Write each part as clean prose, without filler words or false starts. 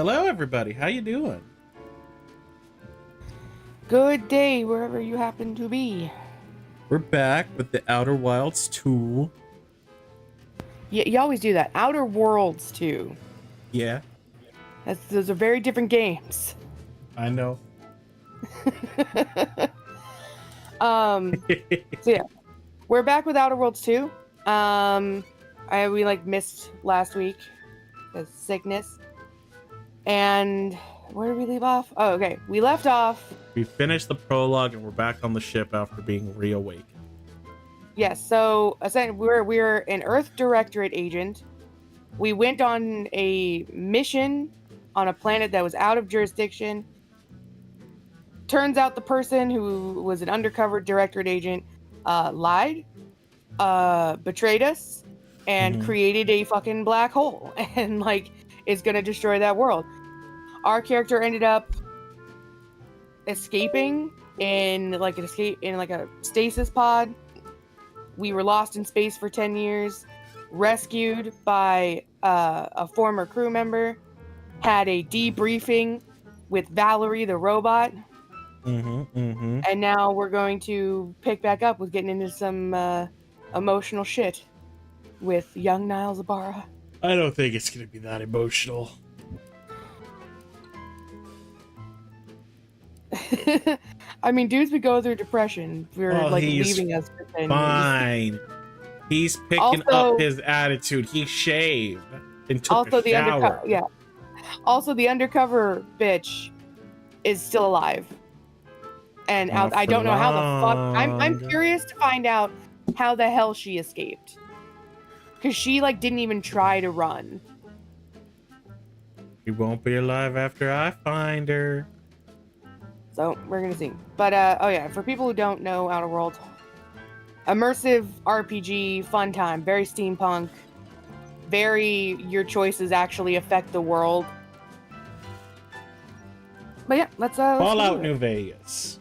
Hello, everybody. How you doing? Good day, wherever you happen to be. We're back with the Outer Wilds 2. You always do that. Outer Worlds, too. Yeah, Those are very different games. I know. So yeah, we're back with Outer Worlds 2. We missed last week because sickness. And where did we leave off? Oh, okay. We left off. We finished the prologue and we're back on the ship after being reawakened. Yes, so essentially we're an Earth Directorate agent. We went on a mission on a planet that was out of jurisdiction. Turns out the person who was an undercover Directorate agent lied, betrayed us, and created a fucking black hole and is gonna destroy that world. Our character ended up escaping in a stasis pod. We were lost in space for 10 years, rescued by a former crew member, had a debriefing with Valerie the robot, and now we're going to pick back up with getting into some emotional shit with young Niles Zabara. I don't think it's going to be that emotional. I mean, dudes would go through depression for leaving us for 10 fine. years. He's picking up his attitude. He shaved and took a shower. Also, the undercover bitch is still alive. And I don't know how the fuck. I'm curious to find out how the hell she escaped. Because she didn't even try to run. She won't be alive after I find her. So we're gonna see. But for people who don't know Outer Worlds, immersive RPG, fun time, very steampunk, very your choices actually affect the world. But yeah, let's Fallout New Vegas.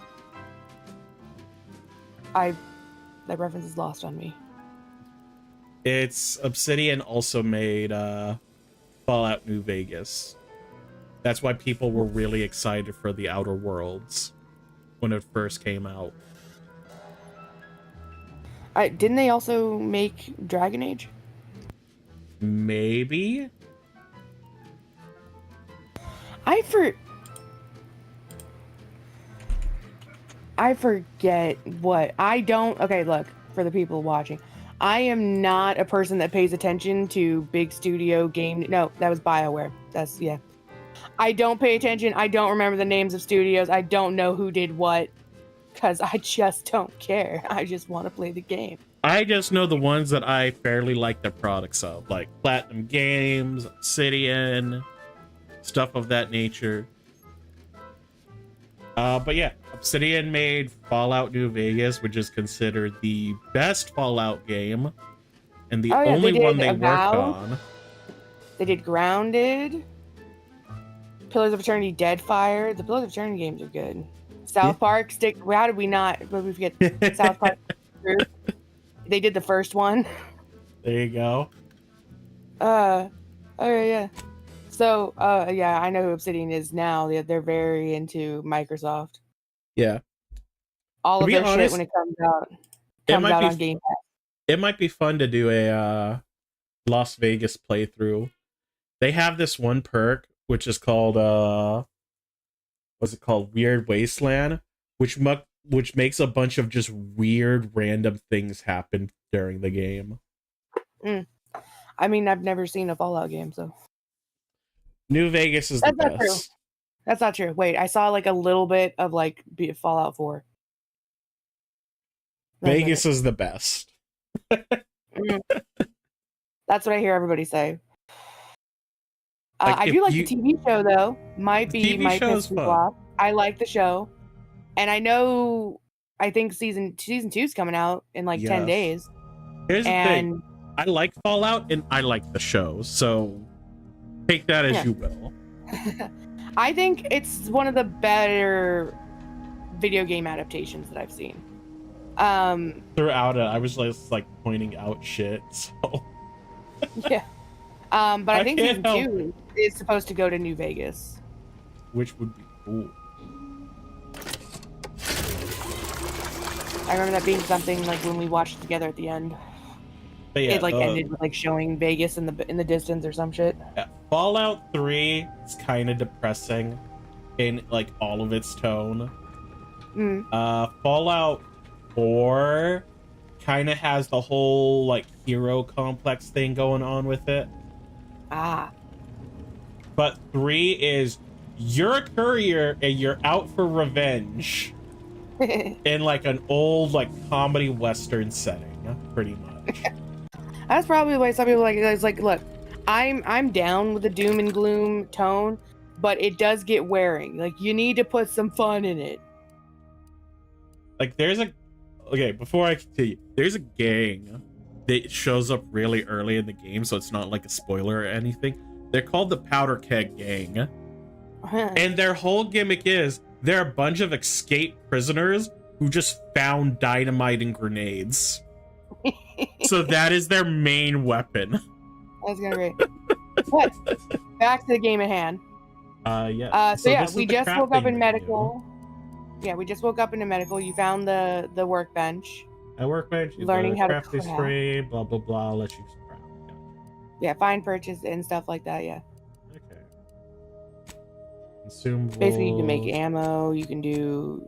That reference is lost on me. It's Obsidian also made Fallout New Vegas. That's why people were really excited for the Outer Worlds when it first came out. Didn't they also make Dragon Age? Maybe. I forget what. I don't. Okay, look, for the people watching. I am not a person that pays attention to big studio game. No, that was BioWare. Yeah. I don't pay attention. I don't remember the names of studios. I don't know who did what because I just don't care. I just want to play the game. I just know the ones that I fairly like the products of, like Platinum Games, Obsidian, stuff of that nature. But yeah, Obsidian made Fallout New Vegas, which is considered the best Fallout game and the only one they worked on. They did Grounded, Pillars of Eternity, Deadfire. The Pillars of Eternity games are good. South Park, how did we not? What did we forget? South Park. They did the first one. There you go. Yeah. So, I know who Obsidian is now. They're very into Microsoft. Yeah. All of their shit when it comes out on Game Pass. It might be fun to do a Las Vegas playthrough. They have this one perk, which is called what's it called? Weird Wasteland, which makes a bunch of just weird random things happen during the game. I mean, I've never seen a Fallout game, so New Vegas is the best. True. That's not true. Wait, I saw a little bit of Fallout 4. Vegas is the best. That's what I hear everybody say. I do like the TV show though. Might piss me off. I like the show, and I think season 2's coming out in 10 days. Here's the thing. I like Fallout and I like the show, so take that as you will. I think it's one of the better video game adaptations that I've seen. Throughout it, I was just pointing out shit. So yeah, but I think season 2 is supposed to go to New Vegas. which would be cool. I remember that being something like when we watched it together at the end. But yeah, It like ended with like showing Vegas in the distance or some shit. yeah, Fallout 3 is kind of depressing in like all of its tone. Fallout 4 kind of has the whole like hero complex thing going on with it. Ah. But 3 is you're a courier and you're out for revenge in like an old like comedy western setting, pretty much. That's probably why some people like it's like, look, I'm down with the doom and gloom tone, but it does get wearing. Like you need to put some fun in it. Like before I continue, there's a gang that shows up really early in the game, so it's not like a spoiler or anything. They're called the Powder Keg Gang. And their whole gimmick is they're a bunch of escaped prisoners who just found dynamite and grenades. So that is their main weapon. That's gonna be great. But back to the game at hand. Yeah. So yeah, this is we the just woke up crafting in menu. medical. Yeah, we just woke up in a medical. You found the workbench. At workbench, Learning how to craft this craft. free, blah blah blah. I'll let you craft. Yeah, find purchase and stuff like that. Yeah. Okay. Consumables. Basically, you can make ammo. You can do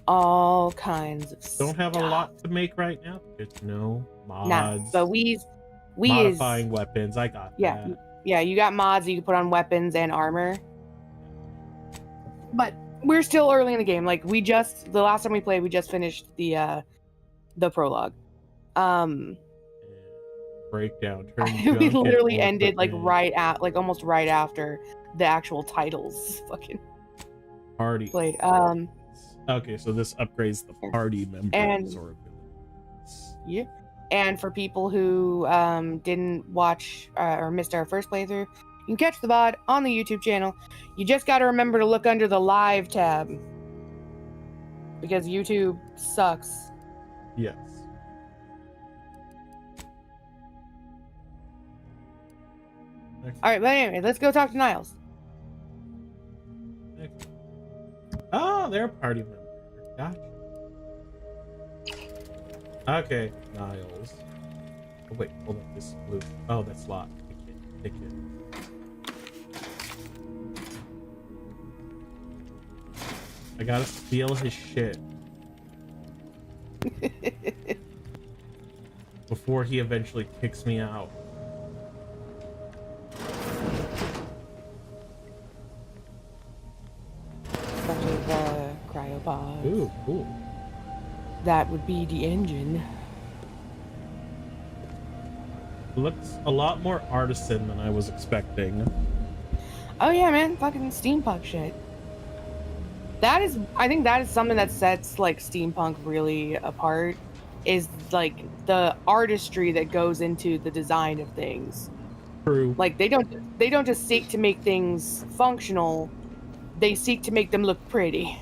all kinds of Don't have a stuff. lot to make right now. There's no mods. Nah, but we modifying weapons. I got yeah, that. yeah. You got mods that you can put on weapons and armor. But we're still early in the game. Like the last time we played, we just finished the prologue. Breakdown. We literally ended like almost right after the actual titles fucking party played. Okay, so this upgrades the party members And- or abilities. Yeah. And for people who didn't watch or missed our first playthrough, you can catch the VOD on the YouTube channel. You just got to remember to look under the live tab because YouTube sucks. Yes. All right, but anyway, let's go talk to Niles. Oh, they're a party member. Gotcha. Okay, Niles. Oh, wait, hold on. This is blue. Oh, that's locked. Take it. I gotta steal his shit before he eventually kicks me out. Such as the cryopod. Ooh, cool. That would be the engine. Looks a lot more artisan than I was expecting. Oh yeah, man, fucking steampunk shit. I think that is something that sets like steampunk really apart, is like the artistry that goes into the design of things. True. Like they don't just seek to make things functional, they seek to make them look pretty.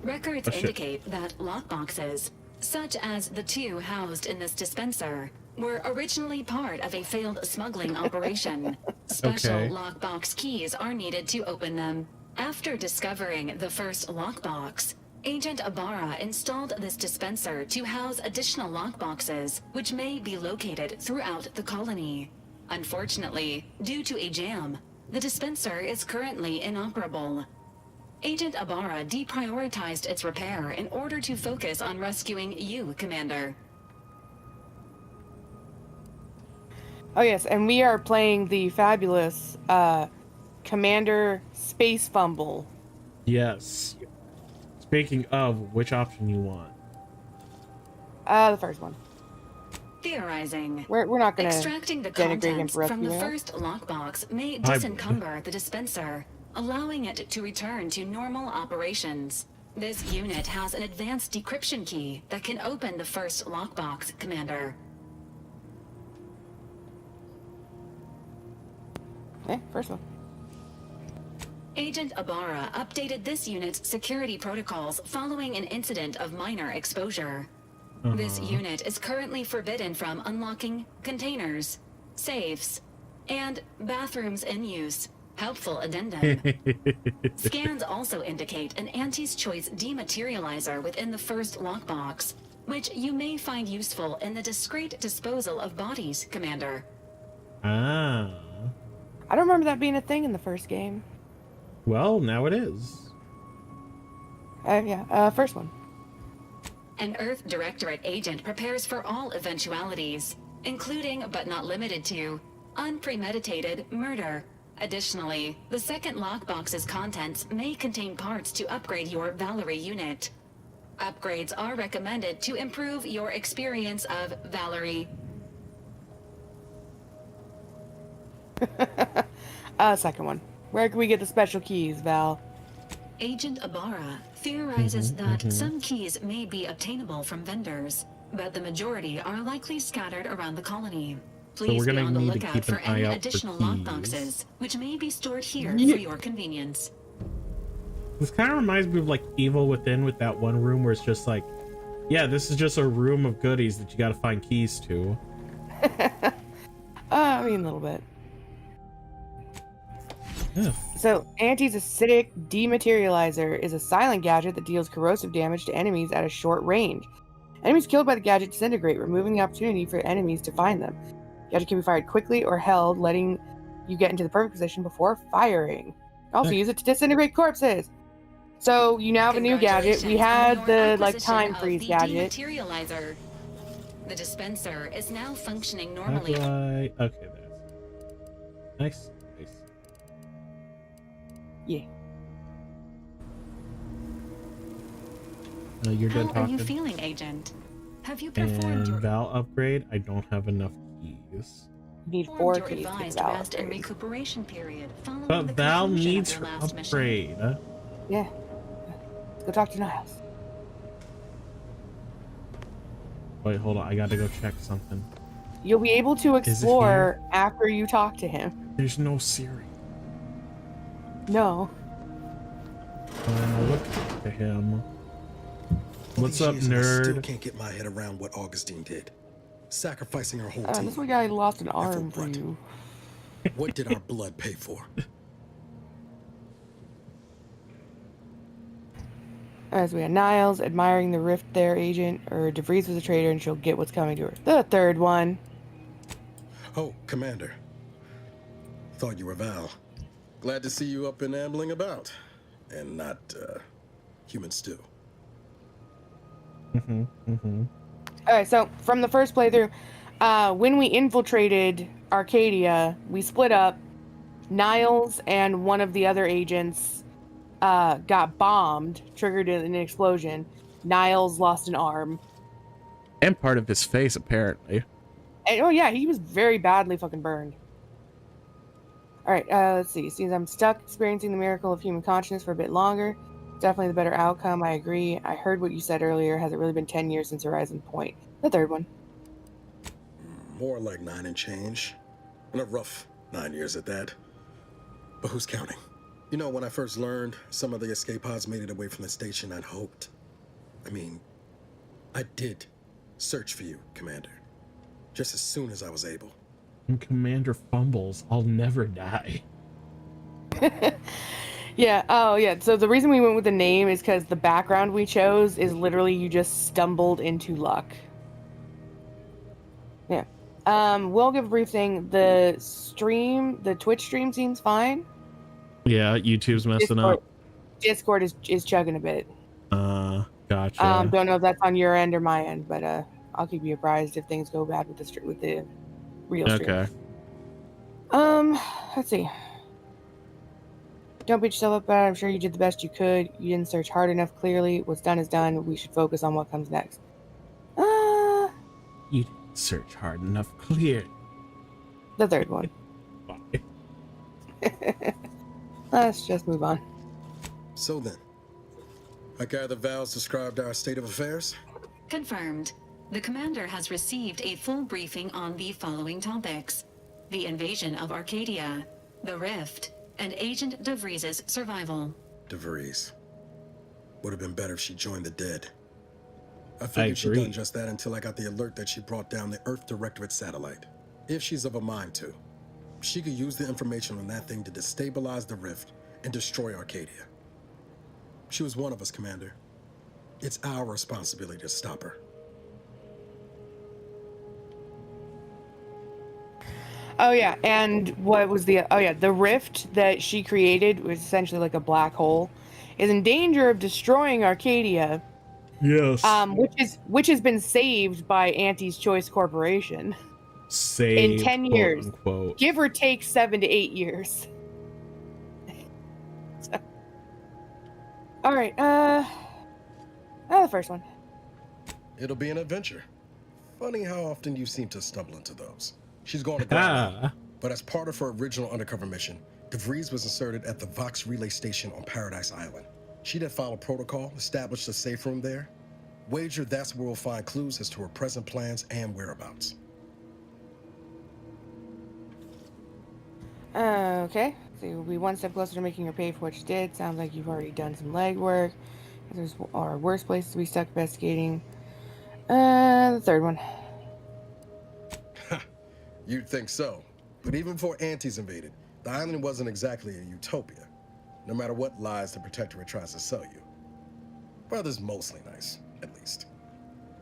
Records Oh, shit. indicate that lockboxes, such as the two housed in this dispenser, were originally part of a failed smuggling operation. Special Okay. lockbox keys are needed to open them. After discovering the first lockbox, Agent Ibarra installed this dispenser to house additional lockboxes, which may be located throughout the colony. Unfortunately, due to a jam, the dispenser is currently inoperable. Agent Ibarra deprioritized its repair in order to focus on rescuing you, Commander. Oh yes, and we are playing the fabulous Commander Space Fumble. Yes. Speaking of, which option you want? The first one. Theorizing. We're not gonna Extracting the denigrate him contents for from the rescue, yeah? first lockbox may I would. disencumber the dispenser, allowing it to return to normal operations. This unit has an advanced decryption key that can open the first lockbox, Commander. Okay, first one. Agent Ibarra updated this unit's security protocols following an incident of minor exposure. This unit is currently forbidden from unlocking containers, safes, and bathrooms in use. Helpful addendum. Scans also indicate an Auntie's Choice dematerializer within the first lockbox, which you may find useful in the discreet disposal of bodies, Commander. Ah. I don't remember that being a thing in the first game. Well, now it is. First one. An Earth Directorate agent prepares for all eventualities, including but not limited to unpremeditated murder. Additionally, the second lockbox's contents may contain parts to upgrade your Valerie unit. Upgrades are recommended to improve your experience of Valerie. Second one. Where can we get the special keys, Val? Agent Ibarra theorizes that some keys may be obtainable from vendors, but the majority are likely scattered around the colony. Please we're be gonna on the need to lookout keep for an eye any out for additional keys. lockboxes, which may be stored here Yeah. for your convenience. This kind of reminds me of like Evil Within with that one room where it's just like, yeah, this is just a room of goodies that you got to find keys to. I mean, a little bit. Yeah. So, Auntie's acidic dematerializer is a silent gadget that deals corrosive damage to enemies at a short range. Enemies killed by the gadget disintegrate, removing the opportunity for enemies to find them. The gadget can be fired quickly or held, letting you get into the perfect position before firing. Also, use it to disintegrate corpses. So, you now have a new gadget. We had Congratulations on the your time acquisition freeze of the gadget. Dematerializer. The dispenser is now functioning How normally. do I? Okay, there's. Nice. Nice. Yeah. You're How done are talking. you feeling, Agent? Have you performed And your Val upgrade. I don't have enough keys. You need performed 4 your keys to get advised Val rest and upgrade. recuperation period following But the Val conclusion needs of her your last mission? upgrade. Yeah. Let's go talk to Niles. Wait, hold on. I gotta go check something. You'll be able to it explore after you talk to him. There's no Siri. No. Look to him. All What's these up, years and I still nerd? can't get my head around what Augustine did. Sacrificing her whole This team. one guy lost an arm for what? you. What did our blood pay for? As we had Niles admiring the rift there, Agent, or DeVries was a traitor and she'll get what's coming to her. The third one. Oh, Commander. Thought you were Val. Glad to see you up and ambling about. And not, human stew. Alright, so from the first playthrough, when we infiltrated Arcadia, we split up. Niles and one of the other agents got bombed, triggered an explosion. Niles lost an arm. And part of his face, apparently. And, oh yeah, he was very badly fucking burned. Alright, let's see. Seems I'm stuck experiencing the miracle of human consciousness for a bit longer. Definitely the better outcome, I agree. I heard what you said earlier. Has it really been 10 years since Horizon Point? The third one. More like 9 and change. And a rough 9 years at that. But who's counting? You know, when I first learned some of the escape pods made it away from the station, I'd hoped. I did search for you, Commander. Just as soon as I was able. And Commander fumbles. I'll never die. Yeah, oh yeah. So the reason we went with the name is because the background we chose is literally you just stumbled into luck. Yeah. We'll give a brief thing. The Twitch stream seems fine. Yeah, YouTube's messing up. Discord is chugging a bit. Gotcha. Don't know if that's on your end or my end, but I'll keep you apprised if things go bad with the real stream. Okay. Let's see. Don't beat yourself up about it. I'm sure you did the best you could. You didn't search hard enough, clearly. What's done is done. We should focus on what comes next. You didn't search hard enough. Clear. The third one. Let's just move on. So then, I gather Val's described our state of affairs? Confirmed. The commander has received a full briefing on the following topics: the invasion of Arcadia, the Rift, and Agent DeVries' survival. DeVries. Would have been better if she joined the dead. I figured she'd agree. done just that until I got the alert that she brought down the Earth Directorate satellite. If she's of a mind to. She could use the information on that thing to destabilize the Rift and destroy Arcadia. She was one of us, Commander. It's our responsibility to stop her. Oh yeah, and what was the the rift that she created was essentially like a black hole, is in danger of destroying Arcadia. Yes. Which has been saved by Auntie's Choice Corporation. Saved, in 10 years, unquote. Give or take 7 to 8 years. So. All right, the first one. It'll be an adventure. Funny how often you seem to stumble into those. She's going to ground, but as part of her original undercover mission, DeVries was inserted at the Vox relay station on Paradise Island. She did follow protocol, established a safe room there. Wager that's where we'll find clues as to her present plans and whereabouts. Okay, so you'll be one step closer to making her pay for what she did. Sounds like you've already done some legwork. There's our worst places to be stuck investigating. The third one. You'd think so, but even before Antes invaded, the island wasn't exactly a utopia, no matter what lies the Protectorate tries to sell you. Brother's mostly nice, at least.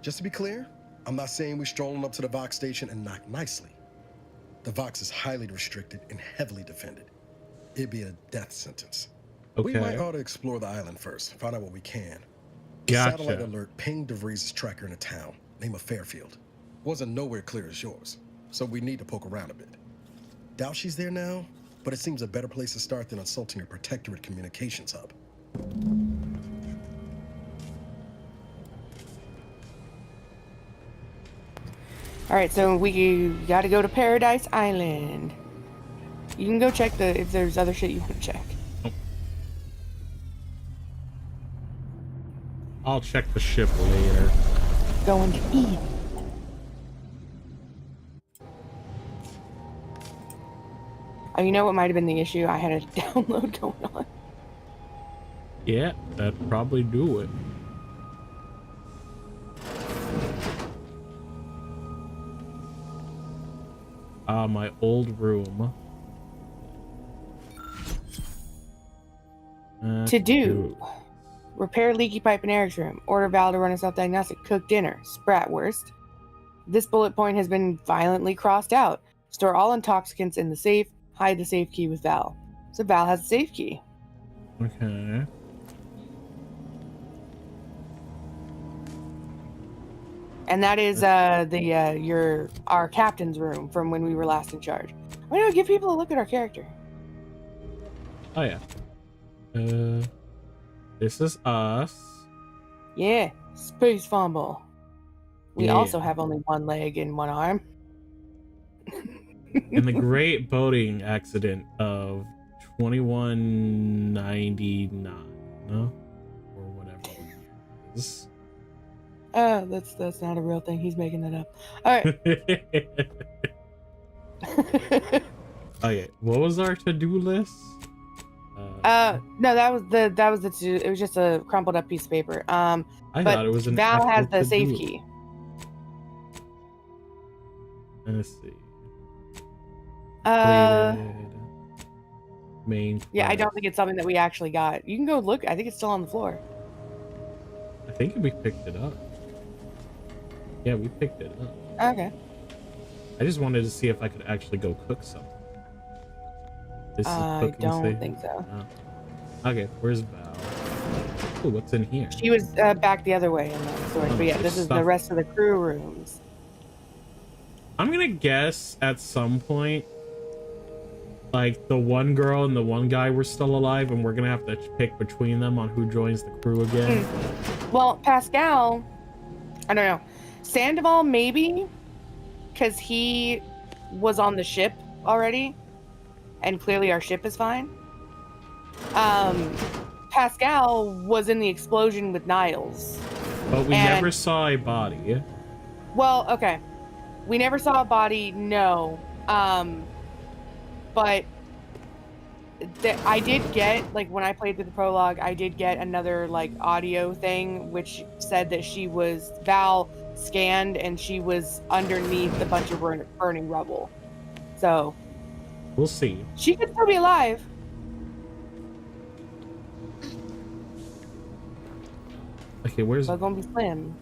Just to be clear, I'm not saying we're strolling up to the Vox station and knock nicely. The Vox is highly restricted and heavily defended. It'd be a death sentence. Okay. We might ought to explore the island first, find out what we can. Gotcha. Satellite alert pinged DeVries' tracker in a town, name of Fairfield. Wasn't nowhere clear as yours, so we need to poke around a bit. Doubt she's there now, but it seems a better place to start than assaulting a Protectorate communications hub. All right, so we got to go to Paradise Island. You can go check if there's other shit you want to check. I'll check the ship later. Going to eat. Oh, you know what might have been the issue? I had a download going on. Yeah, that'd probably do it. My old room. To do. Repair leaky pipe in Eric's room. Order Val to run a self-diagnostic. Cook dinner. Bratwurst. This bullet point has been violently crossed out. Store all intoxicants in the safe. Hide the safe key with Val. So Val has the safe key. Okay. And that is our captain's room from when we were last in charge. Why don't we give people a look at our character? Oh yeah. This is us. Yeah, Space Fumble. We Yeah. also have only one leg and one arm. In the great boating accident of 2199, no? Or whatever it is. That's not a real thing. He's making that up. All right. Okay, what was our to-do list? No, that was the two. It was just a crumpled up piece of paper. I but thought it was an Val has actual the safe to-do. key. Let's see. Uh, Completed. Main yeah, I quest. don't think it's something that we actually got. You can go look. I think it's still on the floor. I think we picked it up. Yeah, we picked it up. Okay. I just wanted to see if I could actually go cook something. This is I cooking don't safe? think so. Oh. Okay, where's Val? Oh, what's in here? She was back the other way in the storage. Oh, But yeah, there's this is stuff. the rest of the crew rooms. I'm gonna guess at some point, like the one girl and the one guy were still alive, and we're gonna have to pick between them on who joins the crew again. Well, Pascal, I don't know. Sandoval, maybe, because he was on the ship already, and clearly our ship is fine. Pascal was in the explosion with Niles. But we And- never saw a body. Well, okay. We never saw a body, no. But I did get, like, when I played through the prologue, I did get another, like, audio thing, which said that Val scanned and she was underneath a bunch of burning rubble. So, We'll see. She could still be alive. Okay, where's... But gonna be slim.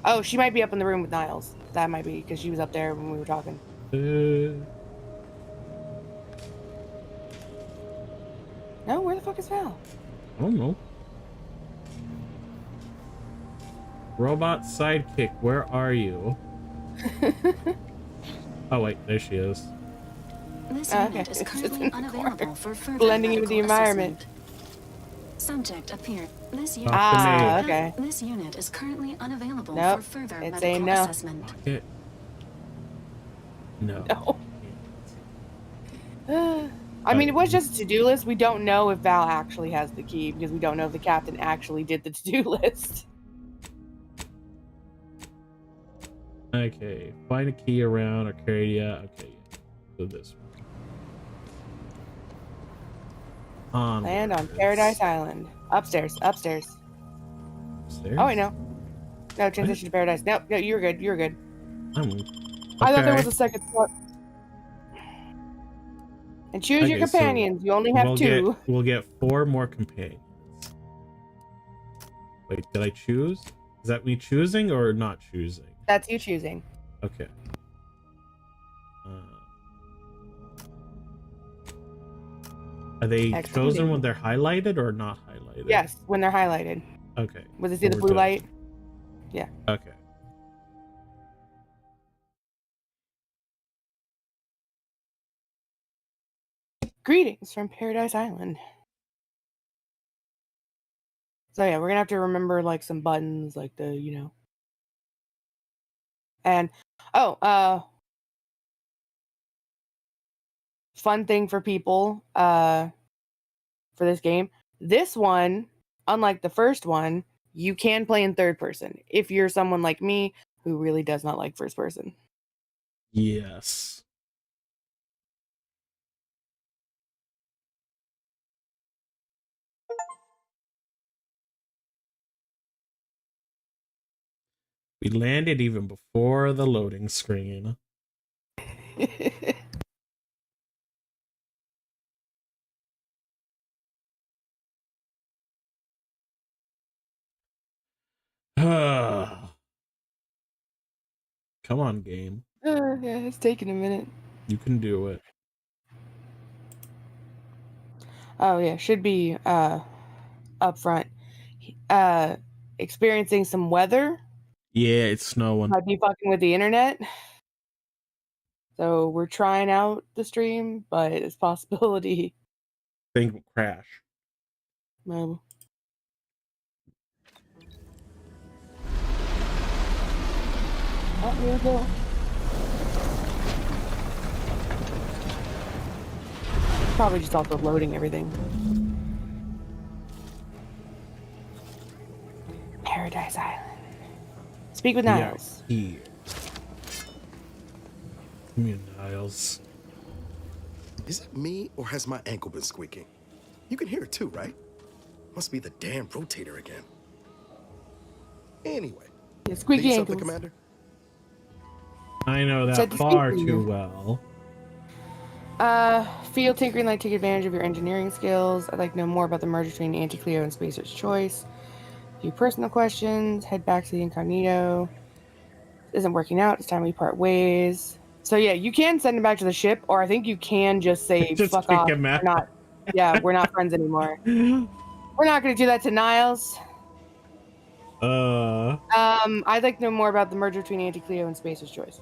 Oh, she might be up in the room with Niles. That might be because she was up there when we were talking. No, where the fuck is Val? I don't know. Robot sidekick, where are you? Oh wait, there she is. This Oh, unit okay. is It's just currently in the unavailable corner, for further blending in with the medical environment. assessment. Subject appeared. This unit, Ah, okay. This unit is currently unavailable Nope, for further it's medical saying no. assessment. It... No. No. I mean, it was just a to-do list. We don't know if Val actually has the key because we don't know if the captain actually did the to-do list. Okay, find a key around Arcadia. Okay, so this one. Land on Paradise Island. Upstairs. Upstairs. Upstairs? Oh, wait, no. No, transition to Paradise. No, you're good. You're good. Okay. I thought there was a second spot. And choose your Okay, so companions. You only have two. We'll get 4 more companions. Wait, did I choose? Is that me choosing or not choosing? That's you choosing. Okay. Are they Excellent. chosen when they're highlighted or not highlighted? Yes, when they're highlighted. Okay. Was it see so the we're blue good. light? Yeah. Okay. Greetings from Paradise Island. So yeah, we're gonna have to remember like some buttons, like the, you know. And fun thing for people for this game. This one, unlike the first one, you can play in third person if you're someone like me who really does not like first person. Yes. We landed even before the loading screen. Come on, game. Yeah, it's taking a minute. You can do it. Oh yeah, should be up front. Experiencing some weather. Yeah, it's snowing. Might be fucking with the internet. So we're trying out the stream, but it's a possibility. Thing will crash. Oh, here we go. Probably just also loading everything. Paradise Island. Speak with We are Niles. here. Come here, Niles. Is it me, or has my ankle been squeaking? You can hear it too, right? Must be the damn rotator again. Anyway, Yeah, squeaky need something, ankles. Commander? I know Said that the far speaking. too well. Field tinkering, like take advantage of your engineering skills. I'd like to know more about the merger between Anti-Cleo and Spacer's Choice. A few personal questions. Head back to the Incognito. Isn't working out. It's time we part ways. So yeah, you can send him back to the ship, or I think you can just say Just fuck kick off. him out. We're not. Yeah, we're not friends anymore. We're not going to do that to Niles. I'd like to know more about the merger between Anti-Cleo and Spacer's Choice.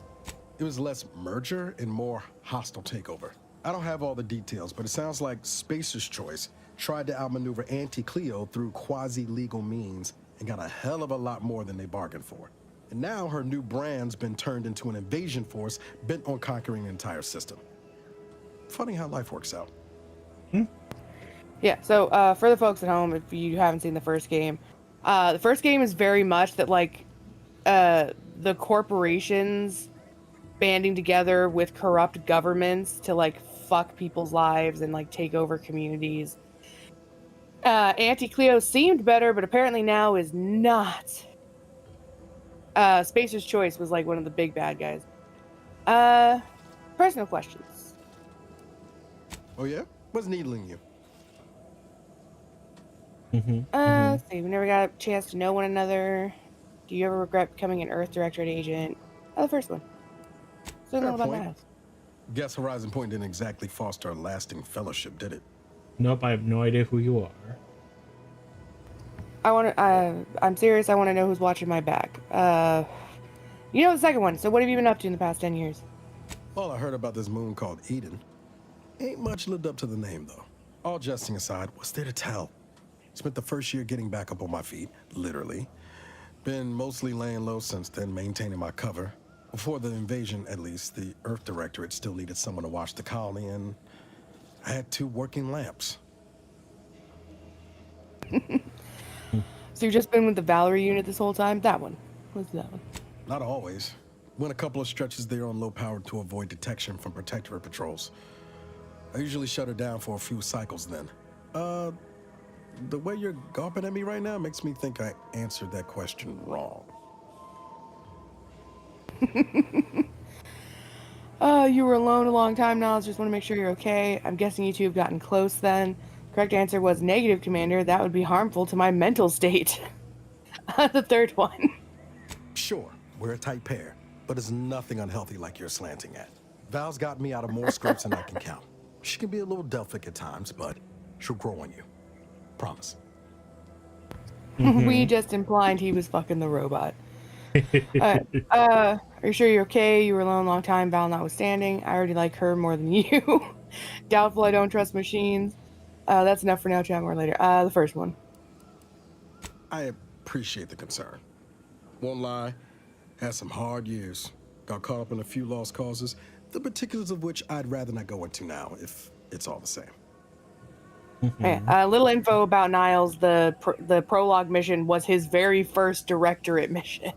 It was less merger and more hostile takeover. I don't have all the details, but it sounds like Spacer's Choice tried to outmaneuver Anti-Cleo through quasi-legal means and got a hell of a lot more than they bargained for. And now her new brand's been turned into an invasion force bent on conquering the entire system. Funny how life works out. Yeah, so for the folks at home, if you haven't seen the first game is very much that like the corporations banding together with corrupt governments to like fuck people's lives and like take over communities. Anti-Cleo seemed better, but apparently now is not. Spacer's Choice was like one of the big bad guys. Personal questions. Oh yeah? What's needling you? Let's see. We never got a chance to know one another. Do you ever regret becoming an Earth Directorate agent? Oh, the first one. So Fair know about point. Niles. Guess Horizon Point didn't exactly foster a lasting fellowship, did it? Nope, I have no idea who you are. I'm serious. I want to know who's watching my back. You know the second one. So what have you been up to in the past 10 years? All I heard about this moon called Eden. Ain't much lived up to the name, though. All jesting aside, what's there to tell? Spent the first year getting back up on my feet, literally. Been mostly laying low since then, maintaining my cover. Before the invasion, at least, the Earth Directorate still needed someone to watch the colony, and I had 2 working lamps. So you've just been with the Valerie unit this whole time? That one. What's that one? Not always. Went a couple of stretches there on low power to avoid detection from Protectorate patrols. I usually shut her down for a few cycles then. The way you're gawping at me right now makes me think I answered that question wrong. You were alone a long time now. I just want to make sure you're okay. I'm guessing you two have gotten close then. Correct answer was negative, Commander. That would be harmful to my mental state. The third one. Sure, we're a tight pair, but it's nothing unhealthy like you're slanting at. Val's got me out of more scrapes than I can count. She can be a little Delphic at times, but she'll grow on you. Promise. We just implied he was fucking the robot. Are you sure you're okay? You were alone a long time, Val notwithstanding. I already like her more than you. Doubtful I don't trust machines. That's enough for now. Chat more later. The first one. I appreciate the concern. Won't lie, had some hard years. Got caught up in a few lost causes, the particulars of which I'd rather not go into now, if it's all the same. Okay, little info about Niles. The prologue mission was his very first Directorate mission.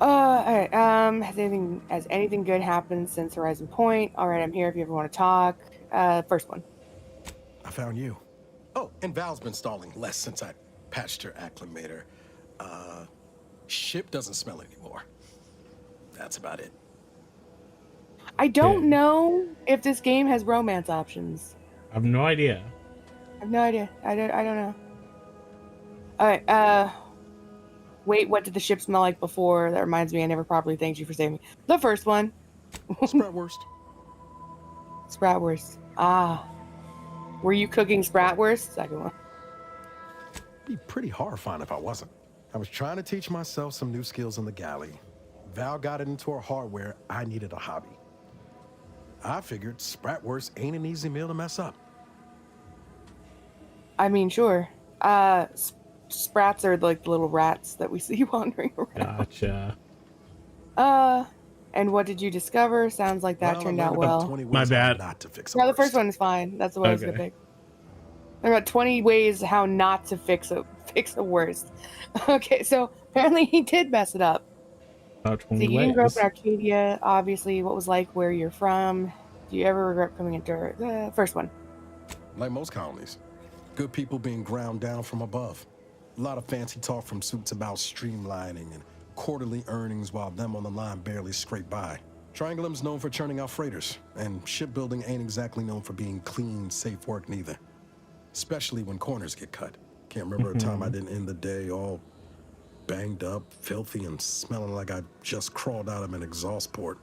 Alright, has anything good happened since Horizon Point? Alright, I'm here if you ever want to talk. First one. I found you. Oh, and Val's been stalling less since I patched her acclimator. Ship doesn't smell anymore. That's about it. I don't know if this game has romance options. I have no idea. I have no idea. I don't know. Alright, wait, what did the ship smell like before? That reminds me, I never properly thanked you for saving me. The first one. Spratwurst. Spratwurst. Ah. Were you cooking Spratwurst? Second one. Be pretty horrifying if I wasn't. I was trying to teach myself some new skills in the galley. Val got it into her hardware. I needed a hobby. I figured Spratwurst ain't an easy meal to mess up. I mean, sure. Sprats are like the little rats that we see wandering around. Gotcha. And what did you discover? Sounds like that turned out well. 20 My ways bad. Not to fix a No, the worst. first one is fine. That's the one I was gonna Okay. pick. There are about 20 ways how not to fix a worst. Okay, so apparently he did mess it up. About So 20 you didn't grow up ways. in Arcadia, obviously. What was like where you're from? Do you ever regret coming into the first one? Like most colonies. Good people being ground down from above. A lot of fancy talk from suits about streamlining and quarterly earnings while them on the line barely scrape by. Triangulum's known for churning out freighters, and shipbuilding ain't exactly known for being clean, safe work neither. Especially when corners get cut. Can't remember a time I didn't end the day all banged up, filthy, and smelling like I just crawled out of an exhaust port.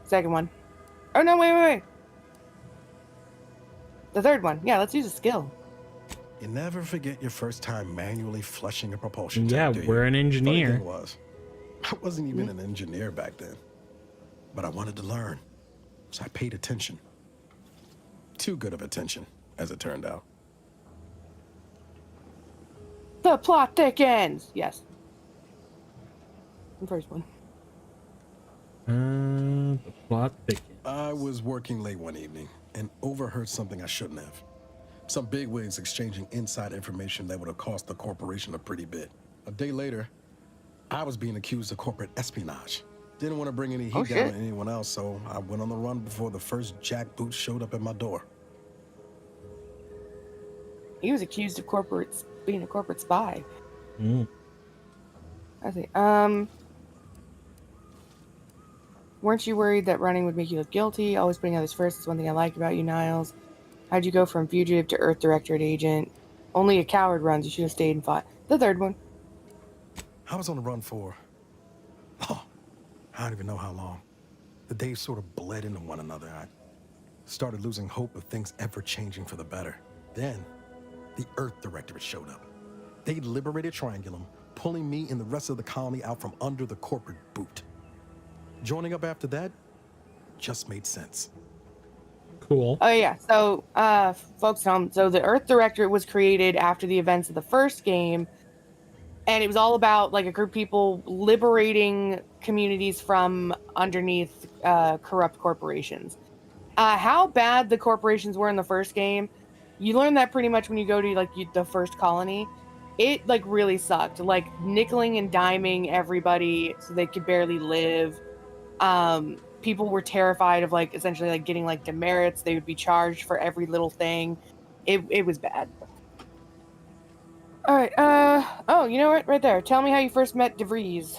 Second one. Oh no, wait. The third one. Yeah, let's use a skill. You never forget your first time manually flushing a propulsion Yeah, tank, do you? we're an Funny engineer. thing was, I wasn't even an engineer back then. But I wanted to learn, so I paid attention. Too good of attention, as it turned out. The plot thickens. Yes. The first one. The plot thickens. I was working late one evening and overheard something I shouldn't have. Some bigwigs exchanging inside information that would have cost the corporation a pretty bit. A day later, I was being accused of corporate espionage. Didn't want to bring any heat down on anyone else, so I went on the run before the first jackboot showed up at my door. He was accused of being a corporate spy. I see. Weren't you worried that running would make you look guilty? Always putting others first is one thing I like about you, Niles. How'd you go from fugitive to Earth Directorate agent? Only a coward runs. You should have stayed and fought. The third one. I was on the run for, oh, I don't even know how long. The days sort of bled into one another. I started losing hope of things ever changing for the better. Then, the Earth Directorate showed up. They liberated Triangulum, pulling me and the rest of the colony out from under the corporate boot. Joining up after that just made sense. Cool. Oh yeah. So, folks, so the Earth Directorate was created after the events of the first game, and it was all about like a group of people liberating communities from underneath corrupt corporations. How bad the corporations were in the first game, you learn that pretty much when you go to like the first colony. It like really sucked, like nickeling and diming everybody so they could barely live. People were terrified of like essentially like getting like demerits. They would be charged for every little thing. It was bad. All right. Oh, you know what? Right there. Tell me how you first met DeVries.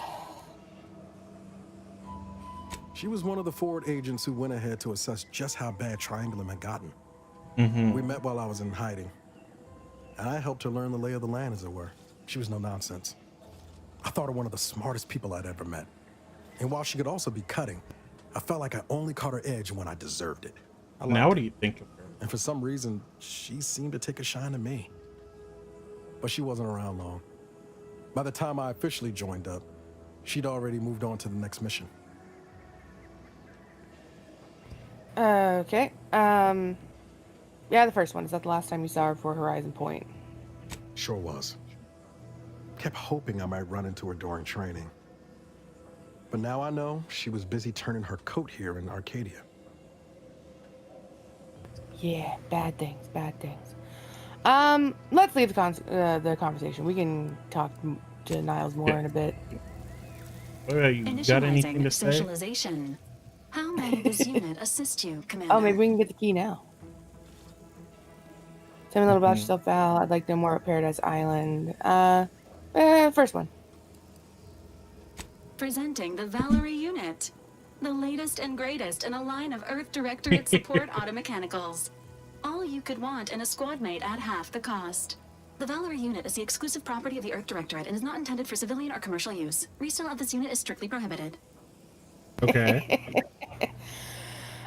She was one of the forward agents who went ahead to assess just how bad Triangulum had gotten. Mm-hmm. We met while I was in hiding, and I helped her learn the lay of the land, as it were. She was no nonsense. I thought her one of the smartest people I'd ever met. And while she could also be cutting, I felt like I only caught her edge when I deserved it. Now what do you think of her? And for some reason, she seemed to take a shine to me. But she wasn't around long. By the time I officially joined up, she'd already moved on to the next mission. Okay. Yeah, the first one. Is that the last time you saw her before Horizon Point? Sure was. Kept hoping I might run into her during training. But now I know she was busy turning her coat here in Arcadia. Yeah, bad things, bad things. Let's leave the conversation. We can talk to Niles more in a bit. You got anything Initializing to say? socialization. How may this unit assist you, Commander? Oh, maybe we can get the key now. Tell me a little about yourself, Val. I'd like to know more about Paradise Island. First one. Presenting the Valerie unit, the latest and greatest in a line of Earth Directorate support automechanicals. All you could want in a squad mate at half the cost. The Valerie unit is the exclusive property of the Earth Directorate and is not intended for civilian or commercial use. Resale of this unit is strictly prohibited. Okay.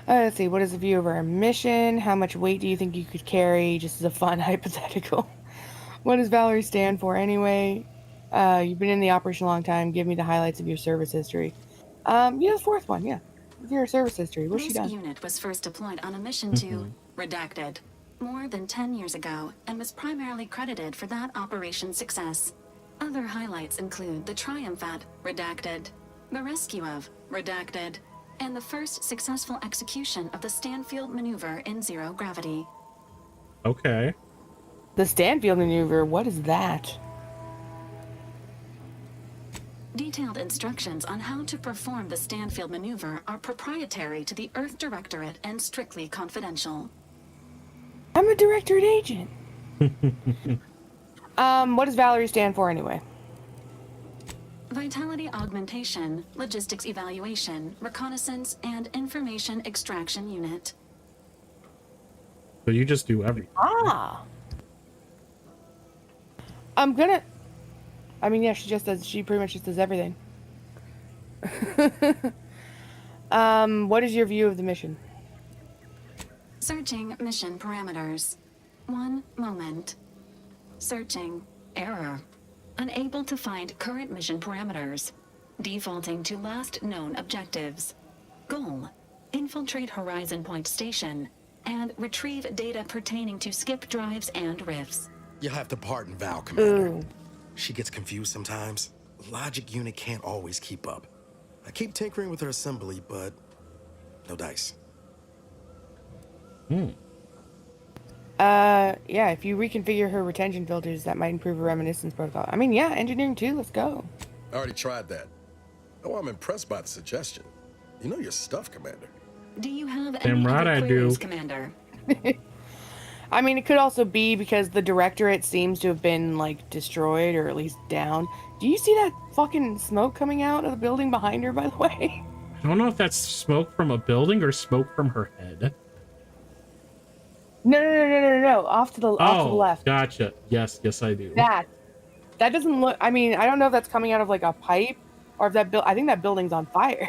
Let's see. What is the view of our mission? How much weight do you think you could carry? Just as a fun hypothetical. What does Valerie stand for anyway? You've been in the operation a long time. Give me the highlights of your service history. The fourth one. Yeah. Your service history. What's she This done? unit was first deployed on a mission to Redacted more than 10 years ago and was primarily credited for that operation's success. Other highlights include the triumph at Redacted, the rescue of Redacted, and the first successful execution of the Stanfield maneuver in zero gravity. Okay. The Stanfield maneuver. What is that? Detailed instructions on how to perform the Stanfield maneuver are proprietary to the Earth Directorate and strictly confidential. I'm a Directorate agent. What does Valerie stand for anyway? Vitality augmentation, logistics evaluation, reconnaissance, and information extraction unit. So you just do everything. Ah. Yeah, she pretty much just does everything. What is your view of the mission? Searching mission parameters. 1 moment. Searching. Error. Unable to find current mission parameters. Defaulting to last known objectives. Goal. Infiltrate Horizon Point Station and retrieve data pertaining to skip drives and rifts. You'll have to pardon Val, Commander. Ooh. She gets confused sometimes. Logic unit can't always keep up. I keep tinkering with her assembly, but no dice. Yeah, if you reconfigure her retention filters, that might improve her reminiscence protocol. I mean, yeah, engineering too, let's go. I already tried that. Oh, I'm impressed by the suggestion. You know your stuff, Commander. Do you have Damn any right other I do. queries, Commander? I mean, it could also be because the directorate seems to have been, like, destroyed or at least down. Do you see that fucking smoke coming out of the building behind her, by the way? I don't know if that's smoke from a building or smoke from her head. No. Off to the left. Gotcha. Yes, I do. That doesn't look. I mean, I don't know if that's coming out of like a pipe or if I think that building's on fire.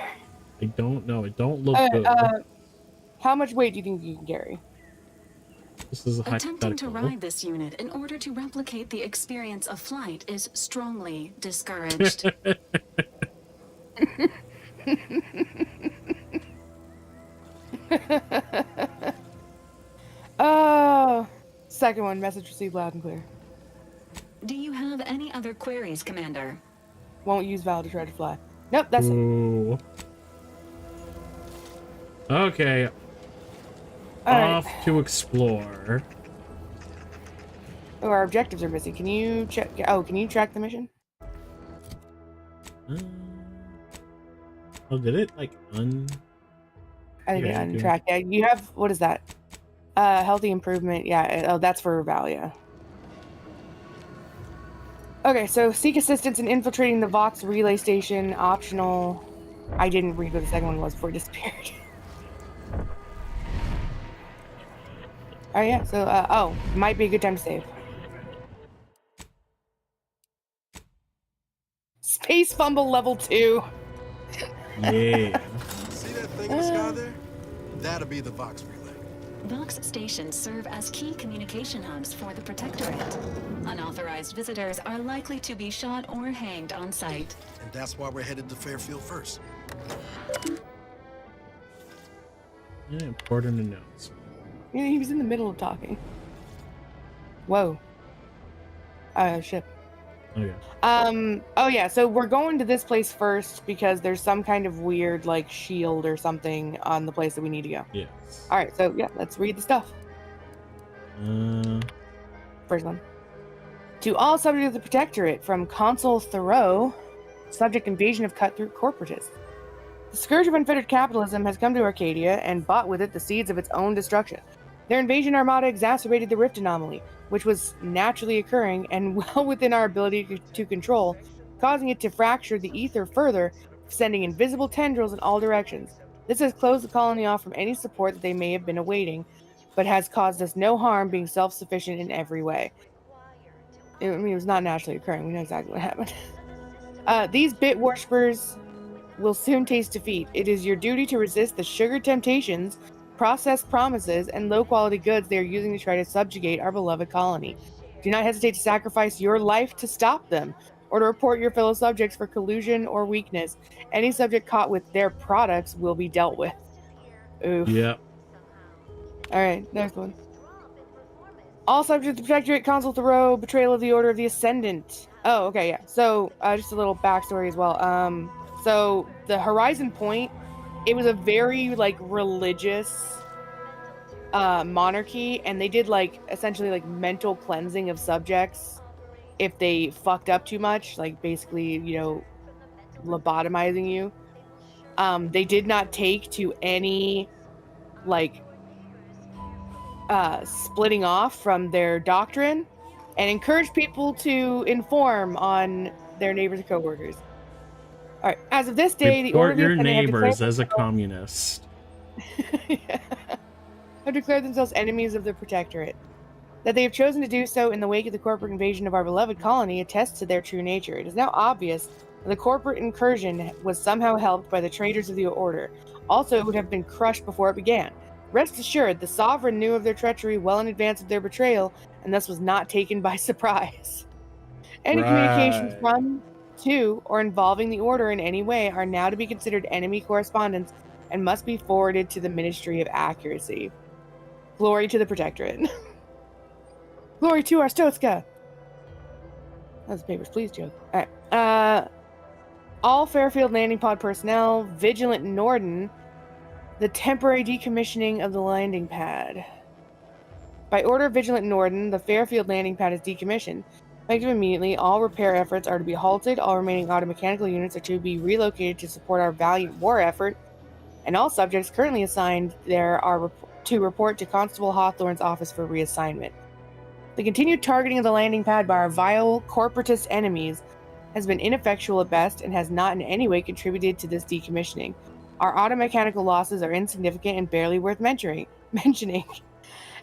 I don't know. It don't look good. How much weight do you think you can carry? This is a Attempting to hypothetical. ride this unit in order to replicate the experience of flight is strongly discouraged. Second one, message received loud and clear. Do you have any other queries, Commander? Won't use Val to try to fly. Nope, that's it. Ooh. Okay. All Off right. to explore. Oh, our objectives are missing. Can you check? Oh, can you track the mission? Oh, did it like I think Yeah, it you do. untracked. Yeah, you have, what is that? Healthy improvement. Yeah, oh, that's for Valia. Okay, so seek assistance in infiltrating the Vox relay station. Optional. I didn't read what the second one was before it disappeared. Oh yeah, so might be a good time to save. Space Fumble level 2. Yeah. See that thing in the sky there? That'll be the Vox relay. Vox stations serve as key communication hubs for the Protectorate. Unauthorized visitors are likely to be shot or hanged on sight. And that's why we're headed to Fairfield first. Yeah, important announcement. Yeah, he was in the middle of talking. Whoa. Ship. Oh yeah. Oh yeah, so we're going to this place first because there's some kind of weird, like, shield or something on the place that we need to go. Yes. Alright, so yeah, let's read the stuff. First one. To all subjects of the Protectorate, from Consul Thoreau, subject invasion of cutthroat corporatists. The scourge of unfettered capitalism has come to Arcadia and brought with it the seeds of its own destruction. Their invasion armada exacerbated the rift anomaly, which was naturally occurring and well within our ability to control, causing it to fracture the ether further, sending invisible tendrils in all directions. This has closed the colony off from any support that they may have been awaiting, but has caused us no harm, being self-sufficient in every way. I mean, it was not naturally occurring. We know exactly what happened. These bit worshippers will soon taste defeat. It is your duty to resist the sugar temptations, processed promises, and low-quality goods they are using to try to subjugate our beloved colony. Do not hesitate to sacrifice your life to stop them, or to report your fellow subjects for collusion or weakness. Any subject caught with their products will be dealt with. Oof. Yep. Alright, next one. All subjects of the Protectorate, Consul Thoreau, betrayal of the Order of the Ascendant. Oh, okay, yeah. So, just a little backstory as well. So, the Horizon Point, it was a very, like, religious monarchy, and they did, like, essentially, like, mental cleansing of subjects if they fucked up too much, like, basically, you know, lobotomizing you. They did not take to any, like, splitting off from their doctrine and encourage people to inform on their neighbors and coworkers. All right. As of this day, the Order Report of the your Ascendant have neighbors declared as a communist. have declared themselves enemies of the Protectorate. That they have chosen to do so in the wake of the corporate invasion of our beloved colony attests to their true nature. It is now obvious that the corporate incursion was somehow helped by the traitors of the Order. Also, it would have been crushed before it began. Rest assured, the Sovereign knew of their treachery well in advance of their betrayal, and thus was not taken by surprise. Any communications Right. from, to, or involving the Order in any way are now to be considered enemy correspondence and must be forwarded to the Ministry of Accuracy. Glory to the Protectorate. Glory to our Stotska! That's a Papers, Please joke. Alright. All Fairfield landing pod personnel, Vigilant Norden, the temporary decommissioning of the landing pad. By order of Vigilant Norden, the Fairfield landing pad is decommissioned. Effective immediately, all repair efforts are to be halted, all remaining automechanical units are to be relocated to support our valiant war effort, and all subjects currently assigned there are to report to Constable Hawthorne's office for reassignment. The continued targeting of the landing pad by our vile corporatist enemies has been ineffectual at best and has not in any way contributed to this decommissioning. Our automechanical losses are insignificant and barely worth mentioning.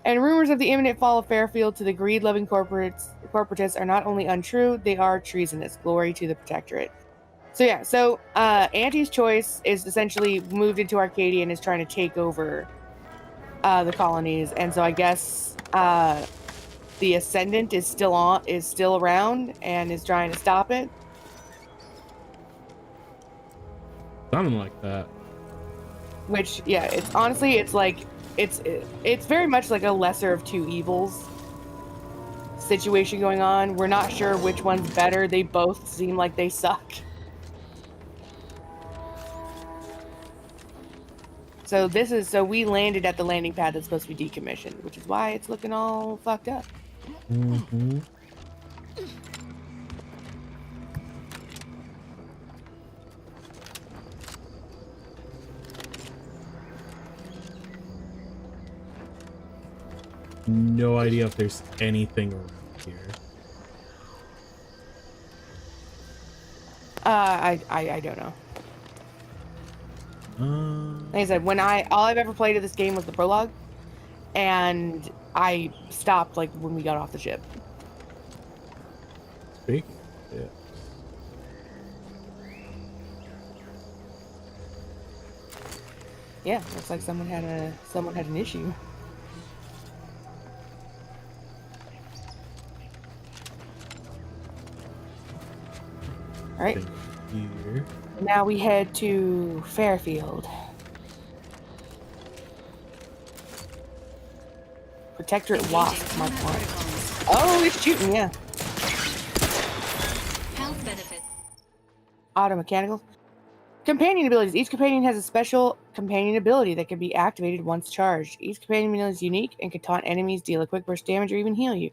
And rumors of the imminent fall of Fairfield to the greed-loving corporatists are not only untrue, they are treasonous. Glory to the Protectorate. So yeah, Auntie's choice is essentially moved into Arcadia and is trying to take over the colonies, and so I guess the Ascendant is still around and is trying to stop it. Something like that. Which, yeah, it's honestly, it's like it's very much like a lesser of two evils situation going on. We're not sure which one's better. They both seem like they suck. So we landed at the landing pad that's supposed to be decommissioned, which is why it's looking all fucked up. Mm-hmm. No idea if there's anything around here. I don't know. Like I said, all I've ever played of this game was the prologue, and I stopped like when we got off the ship. Speaking of it. Yeah, looks like someone had an issue. All right. Here. Now we head to Fairfield. Protectorate Wasp, Mark 1. Oh, it's shooting, yeah. Health benefit. Auto-mechanicals. Companion abilities. Each companion has a special companion ability that can be activated once charged. Each companion ability is unique and can taunt enemies, deal a quick burst damage, or even heal you.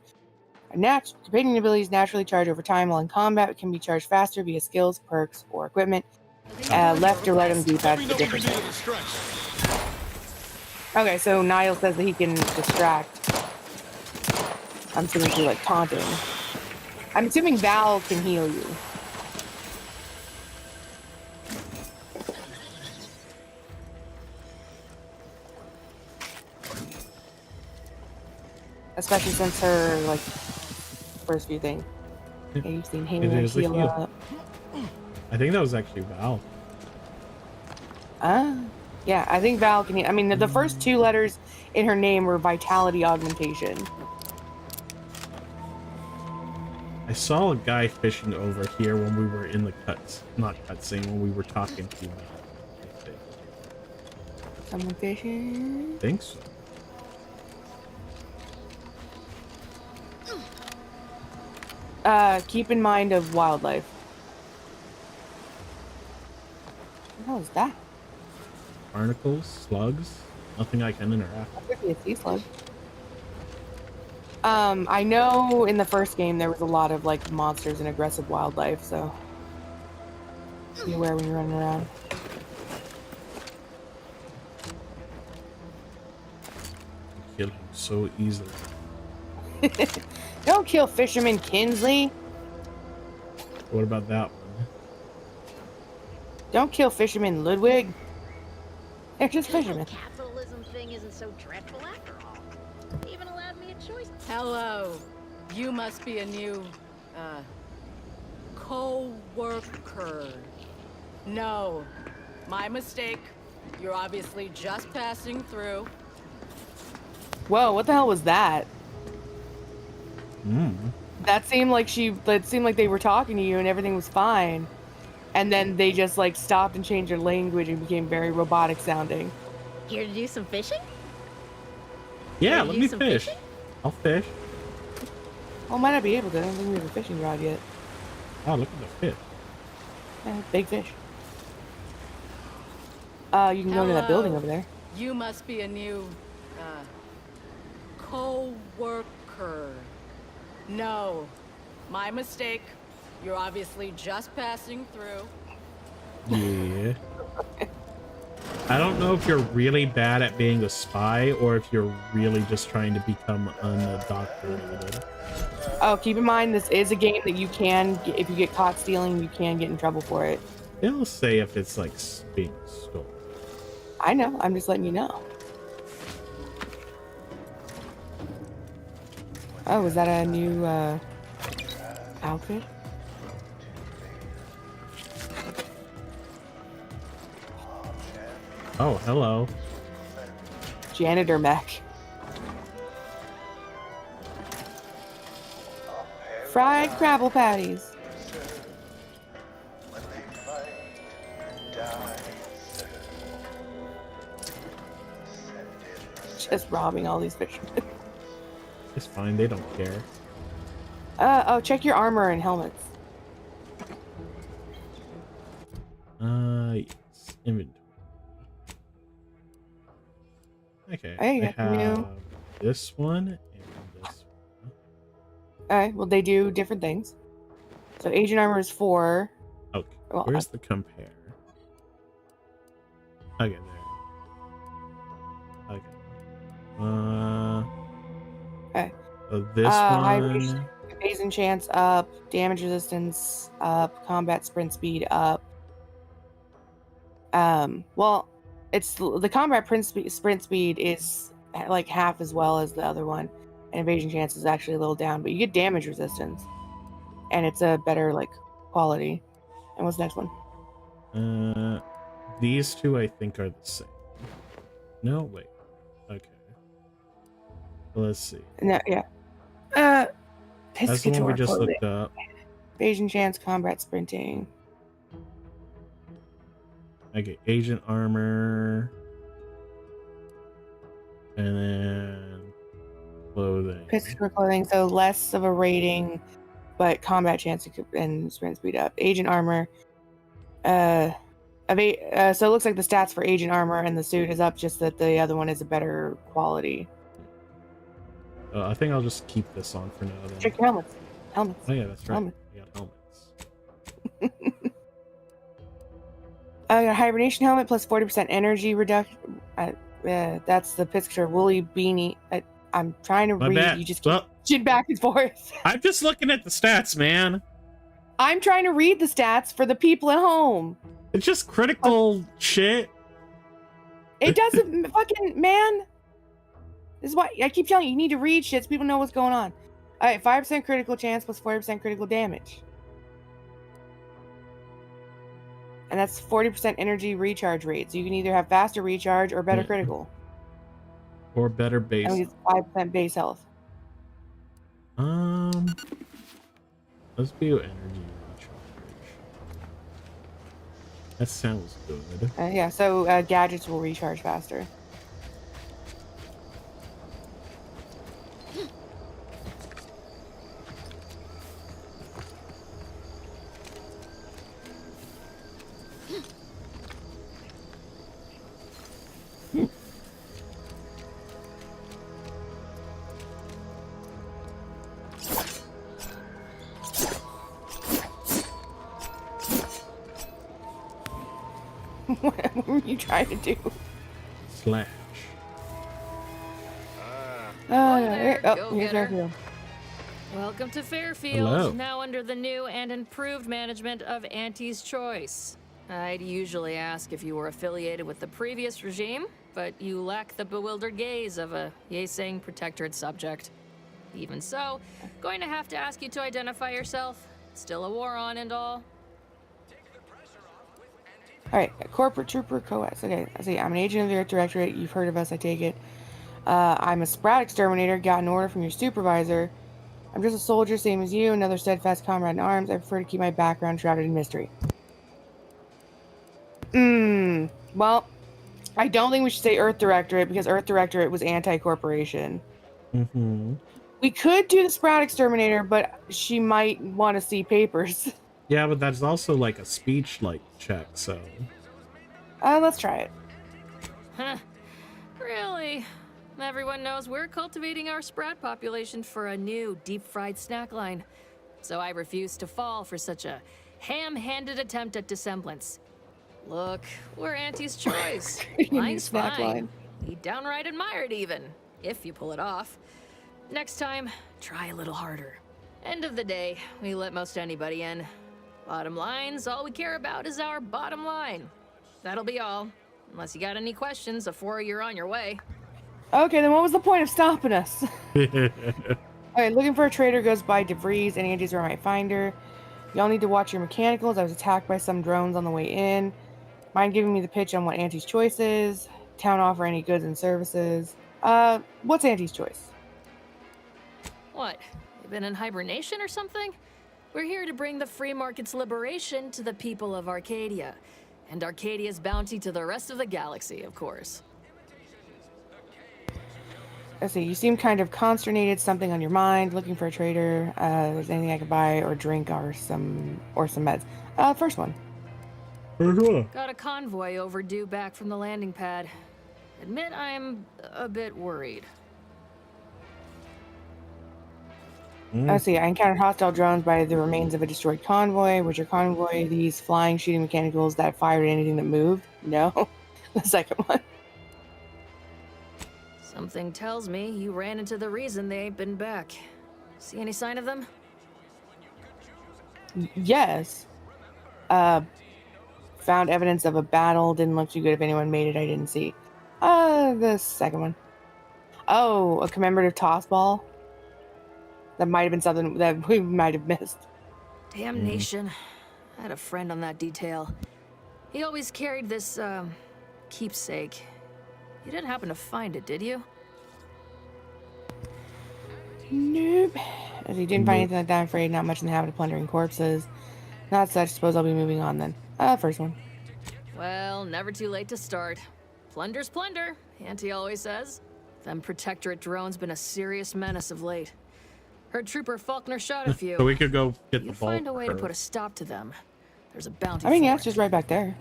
Companion abilities naturally charge over time, while in combat it can be charged faster via skills, perks, or equipment. Left or right on the D-pad is the difference. Okay, so Niall says that he can distract. I'm assuming through like taunting. I'm assuming Val can heal you. Especially since her like first few things. Yeah, you've seen him heal up. I think that was actually Val. Yeah, I think Val can heal. I mean, the first two letters in her name were vitality augmentation. I saw a guy fishing over here when we were in the cutscene, when we were talking to him. Someone fishing? I think so. Keep in mind of wildlife. What the hell is that? Barnacles, slugs, nothing I can interact. That could be a sea slug. I know in the first game there was a lot of like monsters and aggressive wildlife, so be aware when you're running around. Kill him so easily. Don't kill Fisherman Kinsley. What about that one? Don't kill Fisherman Ludwig. They're just fishermen. The capitalism thing isn't so dreadful after all. They even allowed me a choice. Hello. You must be a new, co-worker. No. My mistake. You're obviously just passing through. Whoa, what the hell was that? Hmm. That seemed like they were talking to you and everything was fine. And then they just like stopped and changed their language and became very robotic sounding. Here to do some fishing? Yeah, Ready to let do me some fish. fishing? I'll fish. Oh, might not be able to. I don't think we have a fishing rod yet. Oh, look at the fish. Yeah, big fish. You can go to that building over there. You must be a new, co-worker. No. My mistake. You're obviously just passing through. Yeah. I don't know if you're really bad at being a spy or if you're really just trying to become unindoctrinated. Oh, keep in mind, this is a game that you can, if you get caught stealing, you can get in trouble for it. It'll say if it's like being stolen. I know. I'm just letting you know. Oh, is that a new outfit? Oh, hello. Janitor mech. Fried Crabble patties. Just robbing all these fishermen. It's fine, they don't care. Oh, check your armor and helmets. Yes. Inventory. Okay, Hey, I have new. this one and this one. Alright, well, they do different things. So, agent armor is 4. Okay, Well, where's the compare? Okay, there. Okay. Okay. So this high one. reach, evasion chance up, damage resistance up, combat sprint speed up. Well, it's the combat sprint speed is like half as well as the other one, and evasion chance is actually a little down, but you get damage resistance, and it's a better like quality. And what's the next one? These two I think are the same. No, wait. Okay. Let's see. No, yeah. That's the one we just looked up. Evasion chance, combat sprinting. Okay, agent armor. And then clothing. Piscator clothing, so less of a rating, but combat chance and sprint speed up. Agent armor. So it looks like the stats for agent armor and the suit is up, just that the other one is a better quality. I think I'll just keep this on for now. Then. Check your helmets. Helmets. Oh yeah, that's right. Helmet. We got helmets. I got a hibernation helmet plus 40% energy reduction. That's the Piscator woolly beanie. I'm trying to My read. bad. You just Well, keep back and forth. I'm just looking at the stats, man. I'm trying to read the stats for the people at home. It's just critical shit. It doesn't fucking man. This is why I keep telling you need to read shit so people know what's going on. All right, 5% critical chance plus 40% critical damage, and that's 40% energy recharge rate. So you can either have faster recharge or better Yeah. critical. Or better base. And it's 5% base health. Let's do energy recharge. That sounds good. Yeah, so gadgets will recharge faster. What were you trying to do? Slash. there, Oh, go here's getter. Fairfield. Welcome to Fairfield, Hello. now under the new and improved management of Auntie's Choice. I'd usually ask if you were affiliated with the previous regime, but you lack the bewildered gaze of a Yeseng protectorate subject. Even so, going to have to ask you to identify yourself. Still a war on and all. All right, Corporate Trooper Coas. Okay, I see. I'm an agent of the Earth Directorate. You've heard of us, I take it. I'm a Sprat Exterminator. Got an order from your supervisor. I'm just a soldier, same as you. Another steadfast comrade in arms. I prefer to keep my background shrouded in mystery. Well, I don't think we should say Earth Directorate because Earth Directorate was anti-corporation. Mm-hmm. We could do the Sprat Exterminator, but she might want to see papers. Yeah, but that's also like a speech like check, so Let's try it. Huh. Really? Everyone knows we're cultivating our sprat population for a new deep-fried snack line. So I refuse to fall for such a ham-handed attempt at dissemblance. Look, we're Auntie's choice. New Lying's snack fine. line. He downright admired even, if you pull it off. Next time, try a little harder. End of the day, we let most anybody in. Bottom line's all we care about is our bottom line. That'll be all. Unless you got any questions before you're on your way. Okay, then what was the point of stopping us? Alright, looking for a trader goes by DeVries and Angie's where I might find her. Y'all need to watch your mechanicals. I was attacked by some drones on the way in. Mind giving me the pitch on what Auntie's choice is? Town offer any goods and services? What's Auntie's choice? What? You been in hibernation or something? We're here to bring the free market's liberation to the people of Arcadia. And Arcadia's bounty to the rest of the galaxy, of course. Let's see, you seem kind of consternated, something on your mind, looking for a trader. There's anything I could buy or drink or some meds. First one. Got a convoy overdue back from the landing pad. Admit I'm a bit worried. Let's see, I encountered hostile drones by the remains of a destroyed convoy. Was your convoy these flying, shooting mechanicals that fired at anything that moved? No. The second one. Something tells me you ran into the reason they ain't been back. See any sign of them? Yes. Found evidence of a battle. Didn't look too good. If anyone made it, I didn't see. The second one. Oh, a commemorative toss ball. That might have been something that we might have missed. Damnation. I had a friend on that detail. He always carried this, keepsake. You didn't happen to find it, did you? Nope. As you didn't find anything like that, I'm afraid not much in the habit of plundering corpses. Not such. Suppose I'll be moving on then. First one. Well, never too late to start. Plunder's plunder, Auntie always says. Them Protectorate drones been a serious menace of late. Heard Trooper Faulkner shot a few. So we could go get the You ball. find a way to put a stop to them. There's a bounty. I mean, for yeah, it. it's just right back there.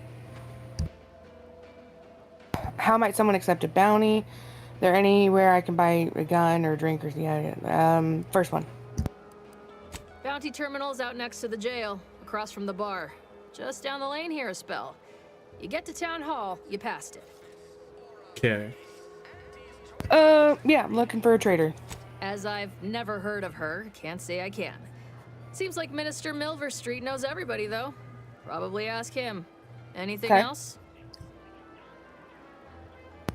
How might someone accept a bounty? There anywhere I can buy a gun or a drink or yeah? First one. Bounty terminal's out next to the jail, across from the bar. Just down the lane here a spell. You get to Town Hall, you passed it. Okay. Yeah, I'm looking for a trader. As I've never heard of her, can't say I can. Seems like Minister Milver Street knows everybody, though. Probably ask him. Anything Okay. else?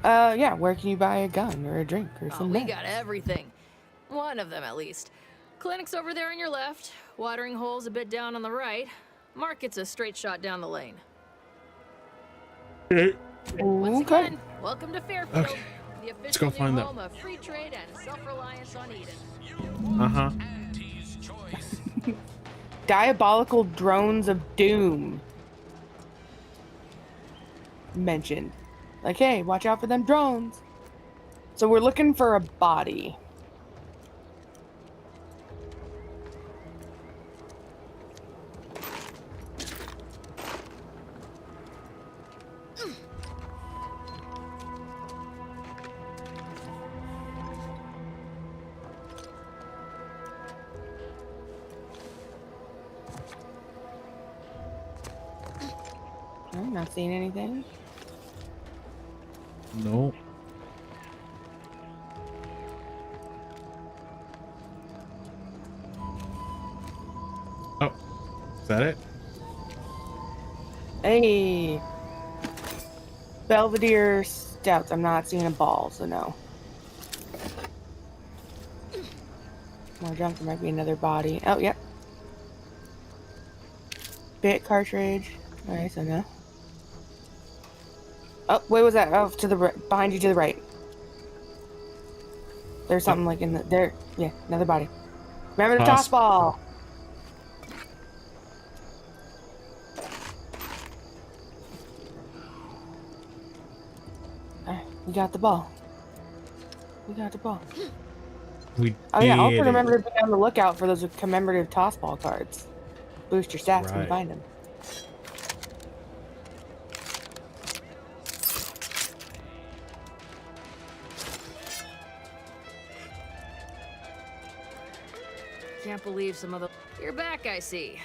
Yeah, where can you buy a gun or a drink or Oh, some we meds? got everything. One of them, at least. Clinic's over there on your left. Watering hole's a bit down on the right. Market's a straight shot down the lane. Once Okay. again, welcome to Fairfield. Okay. The official Let's go new find them. home of free trade and self-reliance on Eden. Uh-huh. Diabolical drones of doom. Mentioned. Like, hey, watch out for them drones. So we're looking for a body. I'm not seeing anything. No. Oh, is that it? Hey. Belvedere Stouts. I'm not seeing a ball, so no. More junk. There might be another body. Oh, yep. Bit cartridge. Alright, so no. Oh, wait, was that? Oh, to the right. Behind you to the right. There's something like in the... There. Yeah, another body. Remember the toss ball. Alright, we got the ball. We got the ball. We Oh yeah, also did remember it. to be on the lookout for those commemorative toss ball cards. Boost your stats when you Right. find them. Can't believe some of the... You're back, I see.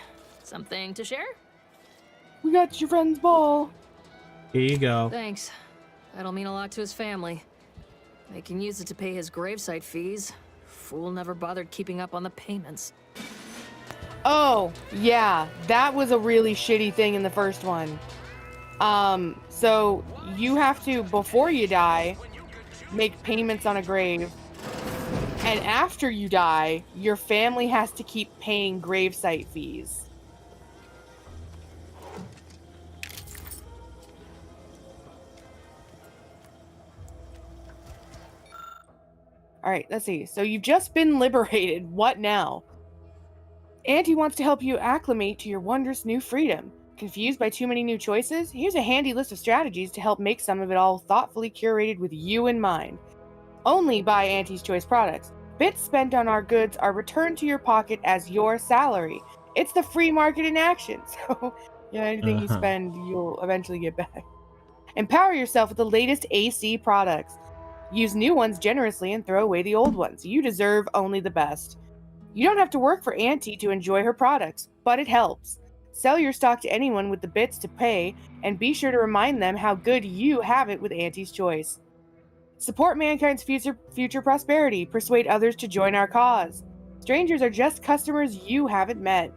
Something to share? We got your friend's ball. Here you go. Thanks. That'll mean a lot to his family. They can use it to pay his gravesite fees. Fool never bothered keeping up on the payments. Oh, yeah, that was a really shitty thing in the first one. So you have to, before you die, make payments on a grave. And after you die, your family has to keep paying gravesite fees. All right, let's see. So you've just been liberated. What now? Auntie wants to help you acclimate to your wondrous new freedom. Confused by too many new choices? Here's a handy list of strategies to help make some of it all thoughtfully curated with you in mind. Only buy Auntie's Choice products. Bits spent on our goods are returned to your pocket as your salary. It's the free market in action, so anything you spend, you'll eventually get back. Empower yourself with the latest AC products. Use new ones generously and throw away the old ones. You deserve only the best. You don't have to work for Auntie to enjoy her products, but it helps. Sell your stock to anyone with the bits to pay, and be sure to remind them how good you have it with Auntie's Choice. Support mankind's future prosperity. Persuade others to join our cause. Strangers are just customers you haven't met.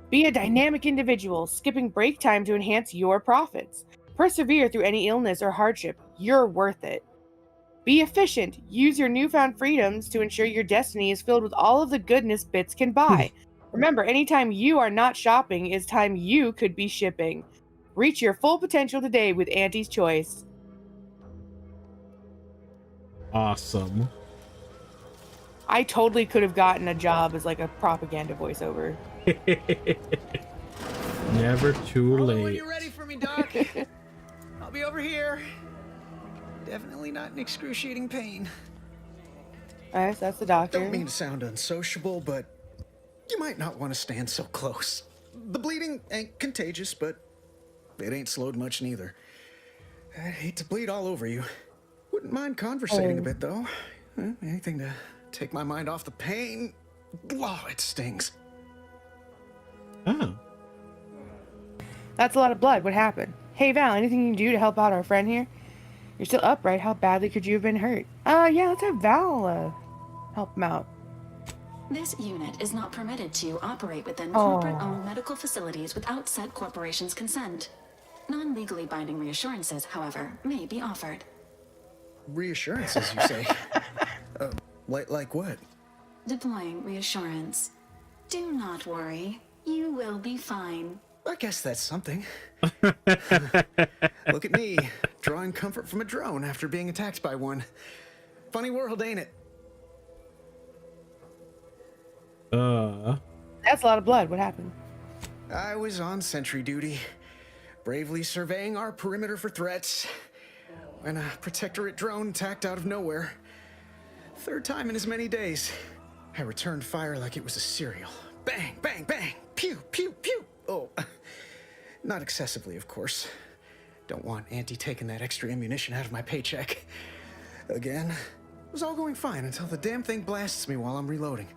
Be a dynamic individual, skipping break time to enhance your profits. Persevere through any illness or hardship. You're worth it. Be efficient. Use your newfound freedoms to ensure your destiny is filled with all of the goodness bits can buy. Remember, anytime you are not shopping is time you could be shipping. Reach your full potential today with Auntie's Choice. Awesome. I totally could have gotten a job as like a propaganda voiceover. Never too When late. you're ready for me, Doc, I'll be over here. Definitely not in excruciating pain. Alright, so that's the doctor. Don't mean to sound unsociable, but you might not want to stand so close. The bleeding ain't contagious, but it ain't slowed much neither. I'd hate to bleed all over you. Wouldn't mind conversating a bit, though. Anything to take my mind off the pain. Oh, it stings. Oh. That's a lot of blood. What happened? Hey, Val, anything you can do to help out our friend here? You're still up, right? How badly could you have been hurt? Yeah, let's have Val, help him out. This unit is not permitted to operate within corporate-owned medical facilities without said corporation's consent. Non-legally binding reassurances, however, may be offered. Reassurances, you say? Like what? Deploying reassurance. Do not worry. You will be fine. I guess that's something. Look at me, drawing comfort from a drone after being attacked by one. Funny world, ain't it? That's a lot of blood. What happened? I was on sentry duty, bravely surveying our perimeter for threats, when a protectorate drone attacked out of nowhere. Third time in as many days. I returned fire like it was a cereal. Bang, bang, bang! Pew, pew, pew! Oh, not excessively, of course. Don't want Auntie taking that extra ammunition out of my paycheck. Again, it was all going fine until the damn thing blasts me while I'm reloading.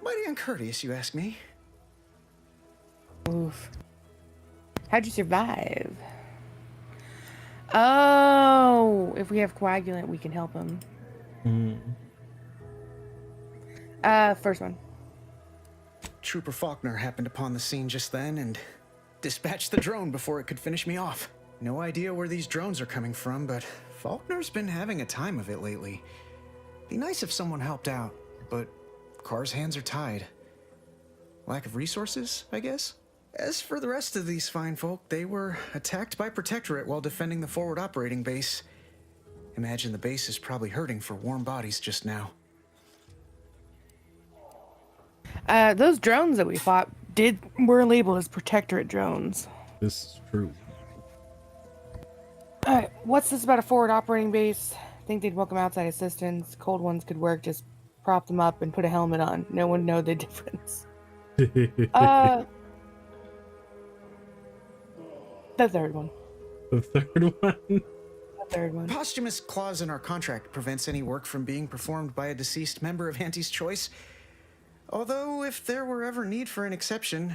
Mighty uncourteous, you ask me. Oof. How'd you survive? Oh, if we have coagulant, we can help him. First one. Trooper Faulkner happened upon the scene just then and dispatched the drone before it could finish me off. No idea where these drones are coming from, but Faulkner's been having a time of it lately. Be nice if someone helped out, but Carr's hands are tied. Lack of resources, I guess? As for the rest of these fine folk, they were attacked by Protectorate while defending the forward operating base. Imagine the base is probably hurting for warm bodies just now. Those drones that we fought were labeled as Protectorate drones. This is true. Alright, what's this about a forward operating base? Think they'd welcome outside assistance. Cold ones could work, just prop them up and put a helmet on. No one know the difference. The third one. The third one? The third one. Posthumous clause in our contract prevents any work from being performed by a deceased member of Auntie's Choice. Although, if there were ever need for an exception,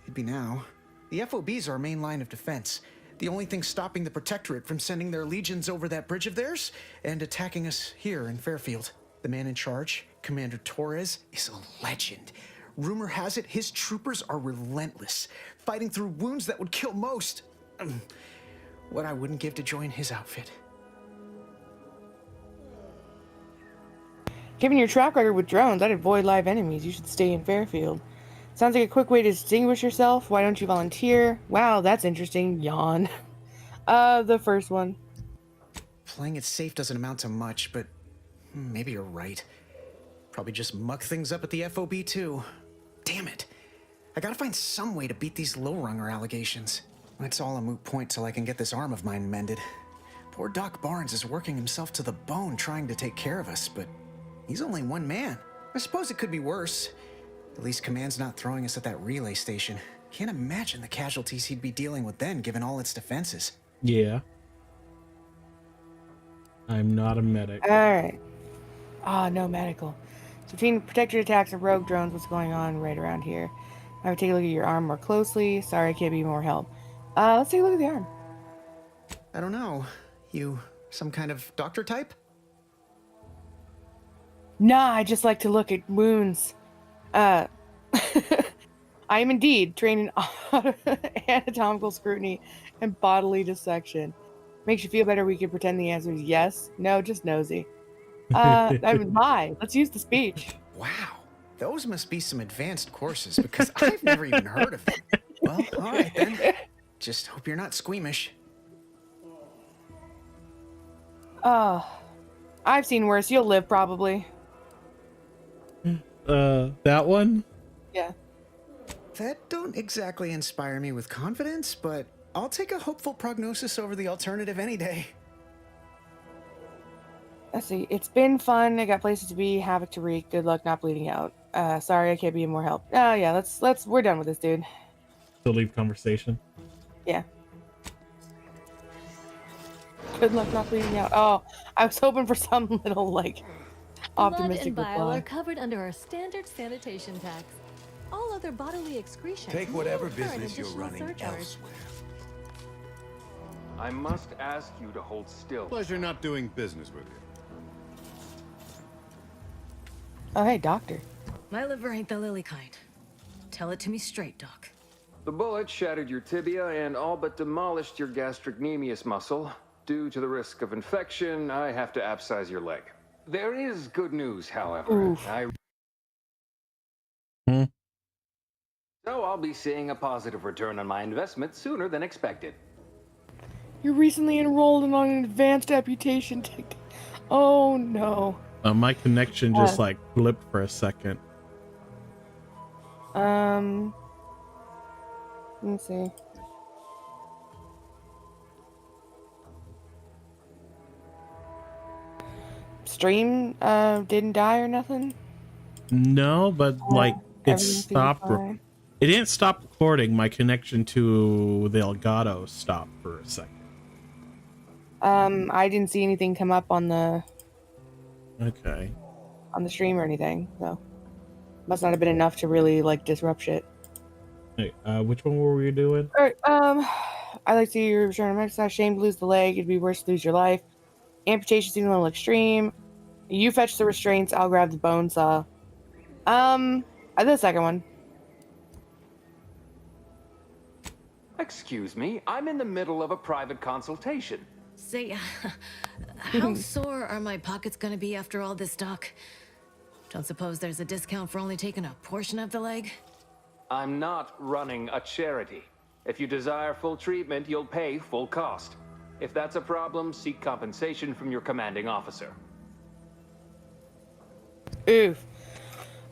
it'd be now. The FOB's our main line of defense. The only thing stopping the Protectorate from sending their legions over that bridge of theirs and attacking us here in Fairfield. The man in charge, Commander Torres, is a legend. Rumor has it his troopers are relentless, fighting through wounds that would kill most. What I wouldn't give to join his outfit. Given your track record with drones, I'd avoid live enemies. You should stay in Fairfield. Sounds like a quick way to distinguish yourself. Why don't you volunteer? Wow, that's interesting. Yawn. The first one. Playing it safe doesn't amount to much, but maybe you're right. Probably just muck things up at the FOB too. Damn it. I gotta find some way to beat these low-runger allegations. It's all a moot point till I can get this arm of mine mended. Poor Doc Barnes is working himself to the bone trying to take care of us, but he's only one man. I suppose it could be worse. At least Command's not throwing us at that relay station. Can't imagine the casualties he'd be dealing with then, given all its defenses. Yeah. I'm not a medic. Alright. No medical. So between protected attacks and rogue drones, what's going on right around here? I would take a look at your arm more closely. Sorry, I can't be more help. Let's take a look at the arm. I don't know. You some kind of doctor type? Nah, I just like to look at wounds. I am indeed trained in anatomical scrutiny and bodily dissection. Makes you feel better. We could pretend the answer is yes, no, just nosy. I mean, lie. Let's use the speech. Wow. Those must be some advanced courses because I've never even heard of them. Well, all right then. Just hope you're not squeamish. I've seen worse. You'll live probably. That one? Yeah. That don't exactly inspire me with confidence, but I'll take a hopeful prognosis over the alternative any day. Let's see. It's been fun. I got places to be, havoc to wreak. Good luck not bleeding out. Sorry, I can't be of more help. Oh yeah, let's. We're done with this, dude. To leave conversation. Yeah. Good luck not bleeding out. Oh, I was hoping for some little like optimistic Blood and bile reply. are covered under our standard sanitation tax. All other bodily excretions Take may whatever incur an business you're additional running surcharge. elsewhere. I must ask you to hold still. Pleasure not doing business with you. Oh hey, doctor. My liver ain't the lily kind. Tell it to me straight, Doc. The bullet shattered your tibia and all but demolished your gastrocnemius muscle. Due to the risk of infection, I have to abscise your leg. There is good news, however. So I'll be seeing a positive return on my investment sooner than expected. You're recently enrolled in an advanced amputation technique. Oh no. My connection just like blipped for a second. Let me see. Stream didn't die or nothing? No, but like it Everything seems stopped. fine. It didn't stop recording. My connection to the Elgato stopped for a second. I didn't see anything come up on the Okay. stream or anything, so must not have been enough to really like disrupt shit. Hey, which one were we doing? Alright, I like to see your return of exercise. Shame to lose the leg. It'd be worse to lose your life. Amputation seems a little extreme. You fetch the restraints. I'll grab the bone saw. I did the second one. Excuse me, I'm in the middle of a private consultation. Say, how sore are my pockets gonna be after all this, Doc? Don't suppose there's a discount for only taking a portion of the leg? I'm not running a charity. If you desire full treatment, you'll pay full cost. If that's a problem, seek compensation from your commanding officer. Oof.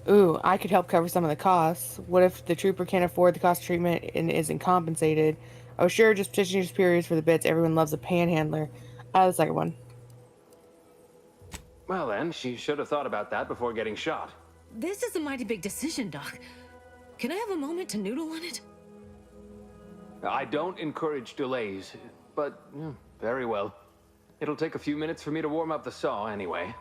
Ooh, I could help cover some of the costs. What if the trooper can't afford the cost of treatment and isn't compensated? Oh, sure, just petition your superiors for the bits. Everyone loves a panhandler. The second one. Well then, she should have thought about that before getting shot. This is a mighty big decision, Doc. Can I have a moment to noodle on it? I don't encourage delays, but very well. It'll take a few minutes for me to warm up the saw anyway.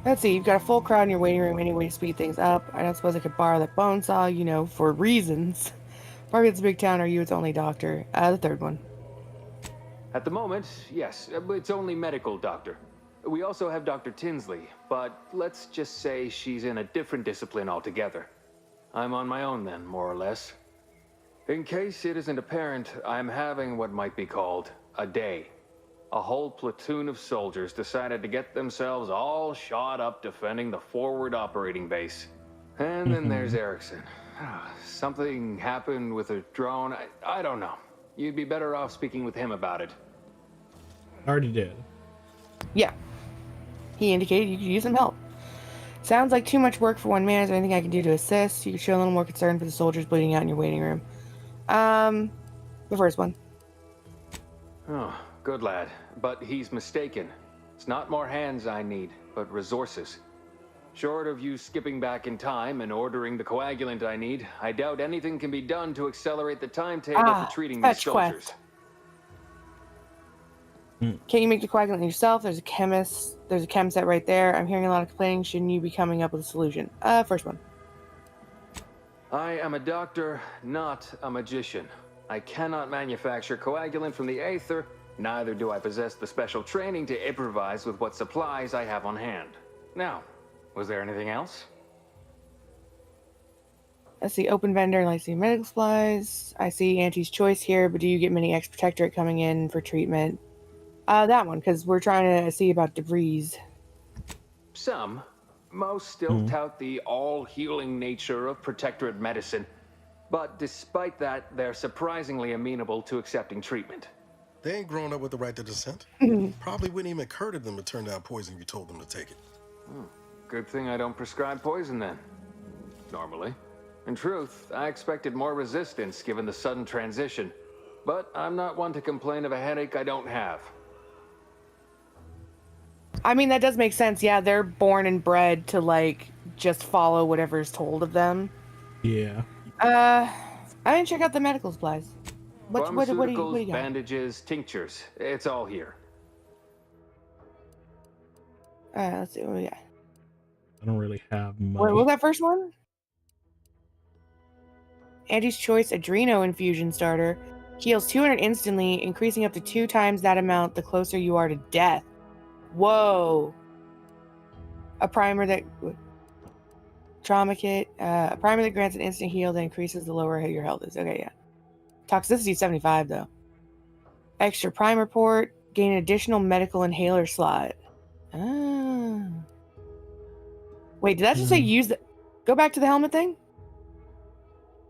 Let's see, you've got a full crowd in your waiting room anyway to speed things up. I don't suppose I could borrow that bone saw, for reasons. Target's a big town. Are you its only doctor? The third one. At the moment, yes, it's only medical doctor. We also have Dr. Tinsley, but let's just say she's in a different discipline altogether. I'm on my own then, more or less. In case it isn't apparent, I'm having what might be called a day. A whole platoon of soldiers decided to get themselves all shot up defending the forward operating base. And then there's Erickson. Something happened with a drone. I don't know. You'd be better off speaking with him about it. Already did. Yeah. He indicated you could use some help. Sounds like too much work for one man. Is there anything I can do to assist? You could show a little more concern for the soldiers bleeding out in your waiting room. The first one. Oh, good lad. But he's mistaken. It's not more hands I need, but resources. Short of you skipping back in time and ordering the coagulant I need, I doubt anything can be done to accelerate the timetable for treating these soldiers. Can't you make the coagulant yourself? There's a chemist. There's a chem set right there. I'm hearing a lot of complaining. Shouldn't you be coming up with a solution? First one. I am a doctor, not a magician. I cannot manufacture coagulant from the aether, neither do I possess the special training to improvise with what supplies I have on hand. Now, was there anything else? I see open vendor, and I see medical supplies. I see Auntie's Choice here, but do you get many ex-protectorate coming in for treatment? That one, because we're trying to see about debris. Some. Most still tout the all-healing nature of protectorate medicine. But despite that, they're surprisingly amenable to accepting treatment. They ain't grown up with the right to dissent. Probably wouldn't even occur to them to turn down poison if you told them to take it. Good thing I don't prescribe poison then. Normally. In truth, I expected more resistance given the sudden transition. But I'm not one to complain of a headache I don't have. I mean, that does make sense. Yeah, they're born and bred to, like, just follow whatever's told of them. Yeah. I didn't check out the medical supplies. What do you got? Bandages, tinctures. It's all here. Let's see what we got. I don't really have money. What was that first one? Auntie's Choice Adreno Infusion Starter. Heals 200 instantly, increasing up to 2 times that amount the closer you are to death. Whoa. A primer that... Trauma kit. A primer that grants an instant heal that increases the lower your health is. Okay, yeah. Toxicity 75, though. Extra primer port. Gain an additional medical inhaler slot. Ah. Wait, did that just say use the... Go back to the helmet thing?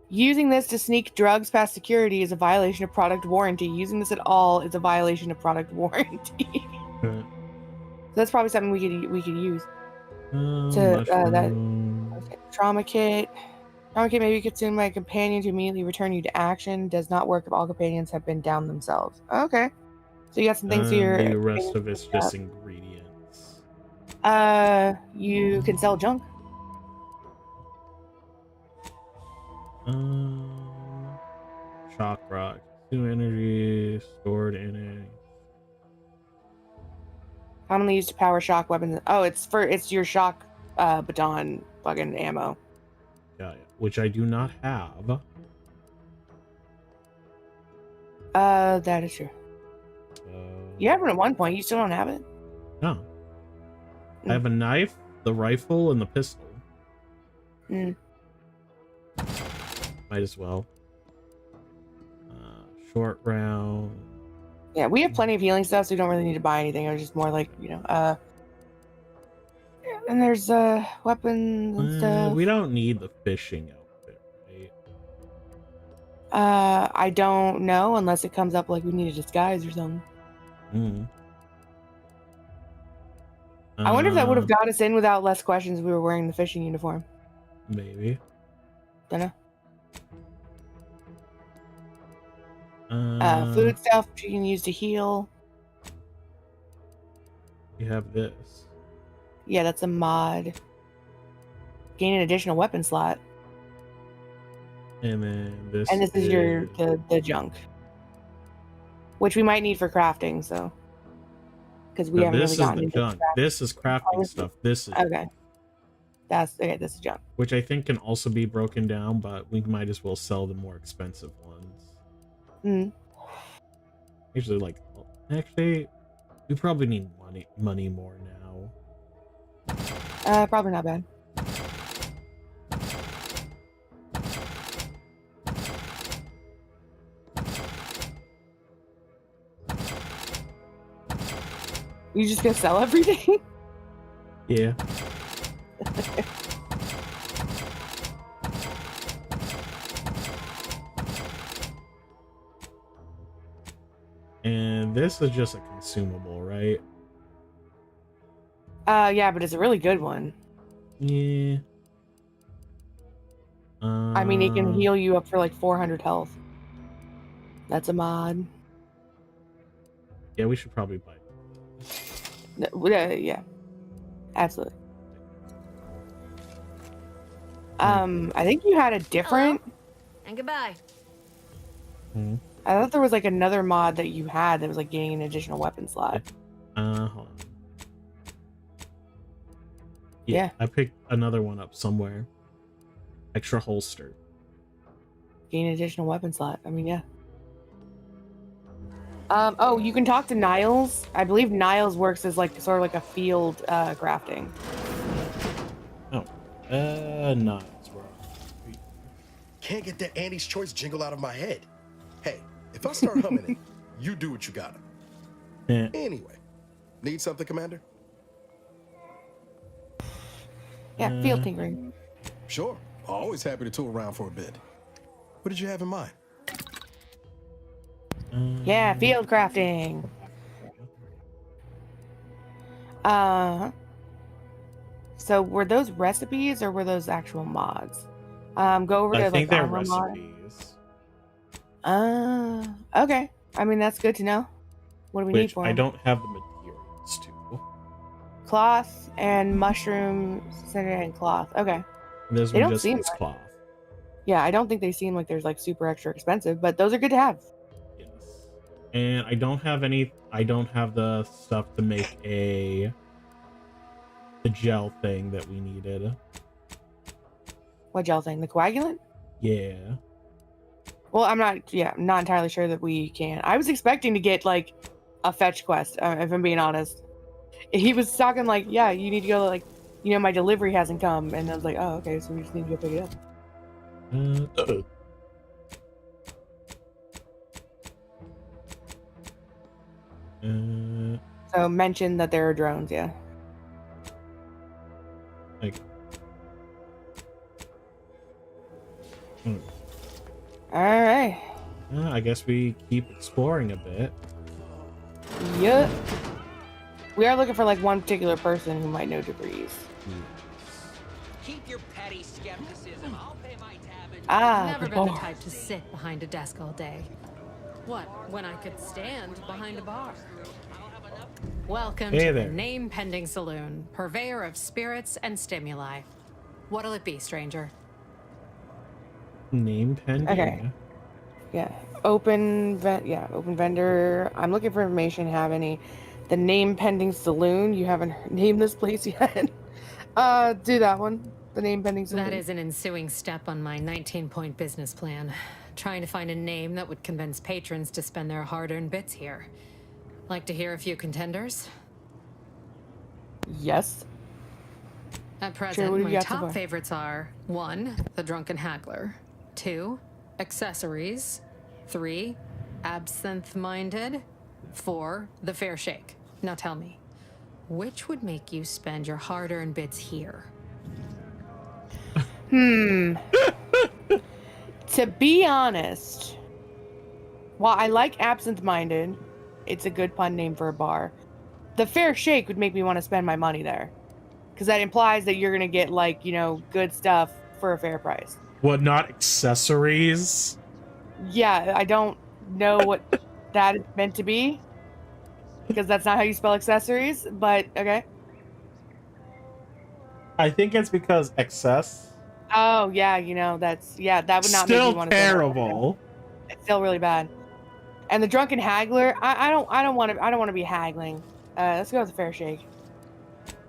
Using this to sneak drugs past security is a violation of product warranty. Using this at all is a violation of product warranty. So that's probably something we could use. Trauma kit. Trauma kit may be consumed by a companion to immediately return you to action. Does not work if all companions have been down themselves. Okay. So you got some things here. The rest of it's just ingredients. You can sell junk. Shock rock. 2 energy stored in it. Commonly used to power shock weapons. Oh, it's your shock baton fucking ammo. Yeah, which I do not have. That is true. You have it at one point. You still don't have it? No. I have a knife, the rifle, and the pistol. Might as well. Short round. Yeah, we have plenty of healing stuff, so we don't really need to buy anything. It was just more like, and there's weapons and stuff. We don't need the fishing outfit, right? I don't know unless it comes up like we need a disguise or something. I wonder if that would have got us in without less questions if we were wearing the fishing uniform. Maybe. Dunno. Food stuff you can use to heal. You have this. Yeah, that's a mod. Gain an additional weapon slot. And then this. And this is your the junk, which we might need for crafting. So, because we haven't really gotten into junk. This is crafting stuff. This is okay. That's okay. This is junk. which I think can also be broken down, but we might as well sell the more expensive ones. Mm. Actually, like, actually, we probably need money more now. Probably not bad. You just gonna sell everything? Yeah. And this is just a consumable, right? Yeah, but it's a really good one. Yeah. I mean, it can heal you up for like 400 health. That's a mod. Yeah, we should probably buy it. Yeah, absolutely. I think you had a different. Hello. And goodbye. Hmm. I thought there was like another mod that you had that was like getting an additional weapon slot. Hold on. Yeah. I picked another one up somewhere. Extra holster. Gain an additional weapon slot. I mean, yeah. Oh, you can talk to Niles. I believe Niles works as like sort of like a field crafting. Oh. No, it's wrong. Can't get that Andy's Choice jingle out of my head. Hey, if I start humming it, you do what you gotta. Yeah. Anyway, need something, Commander? Yeah, field tinkering. Sure. Always happy to tool around for a bit. What did you have in mind? Yeah, field crafting. So were those recipes or were those actual mods? Go over to I think like they're armor mod. recipes. Okay. I mean, that's good to know. What do we need Which for I 'em? don't have the materials to. Cloth and mushroom center and cloth. Okay. This They one don't just seem needs like- cloth. Yeah, I don't think they seem like there's like super extra expensive, but those are good to have. Yes. And I don't have the stuff to make the gel thing that we needed. What gel thing? The coagulant? Yeah. Well, I'm not entirely sure that we can. I was expecting to get like a fetch quest, if I'm being honest. He was talking like, yeah, you need to go like, my delivery hasn't come, and I was like, oh, okay, so we just need to go pick it up. So mention that there are drones, yeah. Like, All right. I guess we keep exploring a bit. Yep. We are looking for like one particular person who might know degrees. Keep your petty skepticism. I'll pay my tab. Never the been the bar. type to sit behind a desk all day. What, when I could stand behind a bar? Welcome Hey to there. the Name Pending Saloon, purveyor of spirits and stimuli. What'll it be, stranger? Name pending. Okay. Yeah. Open vendor. I'm looking for information. Have any? The Name Pending Saloon. You haven't named this place yet. Do that one. The Name Pending Saloon. That is an ensuing step on my 19-point business plan. Trying to find a name that would convince patrons to spend their hard-earned bits here. Like to hear a few contenders? Yes. At present, what do you my got so top far? favorites are 1. The Drunken Haggler, 2. Accessories, 3. Absinthe-Minded, 4. The Fair Shake. Now tell me, which would make you spend your hard-earned bits here? To be honest, while I like Absinthe-Minded, it's a good pun name for a bar. The Fair Shake would make me want to spend my money there. Because that implies that you're going to get, like, good stuff for a fair price. What, not accessories? Yeah, I don't know what that is meant to be. Because that's not how you spell accessories, but okay. I think it's because excess. Oh, yeah, that would not make Still me want to spend my money. terrible. It's still really bad. And the Drunken Haggler, I don't want to be haggling. Let's go with the Fair Shake.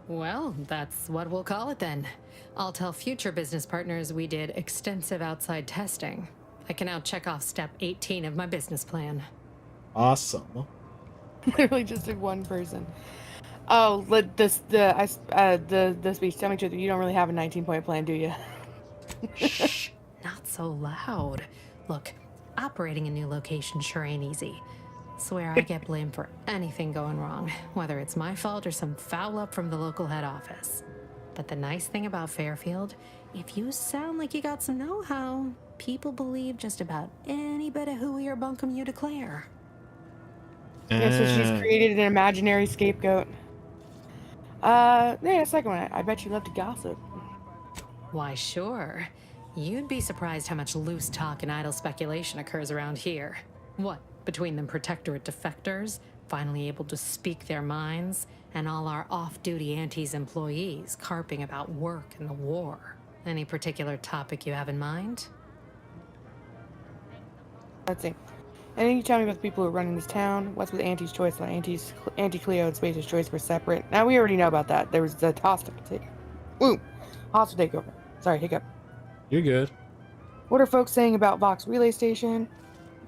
Well, that's what we'll call it then. I'll tell future business partners we did extensive outside testing. I can now check off step 18 of my business plan. Awesome. Literally just like one person. Oh, the speech. Tell me the truth. You don't really have a 19-point plan, do you? Shh, not so loud. Look, operating a new location sure ain't easy. Swear I get blamed for anything going wrong, whether it's my fault or some foul up from the local head office. But the nice thing about Fairfield, if you sound like you got some know-how, people believe just about any bit of hooey or bunkum you declare. Yeah, so she's created an imaginary scapegoat. Yeah, second one. I bet you love to gossip. Why, sure. You'd be surprised how much loose talk and idle speculation occurs around here. What, between them Protectorate defectors, finally able to speak their minds, and all our off-duty Antes employees carping about work and the war. Any particular topic you have in mind? Let's see. Anything you tell me about the people who are running this town? What's with Auntie's choice? Auntie Cleo and Spacer's choice were separate. Now we already know about that. There was the hostile takeover. Sorry, hiccup. You're good. What are folks saying about Vox Relay Station?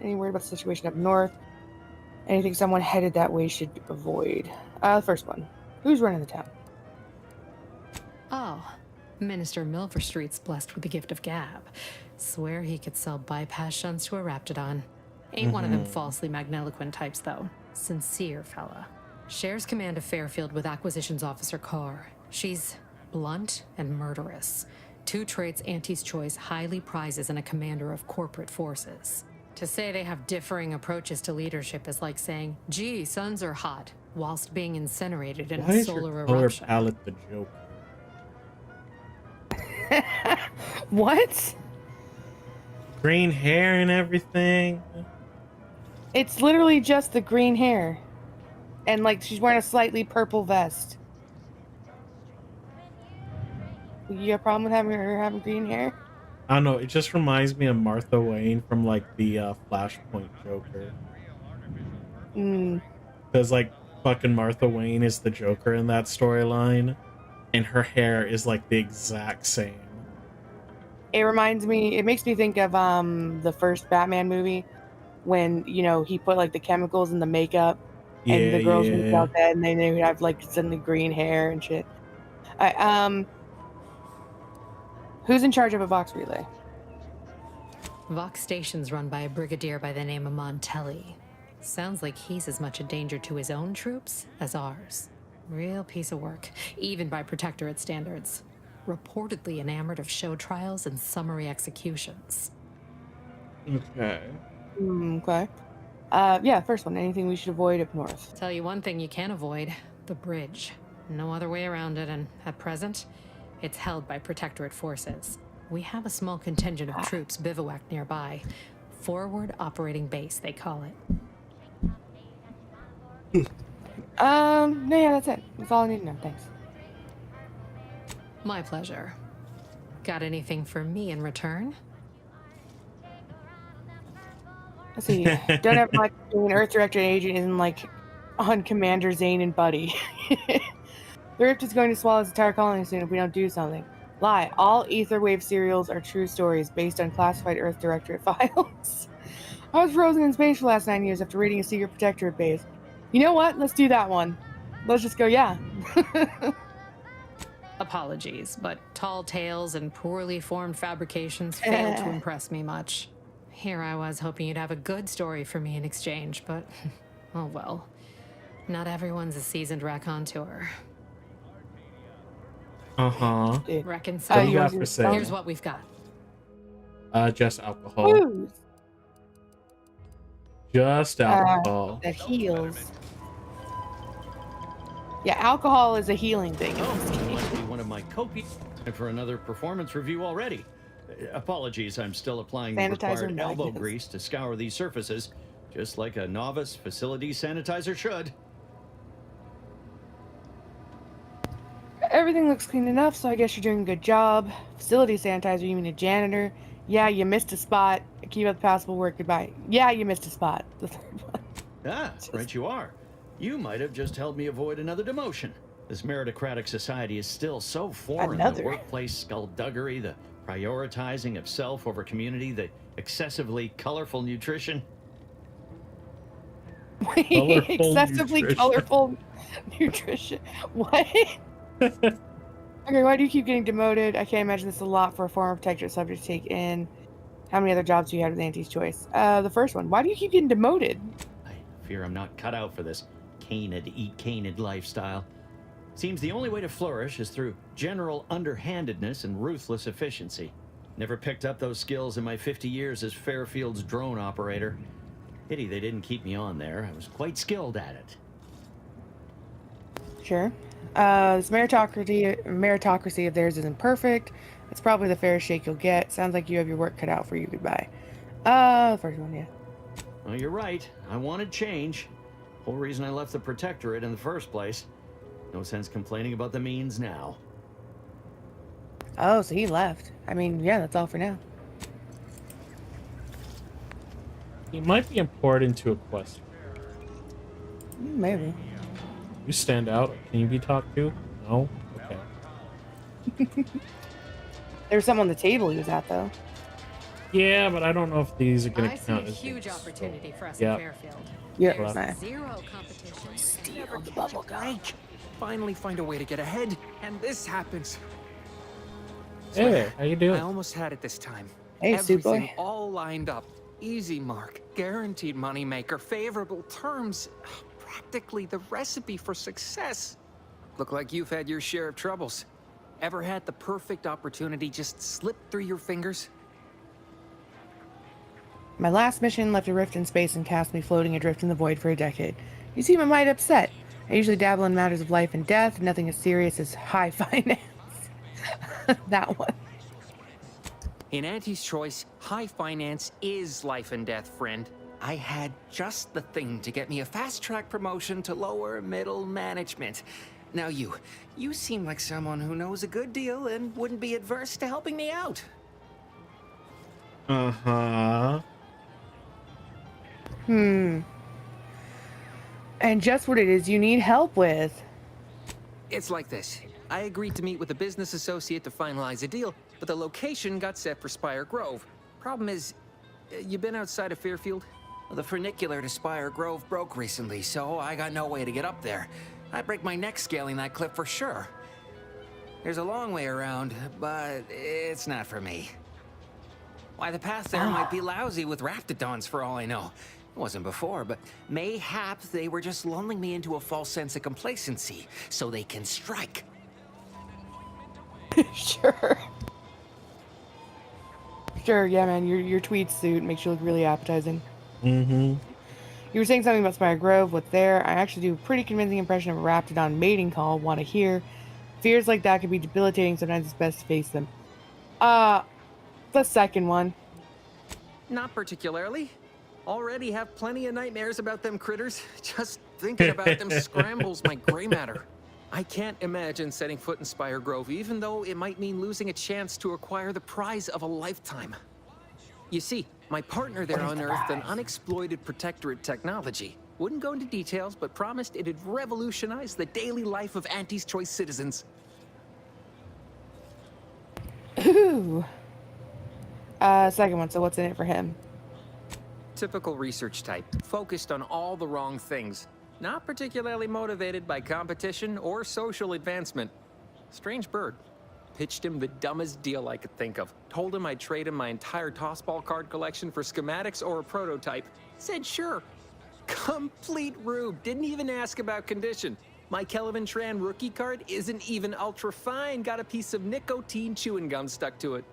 Any word about the situation up north? Anything someone headed that way should avoid? The first one. Who's running the town? Oh, Minister Milverstreet's blessed with the gift of gab. Swear he could sell bypass shunts to a Raptidon. Ain't one of them falsely magniloquent types, though. Sincere fella. Shares command of Fairfield with Acquisitions Officer Carr. She's blunt and murderous. Two traits Auntie's choice highly prizes in a commander of corporate forces. To say they have differing approaches to leadership is like saying, gee, suns are hot, whilst being incinerated in Why a is solar your color eruption. palette the Joker? What? Green hair and everything. It's literally just the green hair. And, like, she's wearing a slightly purple vest. You got a problem with her having green hair? I don't know. It just reminds me of Martha Wayne from like the Flashpoint Joker. Because like fucking Martha Wayne is the Joker in that storyline, and her hair is like the exact same. It makes me think of the first Batman movie when, you know, he put like the chemicals in the makeup and the girls would out that and they would have like suddenly green hair and shit. Who's in charge of a Vox relay? Vox Station's run by a brigadier by the name of Montelli. Sounds like he's as much a danger to his own troops as ours. Real piece of work, even by Protectorate standards. Reportedly enamored of show trials and summary executions. Okay. Okay. Yeah, first one. Anything we should avoid up north? Tell you one thing you can't avoid. The bridge. No other way around it, and at present, it's held by Protectorate forces. We have a small contingent of troops bivouacked nearby. Forward Operating Base, they call it. No, yeah, that's it. That's all I need to know. Thanks. My pleasure. Got anything for me in return? Let's see. Don't have much. An Earth Directorate agent isn't like on Commander Zane and Buddy. The Rift is going to swallow its entire colony soon if we don't do something. Lie. All Etherwave serials are true stories based on classified Earth Directorate files. I was frozen in space for the last 9 years after raiding a secret Protectorate base. You know what? Let's do that one. Let's just go, yeah. Apologies, but tall tales and poorly formed fabrications failed to impress me much. Here I was hoping you'd have a good story for me in exchange, but oh well. Not everyone's a seasoned raconteur. Uh-huh. Reckon so. What do you got for sale? Here's what we've got. Just alcohol. Woo! Just alcohol. That heals. Yeah, alcohol is a healing thing. Must be one of my copies for another performance review already. Apologies, I'm still applying the Sanitizer required elbow magnets. grease to scour these surfaces, just like a novice facility sanitizer should. Everything looks clean enough, so I guess you're doing a good job. Facility sanitizer, you mean a janitor? Yeah, you missed a spot. Keep up the passable work. Goodbye. Yeah, you missed a spot. The third one. Ah, right you are. You might have just helped me avoid another demotion. This meritocratic society is still so foreign. Another. The workplace skullduggery, the prioritizing of self over community, the excessively colorful nutrition. Excessively nutrition. colorful nutrition. What? Okay, why do you keep getting demoted? I can't imagine this a lot for a former protectorate subject to take in. How many other jobs do you have with Auntie's Choice? The first one. Why do you keep getting demoted? I fear I'm not cut out for this canid, eat canid lifestyle. Seems the only way to flourish is through general underhandedness and ruthless efficiency. Never picked up those skills in my 50 years as Fairfield's drone operator. Pity they didn't keep me on there. I was quite skilled at it. Sure. This meritocracy of theirs isn't perfect. It's probably the fairest shake you'll get. Sounds like you have your work cut out for you. Goodbye. The first one, yeah. Well, you're right. I wanted change. Whole reason I left the Protectorate in the first place. No sense complaining about the means now. Oh, so he left. I mean, yeah, that's all for now. He might be important to a quest. Maybe. You stand out. Can you be talked to? No? Okay. There was some on the table he was at, though. Yeah, but I don't know if these are going I to see a count as huge things, opportunity so, for us yeah. at Fairfield. Yeah, There's right. zero competition. Steal the bubble gum. Break. Finally find a way to get ahead, and this happens. Hey, how you I doing? almost had it this time. Hey, Soup Boy. Everything all lined up. Easy mark, guaranteed moneymaker, favorable terms. Practically the recipe for success. Look like you've had your share of troubles. Ever had the perfect opportunity just slip through your fingers? My last mission left a rift in space and cast me floating adrift in the void for a decade. You seem a mite upset. I usually dabble in matters of life and death, nothing as serious as high finance. That one. In Auntie's Choice, high finance is life and death, friend. I had just the thing to get me a fast-track promotion to lower middle management. Now you seem like someone who knows a good deal and wouldn't be adverse to helping me out. Uh-huh. And just what it is you need help with. It's like this. I agreed to meet with a business associate to finalize a deal, but the location got set for Spire Grove. Problem is, you been outside of Fairfield? Well, the funicular to Spire Grove broke recently, so I got no way to get up there. I'd break my neck scaling that cliff for sure. There's a long way around, but it's not for me. Why, the path there might be lousy with raptidons for all I know. It wasn't before, but mayhap they were just lulling me into a false sense of complacency so they can strike. Sure. Sure, yeah, man. Your tweed suit makes you look really appetizing. Mm-hmm. You were saying something about Spire Grove. What's there? I actually do a pretty convincing impression of a raptidon mating call. Want to hear? Fears like that can be debilitating. Sometimes it's best to face them. The second one. Not particularly. Already have plenty of nightmares about them critters. Just thinking about them scrambles my gray matter. I can't imagine setting foot in Spire Grove, even though it might mean losing a chance to acquire the prize of a lifetime. You see, my partner there unearthed an unexploited protectorate technology. Wouldn't go into details, but promised it'd revolutionize the daily life of Auntie's Choice citizens. Ooh. Second one. So what's in it for him? Typical research type, focused on all the wrong things. Not particularly motivated by competition or social advancement. Strange bird. Pitched him the dumbest deal I could think of. Told him I'd trade him my entire tossball card collection for schematics or a prototype. Said sure. Complete rube. Didn't even ask about condition. My Kelvin Tran rookie card isn't even ultra fine. Got a piece of nicotine chewing gum stuck to it.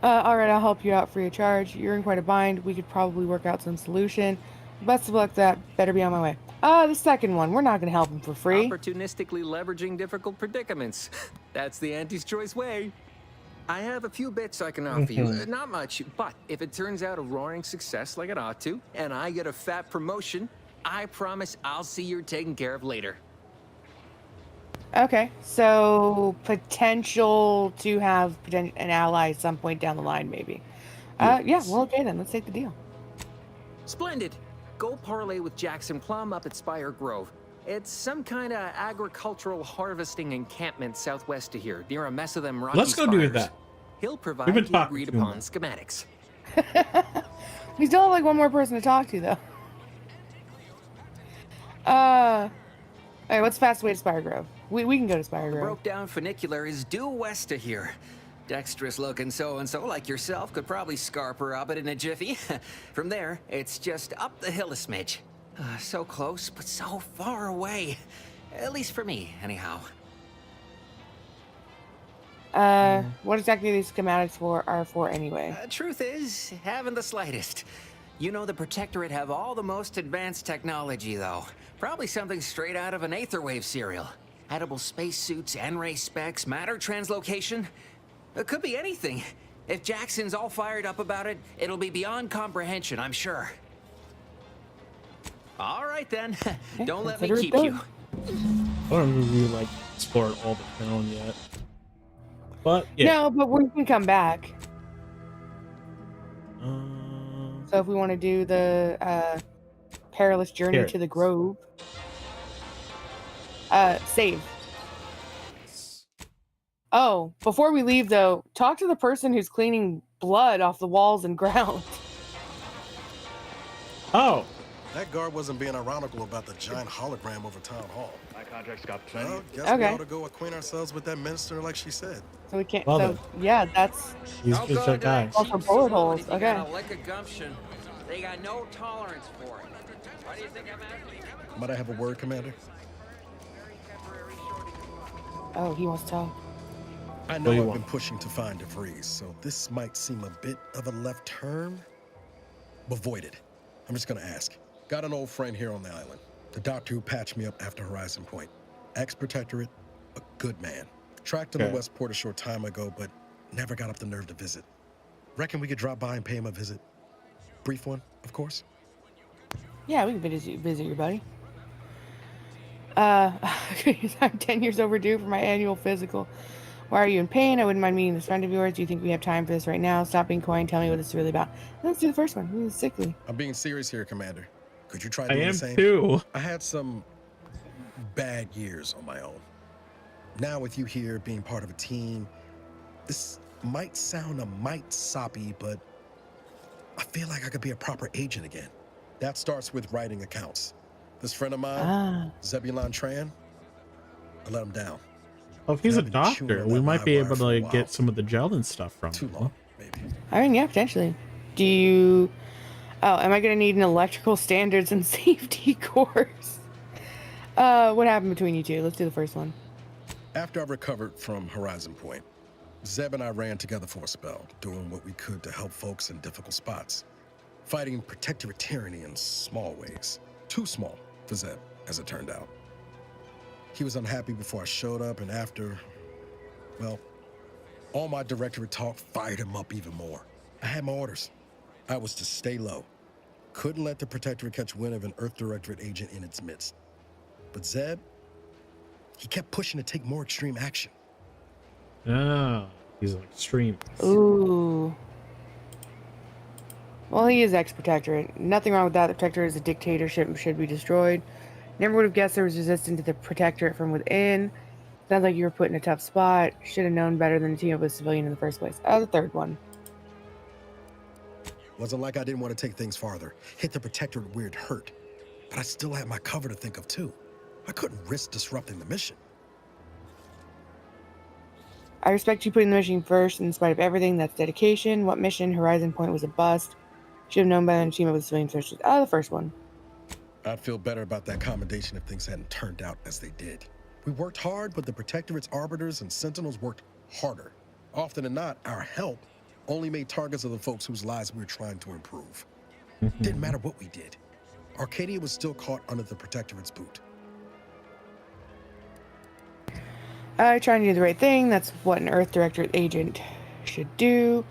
Alright, I'll help you out free of charge. You're in quite a bind. We could probably work out some solution. Best of luck, that. Better be on my way. The second one. We're not gonna help him for free. Opportunistically leveraging difficult predicaments. That's the Auntie's Choice way. I have a few bits I can offer you. Not much, but if it turns out a roaring success like it ought to, and I get a fat promotion, I promise I'll see you're taken care of later. Okay, so potential to have an ally at some point down the line, maybe. Yeah, well, okay then. Let's take the deal. Splendid. go parlay with Jackson Plum up at Spire Grove. It's some kind of agricultural harvesting encampment southwest of here, near a mess of them rocky Let's go do spires. that. He'll provide We've been the talking agreed too upon much. schematics. We still have like one more person to talk to, though. All right, what's the fastest way to Spire Grove? We can go to Spire The Grove. broke down funicular is due west of here. Dexterous looking so-and-so like yourself could probably scarp her up it in a jiffy. From there, it's just up the hill a smidge. So close, but so far away. At least for me, anyhow. What exactly these schematics are for anyway? Truth is, haven't the slightest. You know the Protectorate have all the most advanced technology, though. Probably something straight out of an Aetherwave serial. Edible spacesuits, N-ray specs, matter translocation. It could be anything. If Jackson's all fired up about it, it'll be beyond comprehension, I'm sure. All right, then. Don't let me consider it keep done. you. I don't really like explored all the town yet. But yeah. No, but we can come back. Um, So if we want to do the perilous journey Here. to the Grove, save. Oh, before we leave though, talk to the person who's cleaning blood off the walls and ground. Oh, That guard wasn't being ironical about the giant hologram over town hall. My contract's got plenty. Well, guess we Okay. ought to go acquaint ourselves with that minister like she said. So we can't. Well so then. yeah, that's he's Don't just go a into that guy. Oh, for cheap bullet facility holes, if you okay. got a lick of gumption. They got no tolerance for it. Why do you think I'm asking? Might I have a word, Commander? oh, he wants to talk. I What know do you I've want? been pushing to find DeVries, so this might seem a bit of a left turn. But void it. I'm just gonna ask. Got an old friend here on the island. The doctor who patched me up after Horizon Point. Ex-Protectorate, a good man. Tracked him Okay. to Westport a short time ago, but never got up the nerve to visit. Reckon we could drop by and pay him a visit? Brief one, of course. Yeah, we can visit your buddy. I'm 10 years overdue for my annual physical. Why are you in pain? I wouldn't mind meeting this friend of yours. Do you think we have time for this right now? Stop being coy and tell me what this is really about. Let's do the first one. This is sickly. I'm being serious here, Commander. Could you try I doing am the same? too. I had some bad years on my own. Now with you here being part of a team, this might sound a mite soppy, but I feel like I could be a proper agent again. That starts with writing accounts. This friend of mine, Zebulon Tran, I let him down. Oh, if he's a I've been chewing doctor, on we that might be live able wire for a to while. get some of the gel and stuff from Too him. long, maybe. I mean, yeah, potentially. Do you... Oh, am I going to need an electrical standards and safety course? What happened between you two? Let's do the first one. After I recovered from Horizon Point, Zeb and I ran together for a spell, doing what we could to help folks in difficult spots. Fighting Protectorate tyranny in small ways. Too small for Zeb, as it turned out. He was unhappy before I showed up, and after, well, all my Directorate talk fired him up even more. I had my orders. I was to stay low. Couldn't let the Protectorate catch wind of an Earth Directorate agent in its midst. But Zeb, he kept pushing to take more extreme action. Ah, he's an extreme. Ooh. Well, he is ex-Protectorate. Nothing wrong with that. The Protectorate is a dictatorship and should be destroyed. Never would have guessed there was resistance to the Protectorate from within. Sounds like you were put in a tough spot. Should have known better than to team up with a civilian in the first place. The third one. Wasn't like I didn't want to take things farther. Hit the Protectorate where it hurt. But I still had my cover to think of too. I couldn't risk disrupting the mission. I respect you putting the mission first in spite of everything. That's dedication. What mission? Horizon Point was a bust. Should have known better than to team up with civilian searches. The first one. I'd feel better about that commendation if things hadn't turned out as they did. We worked hard, but the Protectorate's arbiters and sentinels worked harder. Often than not, our help only made targets of the folks whose lives we were trying to improve. Didn't matter what we did. Arcadia was still caught under the Protectorate's boot. I try to do the right thing. That's what an Earth Directorate agent should do.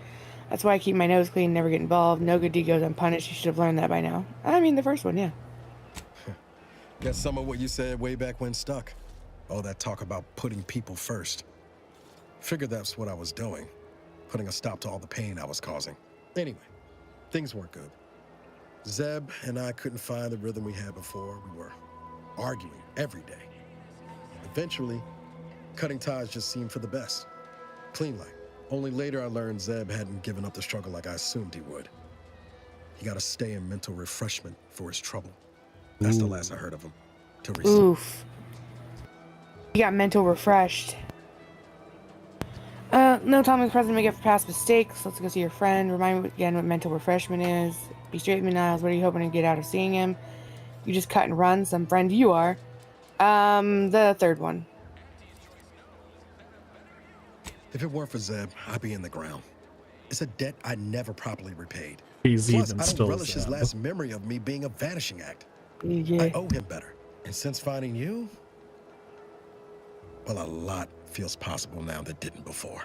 That's why I keep my nose clean, never get involved. No good deed goes unpunished. You should have learned that by now. I mean, the first one, yeah. Guess some of what you said way back when stuck. All that talk about putting people first. Figured that's what I was doing. Putting a stop to all the pain I was causing. Anyway, things weren't good. Zeb and I couldn't find the rhythm we had before. We were arguing every day. Eventually, cutting ties just seemed for the best. Clean like. Only later I learned Zeb hadn't given up the struggle like I assumed he would. He got to stay in mental refreshment for his trouble. That's the last I heard of him. Till recently. Oof. You got mental refreshed. No time is present to make up for past mistakes. Let's go see your friend. Remind me again what mental refreshment is. Be straight with me, Niles. What are you hoping to get out of seeing him? You just cut and run. Some friend you are. The third one. If it weren't for Zeb, I'd be in the ground. It's a debt I never properly repaid. He's Plus, even I don't still relish his Zeb. last memory of me being a vanishing act. Yeah. I owe him better. And since finding you, well, a lot feels possible now that didn't before.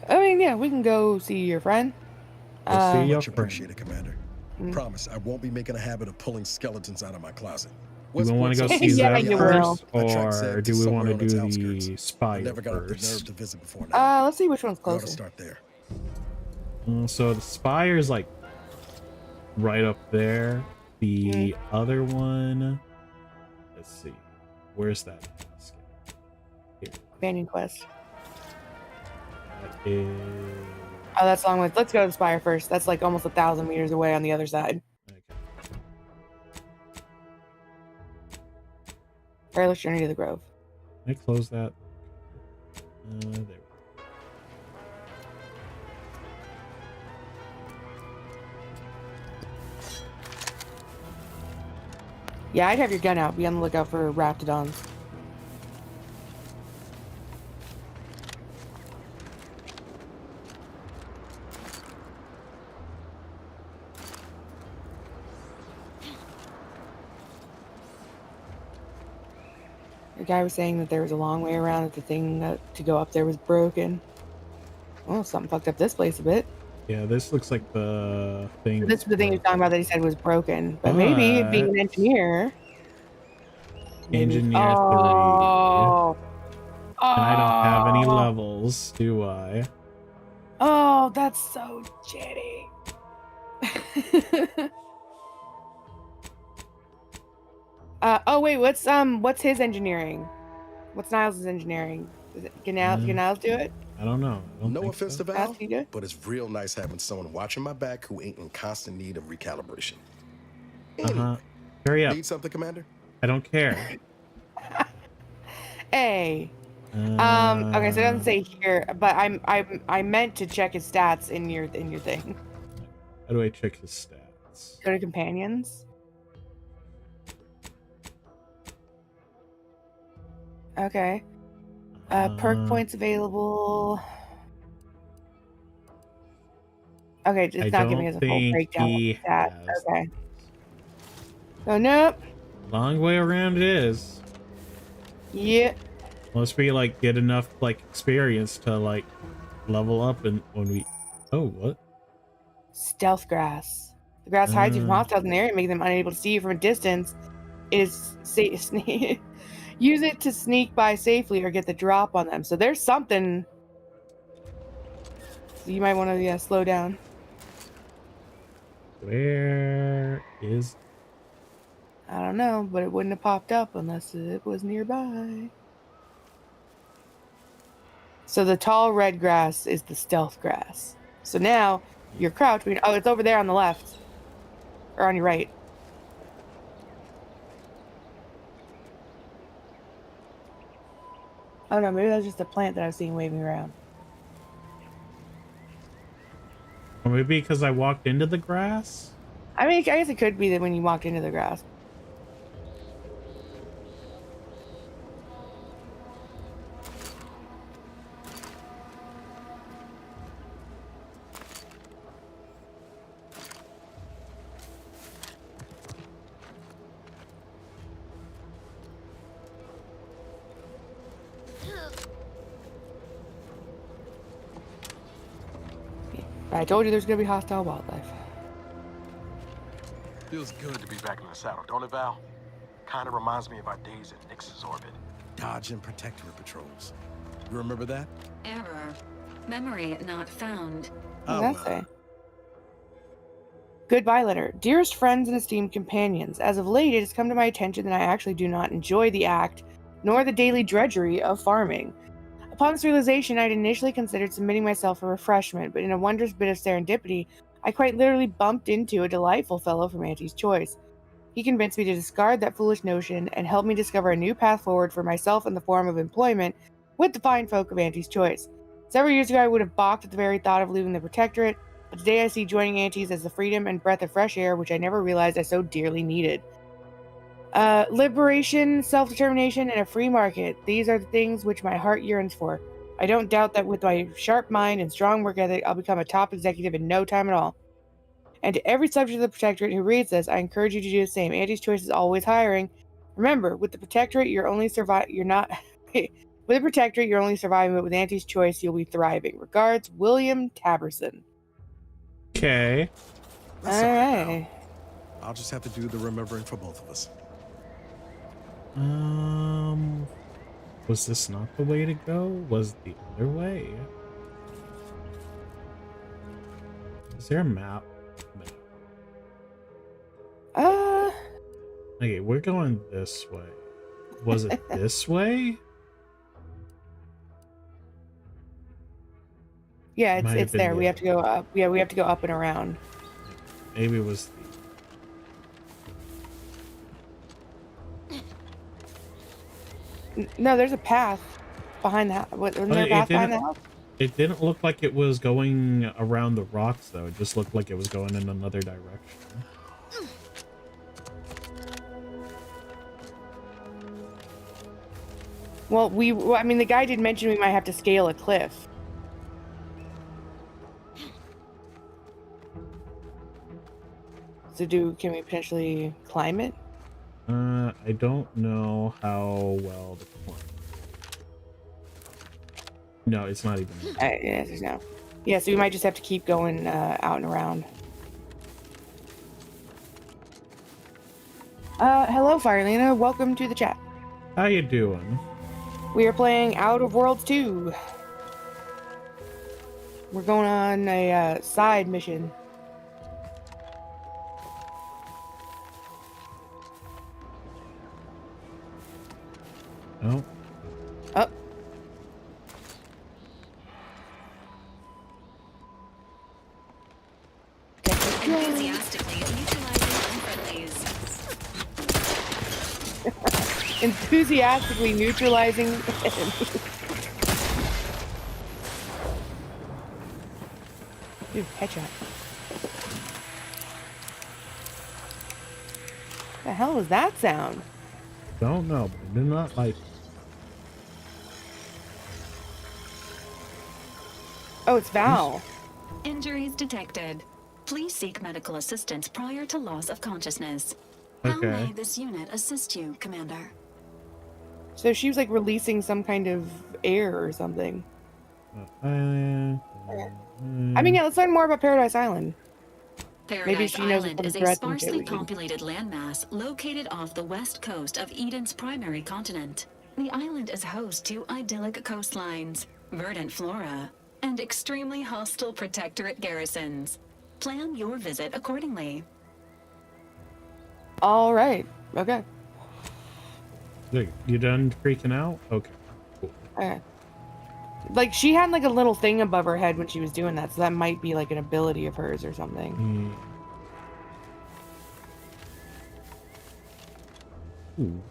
I mean, yeah, we can go see your friend. Much appreciated, Commander. Promise, I won't be making a habit of pulling skeletons out of my closet. Do we want to go see Yeah, Zeb you first, will. or do we want to do the spy Never got up the nerve first? to visit before now. Let's see which one's We ought to closer. start there. So the spire is like right up there. The other one, let's see, where's that? Here. Companion quest. That is... Oh, that's long way. Let's go to the spire first. That's like almost 1,000 meters away on the other side. Perilous journey to the grove. Can I close that? There. Yeah, I'd have your gun out. Be on the lookout for raptidons. The guy was saying that there was a long way around, that the thing to go up there was broken. Well, something fucked up this place a bit. Yeah, this looks like the thing. This was the thing he was talking about that he said was broken. But maybe being an engineer. Engineer Oh. 3. And I don't have any levels, do I? Oh, that's so shitty. Oh wait, what's his engineering? What's Niles' engineering? Can Niles do it? I don't know. I don't No think offense so. to Val, Ask you good? but it's real nice having someone watching my back who ain't in constant need of recalibration. Hurry up. Need something, Commander? I don't care. Hey. Okay, so it doesn't say here, but I meant to check his stats in your thing. How do I check his stats? Go to companions. Okay. Perk points available. Okay, it's not giving us a full breakdown of that. Okay. So nope. Long way around it is. Yeah. Unless we like get enough like experience to like level up, and when we what? Stealth grass. The grass hides you from hostiles in the area, making them unable to see you from a distance. It is use it to sneak by safely or get the drop on them. So there's something. So you might want to slow down. Where is? I don't know, but it wouldn't have popped up unless it was nearby. So the tall red grass is the stealth grass. So now you're crouching. Oh, it's over there on the left. Or on your right. Oh no, maybe that's just a plant that I was seeing waving around. Or maybe because I walked into the grass? I mean, I guess it could be that when you walked into the grass. I told you there's gonna be hostile wildlife. Feels good to be back in the saddle, don't it, Val? Kind of reminds me of our days in Nix's orbit. Dodging Protectorate patrols. You remember that? Error. Memory not found. What does that say? Goodbye letter. Dearest friends and esteemed companions, as of late it has come to my attention that I actually do not enjoy the act, nor the daily drudgery of farming. Upon this realization, I had initially considered submitting myself for refreshment, but in a wondrous bit of serendipity, I quite literally bumped into a delightful fellow from Auntie's Choice. He convinced me to discard that foolish notion and helped me discover a new path forward for myself in the form of employment with the fine folk of Auntie's Choice. Several years ago, I would have balked at the very thought of leaving the Protectorate, but today I see joining Auntie's as the freedom and breath of fresh air which I never realized I so dearly needed. Liberation, self-determination, and a free market. These are the things which my heart yearns for. I don't doubt that with my sharp mind and strong work ethic, I'll become a top executive in no time at all. And to every subject of the Protectorate who reads this, I encourage you to do the same. Auntie's Choice is always hiring. Remember, with the Protectorate, you're not... with the Protectorate, you're only surviving, but with Auntie's Choice, you'll be thriving. Regards, William Taberson. Okay. Alright. I'll just have to do the remembering for both of us. Was this not the way to go? Was the other way? Is there a map? Okay, we're going this way. Was it this way? Yeah, it's there. We have to go up. Yeah, we have to go up and around. Maybe it was No, there's a path behind the house. Wasn't there a path behind the house? It didn't look like it was going around the rocks, though. It just looked like it was going in another direction. Well, I mean, the guy did mention we might have to scale a cliff. So can we potentially climb it? I don't know how well to climb. No, it's not even. No. Yeah, so we might just have to keep going out and around. Hello, Firelena. Welcome to the chat. How you doing? We are playing Out of Worlds 2. We're going on a side mission. Oh. Oh. Enthusiastically neutralizing unfriendlies. Enthusiastically neutralizing enemies. Dude, headshot. The hell was that sound? Don't know, but I do not like. Oh, it's Val. Injuries detected. Please seek medical assistance prior to loss of consciousness. How Okay. may this unit assist you, Commander? So she was like releasing some kind of air or something. I mean, yeah, let's learn more about Paradise Island. Paradise she knows Island what is the a threats and shit sparsely we can- populated landmass located off the west coast of Eden's primary continent. The island is host to idyllic coastlines, verdant flora, and extremely hostile Protectorate garrisons. Plan your visit accordingly. All right. Okay. Look, you done freaking out? Okay. Cool. Okay. Like she had like a little thing above her head when she was doing that, so that might be like an ability of hers or something. Ooh.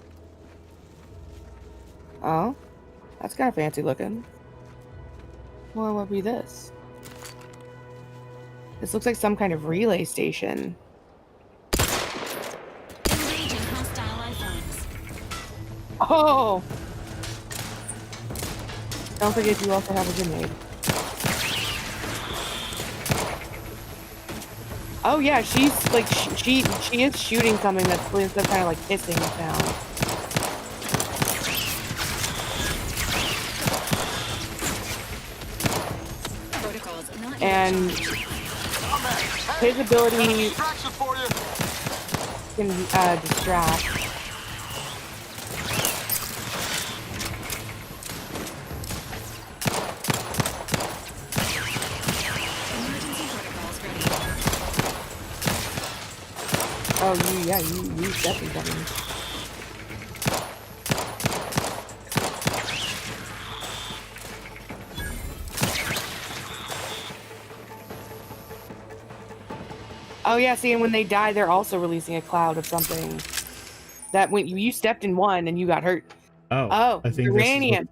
Oh, that's kind of fancy looking. Well, what would be this? This looks like some kind of relay station. Engaging hostile life forms. Oh! Don't forget you also have a grenade. Oh yeah, she's like she is shooting something that's doing some kind of like hissing sound. Protocols not And his ability can distract. emergency protocols ready. yeah, you stepped in something. Oh yeah, see, and when they die, they're also releasing a cloud of something. That when you stepped in one and you got hurt. Oh, I think Zeranium.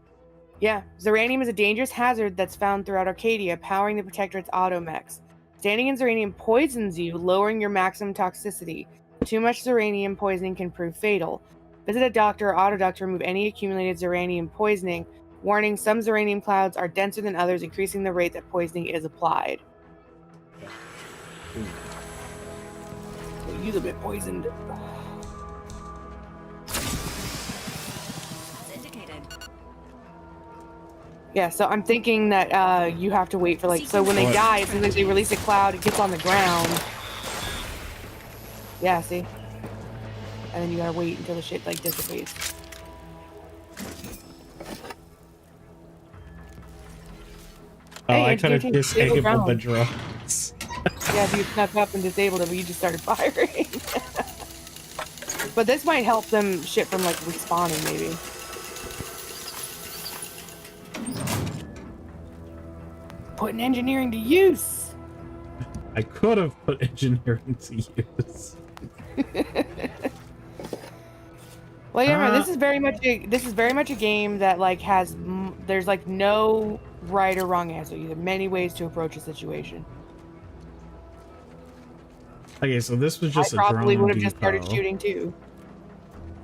Yeah, Zeranium is a dangerous hazard that's found throughout Arcadia, powering the Protectorate's automechs. Standing in Zeranium poisons you, lowering your maximum toxicity. Too much Zeranium poisoning can prove fatal. Visit a doctor or autodoc to remove any accumulated Zeranium poisoning. Warning, some Zeranium clouds are denser than others, increasing the rate that poisoning is applied. You're a bit poisoned. Yeah, so I'm thinking that you have to wait for so when they die, as soon as they release a cloud, it gets on the ground. Yeah, see? And then you gotta wait until the shit dissipates. Oh, hey, I could have disabled the drones. Yeah, if you snuck up and disabled it, but you just started firing. But this might help them shit from respawning, maybe. Putting engineering to use. I could have put engineering to use. Well, yeah, this is very much a game that has there's no right or wrong answer. You have many ways to approach a situation. Okay, so this was just a drone probably would have depot. just started shooting too.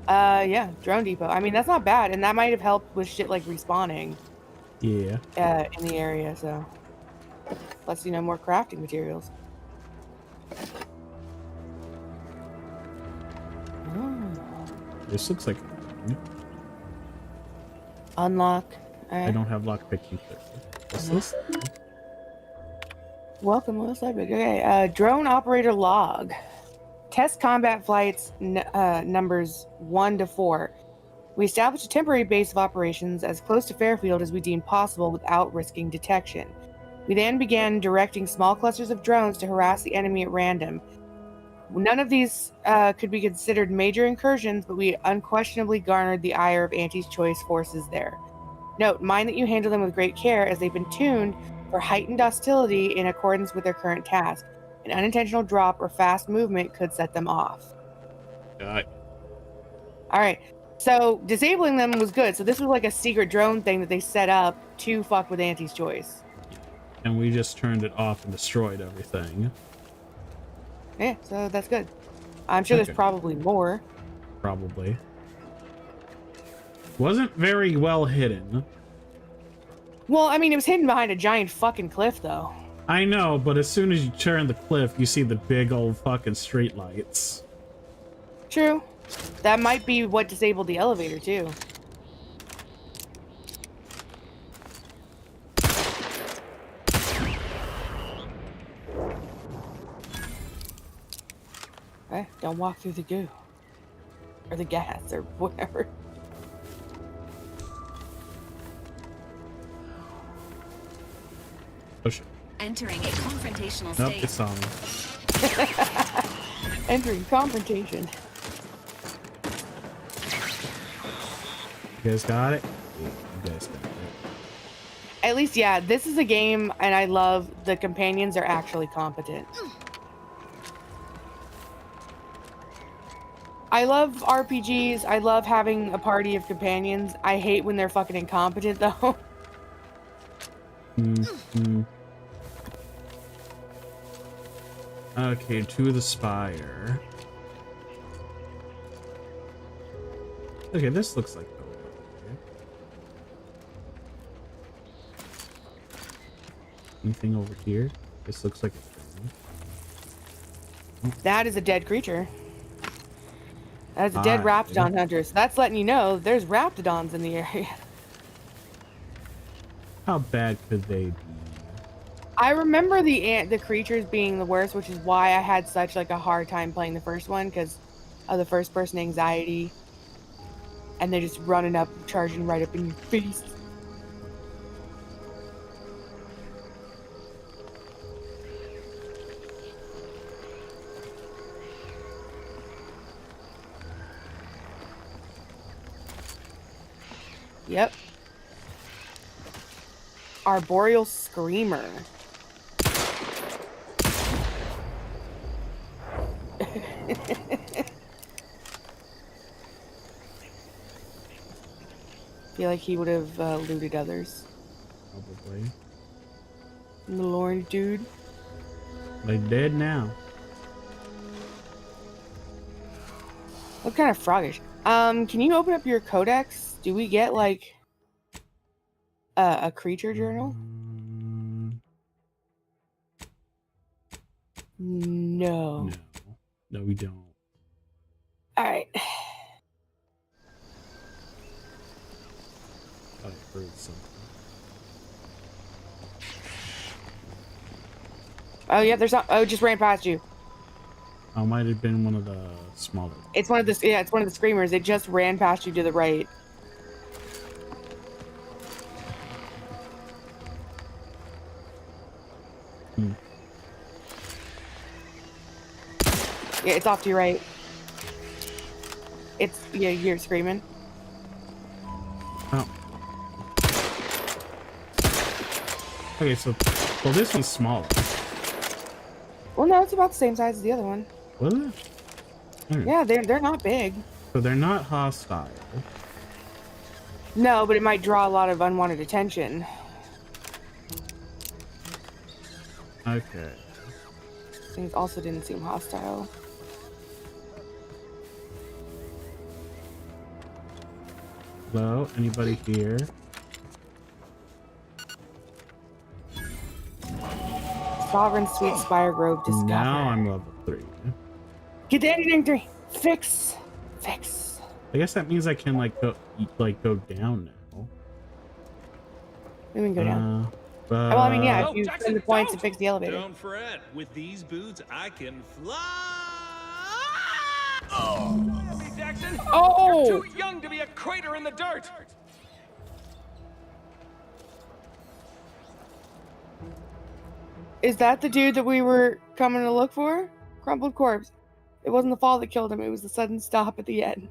Yeah, drone depot. I mean, that's not bad, and that might have helped with shit like respawning. Yeah. In the area, so plus more crafting materials. This looks like Unlock. I don't have lockpicking. What's this? Welcome, Will. Okay, drone operator log. Test combat flights numbers 1 to 4. We established a temporary base of operations as close to Fairfield as we deemed possible without risking detection. We then began directing small clusters of drones to harass the enemy at random. None of these could be considered major incursions, but we unquestionably garnered the ire of Auntie's Choice forces there. Note, mind that you handle them with great care as they've been tuned for heightened hostility in accordance with their current task. An unintentional drop or fast movement could set them off. Alright, so disabling them was good. So this was like a secret drone thing that they set up to fuck with Auntie's Choice. And we just turned it off and destroyed everything. Yeah, so that's good. I'm sure there's probably more. Probably. Wasn't very well hidden. Well, I mean, it was hidden behind a giant fucking cliff, though. I know, but as soon as you turn the cliff, you see the big old fucking street lights. True. That might be what disabled the elevator, too. Okay, don't walk through the goo. Or the gas, or whatever. Oh shit. Entering a confrontational Nope, state. it saw me. Entering confrontation. You guys got it? Yeah, you guys got it. At least, yeah, this is a game, and I love the companions are actually competent. I love RPGs. I love having a party of companions. I hate when they're fucking incompetent, though. Mm-hmm. Okay, to the spire. Okay, this looks like anything over here? This looks like a thing. That is a dead creature. That is a dead Raptidon hunter. So that's letting you know there's Raptidons in the area. How bad could they be? I remember the creatures being the worst, which is why I had such a hard time playing the first one because of the first person anxiety. And they're just running up, charging right up in your face. Yep. Arboreal Screamer. Feel like he would have looted others. Probably. The Lorne dude. They dead now. What kind of froggish? Can you open up your codex? Do we get like a creature journal? No. No. No, we don't. All right. I heard something. Oh yeah, there's not. Oh, it just ran past you. Oh, might have been one of the smaller. It's one of the it's one of the screamers. It just ran past you to the right. Yeah, it's off to your right. It's you're screaming. Oh. Okay, so this one's smaller. Well, no, it's about the same size as the other one. Was it? Yeah, they're not big. So they're not hostile. No, but it might draw a lot of unwanted attention. Okay. Things also didn't seem hostile. Hello? Anybody here? Sovereign Sweet Spire Grove discovered. Now I'm level 3. Get the ending 3. Fix. I guess that means I can go down now. We can go down. Well, I mean, yeah, if you spend the points to fix the elevator. Don't fret. With these boots, I can fly. Oh, Jackson. Oh! You're too young to be a crater in the dirt. Is that the dude that we were coming to look for? Crumpled corpse. It wasn't the fall that killed him. It was the sudden stop at the end.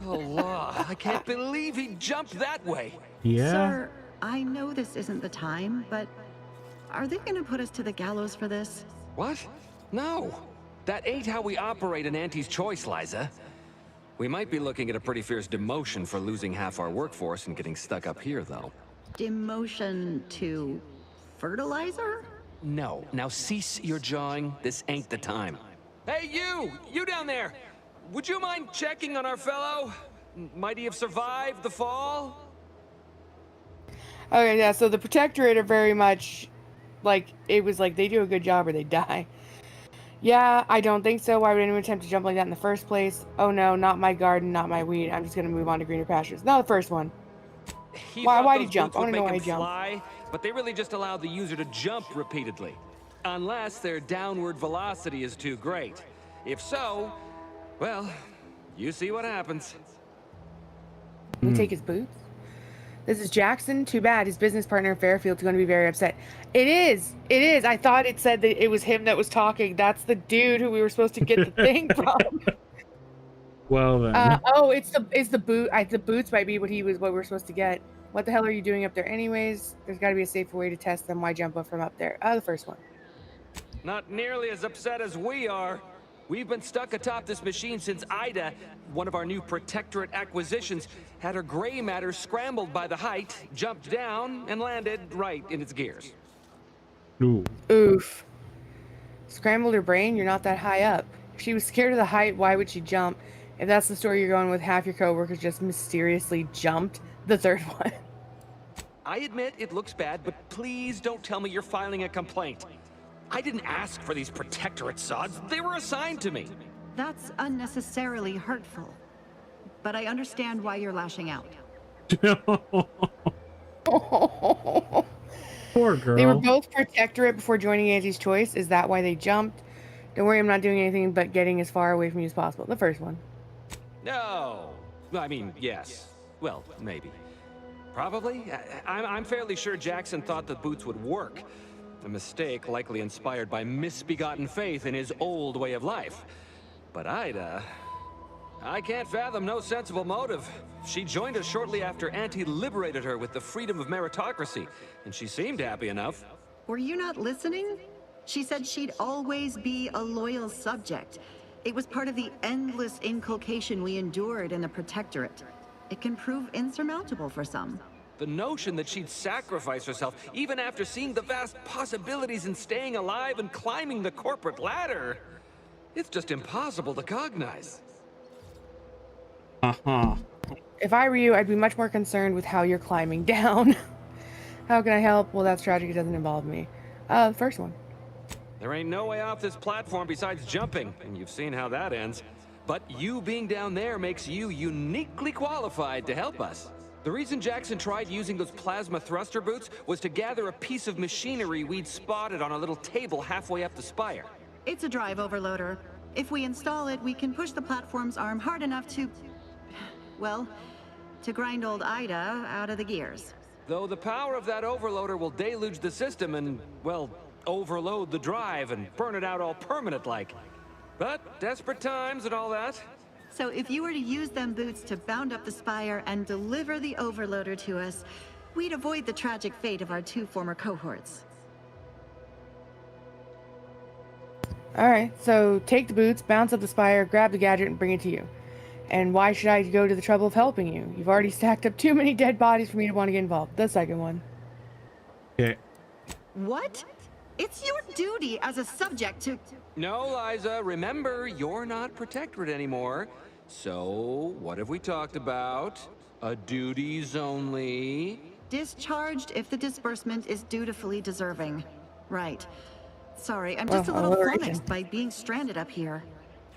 Allah, I can't believe he jumped that way. Yeah. Sir, I know this isn't the time, but are they going to put us to the gallows for this? What? No. That ain't how we operate in Auntie's Choice, Liza. We might be looking at a pretty fierce demotion for losing half our workforce and getting stuck up here, though. Demotion to fertilizer? No. Now cease your jawing. This ain't the time. Hey, you! You down there! Would you mind checking on our fellow? Might he have survived the fall? Okay, yeah, so the Protectorate are very much like, it was like they do a good job or they die. Yeah, I don't think so. Why would anyone attempt to jump like that in the first place? Oh no, not my garden, not my weed. I'm just gonna move on to greener pastures. Not the first one. Why did he jump? I want to know why he jumped. Fly, but they really just allowed the user to jump repeatedly. Unless their downward velocity is too great. If so, well, you see what happens. We take his boots? This is Jackson. Too bad. His business partner Fairfield's going to be very upset. It is. I thought it said that it was him that was talking. That's the dude who we were supposed to get the thing from. Well then. It's the boot. The boots might be what we're supposed to get. What the hell are you doing up there anyways? There's got to be a safer way to test them. Why jump up from up there? The first one. Not nearly as upset as we are. We've been stuck atop this machine since Ida, one of our new Protectorate acquisitions, had her gray matter scrambled by the height, jumped down, and landed right in its gears. Ooh. Oof. Scrambled her brain? You're not that high up. If she was scared of the height, why would she jump? If that's the story you're going with, half your coworkers just mysteriously jumped the third one. I admit it looks bad, but please don't tell me you're filing a complaint. I didn't ask for these Protectorate sods. They were assigned to me. That's unnecessarily hurtful. But I understand why you're lashing out. Poor girl. They were both Protectorate before joining Auntie's Choice. Is that why they jumped? Don't worry, I'm not doing anything but getting as far away from you as possible. The first one. No. I mean, yes. Well, maybe. Probably. I'm fairly sure Jackson thought the boots would work. A mistake likely inspired by misbegotten faith in his old way of life. But Ida... I can't fathom no sensible motive. She joined us shortly after Auntie liberated her with the freedom of meritocracy, and she seemed happy enough. Were you not listening? She said she'd always be a loyal subject. It was part of the endless inculcation we endured in the Protectorate. It can prove insurmountable for some. The notion that she'd sacrifice herself, even after seeing the vast possibilities in staying alive and climbing the corporate ladder, it's just impossible to cognize. Uh-huh. If I were you, I'd be much more concerned with how you're climbing down. How can I help? Well, that's tragic. It doesn't involve me. The first one. There ain't no way off this platform besides jumping, and you've seen how that ends. But you being down there makes you uniquely qualified to help us. The reason Jackson tried using those plasma thruster boots was to gather a piece of machinery we'd spotted on a little table halfway up the spire. It's a drive overloader. If we install it, we can push the platform's arm hard enough to... well, to grind old Ida out of the gears. Though the power of that overloader will deluge the system and, well, overload the drive and burn it out all permanent-like. But desperate times and all that. So if you were to use them boots to bound up the spire and deliver the overloader to us, we'd avoid the tragic fate of our 2 former cohorts. Alright, so take the boots, bounce up the spire, grab the gadget, and bring it to you. And why should I go to the trouble of helping you? You've already stacked up too many dead bodies for me to want to get involved. The second one. Okay. What? It's your duty as a subject to... No, Liza, remember, you're not Protectorate anymore. So, what have we talked about? A duties only. Discharged if the disbursement is dutifully deserving. Right. Sorry, I'm just a little alright. flummoxed by being stranded up here.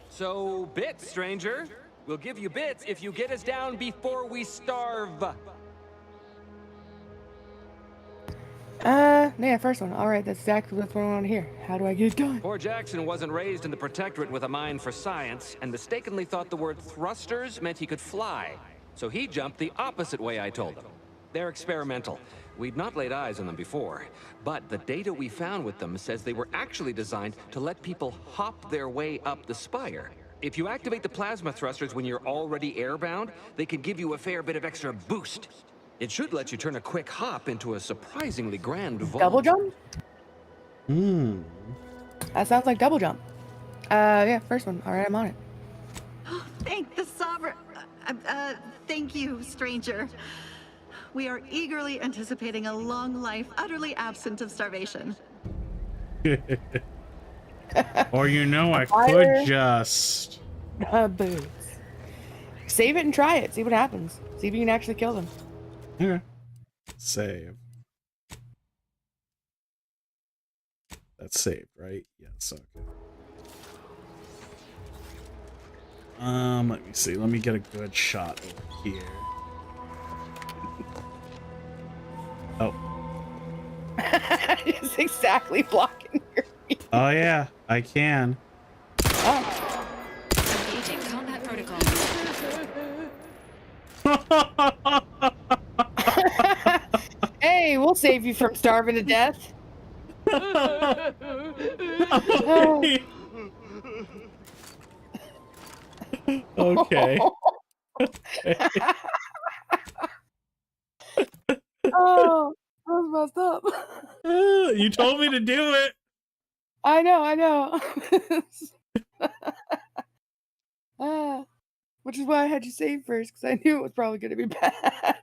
So, bits, stranger. We'll give you bits if you get us down before we starve. Yeah, first one. Alright, that's exactly what's going on here. How do I get it done? Poor Jackson wasn't raised in the Protectorate with a mind for science, and mistakenly thought the word thrusters meant he could fly. So he jumped the opposite way I told him. They're experimental. We'd not laid eyes on them before, but the data we found with them says they were actually designed to let people hop their way up the spire. If you activate the plasma thrusters when you're already airbound, they can give you a fair bit of extra boost. It should let you turn a quick hop into a surprisingly grand vault. Double jump? Hmm. That sounds like double jump. Yeah, first one. Alright, I'm on it. Thank the Sovereign... thank you, stranger. We are eagerly anticipating a long life utterly absent of starvation. Or I Fire. could just... Boots. Save it and try it. See what happens. See if you can actually kill them. Okay. Save. That's saved, right? Yes, okay. Let me see. Let me get a good shot over here. Oh. It's exactly blocking your feet. Oh yeah, I can. Oh. Engaging combat protocol. Hey, we'll save you from starving to death. Okay. Oh, that was messed up. You told me to do it. I know. Which is why I had you save first, because I knew it was probably going to be bad.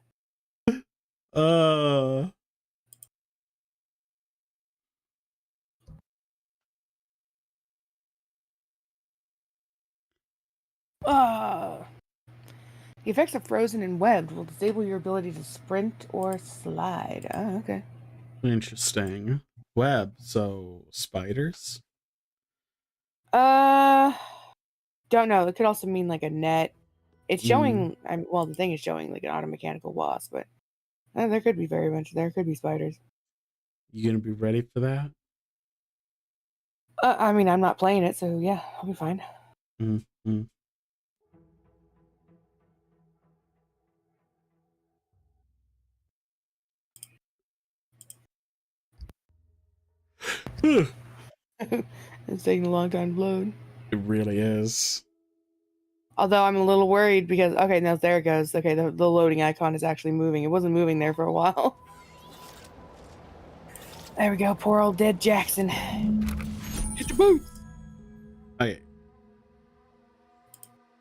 The effects of frozen and webbed will disable your ability to sprint or slide. Oh, okay. Interesting. Web, so spiders? Don't know. It could also mean like a net. It's showing, well, the thing is showing like an automechanical wasp, but there could be there could be spiders. You gonna be ready for that? I mean, I'm not playing it, so yeah, I'll be fine. Mm-hmm. It's taking a long time to load. It really is. Although I'm a little worried because, okay, no, there it goes. Okay, the loading icon is actually moving. It wasn't moving there for a while. There we go. Poor old dead Jackson. Hit the boots. Okay.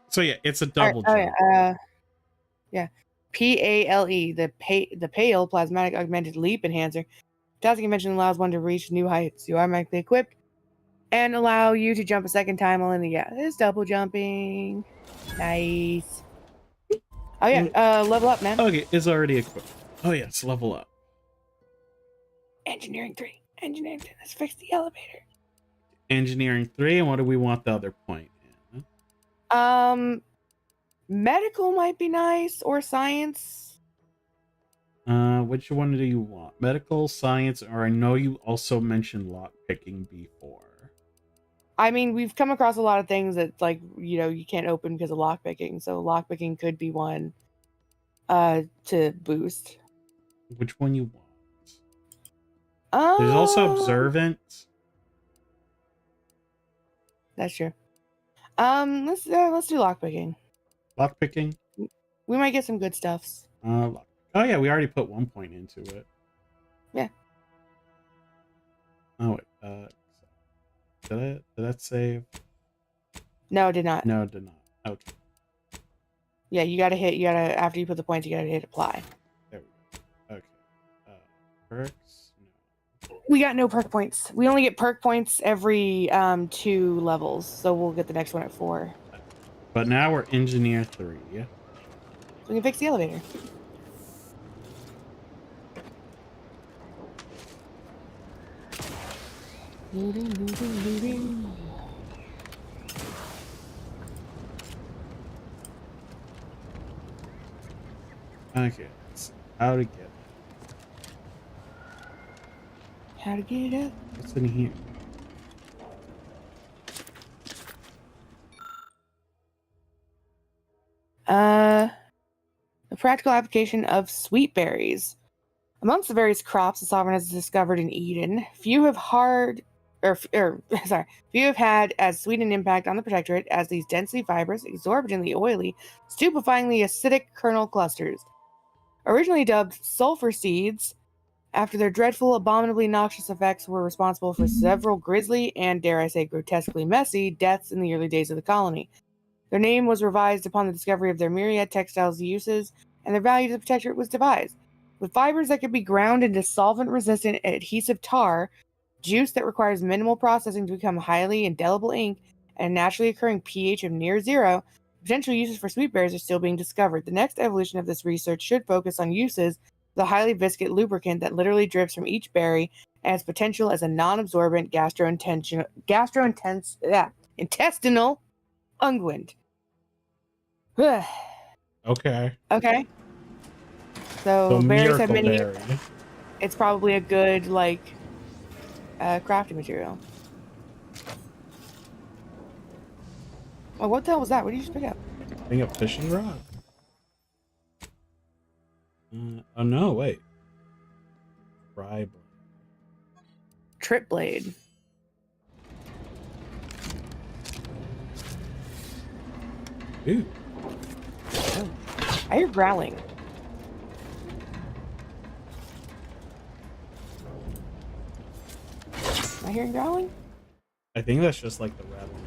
So yeah, it's a double jump. Yeah. PALE, the Pale Plasmatic Augmented Leap Enhancer. Task convention allows one to reach new heights. You are automatically equipped and allow you to jump a second time while in the it's double jumping. Nice. Oh yeah, level up, man. Okay, it's already equipped. Oh yes, level up. Engineering 3. Engineering 3. Let's fix the elevator. Engineering 3, and what do we want the other point in? Medical might be nice, or science. Which one do you want? Medical, science, or I know you also mentioned lockpicking before. I mean, we've come across a lot of things that, like, you know, you can't open because of lockpicking. So lockpicking could be one to boost. Which one you want? There's also observant. That's true. Let's do lockpicking. Lockpicking? We might get some good stuffs. Oh yeah, we already put 1 point into it. Yeah. Oh wait, did that save? No, it did not. No, it did not. Okay. Yeah, you gotta after you put the points, you gotta hit apply. There we go. Okay. Perks? No. We got no perk points. We only get perk points every 2 levels, so we'll get the next one at 4. But now we're engineer 3. So we can fix the elevator. Moving. Okay, so how to get it. How to get it up? What's in here? The practical application of sweet berries. Amongst the various crops the Sovereign has discovered in Eden, few have had as sweet an impact on the Protectorate as these densely fibrous, exorbitantly oily, stupefyingly acidic kernel clusters. Originally dubbed sulfur seeds, after their dreadful, abominably noxious effects were responsible for several grisly and, dare I say, grotesquely messy deaths in the early days of the colony. Their name was revised upon the discovery of their myriad textiles uses, and their value to the Protectorate was devised. With fibers that could be ground into solvent-resistant adhesive tar, juice that requires minimal processing to become highly indelible ink, and a naturally occurring pH of near 0, potential uses for sweet berries are still being discovered. The next evolution of this research should focus on uses of the highly viscous lubricant that literally drips from each berry and its potential as a non-absorbent intestinal unguent. Okay. Okay. So berries have many. Berry. It's probably a good crafting material. Oh, what the hell was that? What did you just pick up? Bring up fishing rod. Oh no! Wait. Tri blade. Trip blade. Ooh. Oh. I hear growling. Am I hearing growling? I think that's just like the rattling.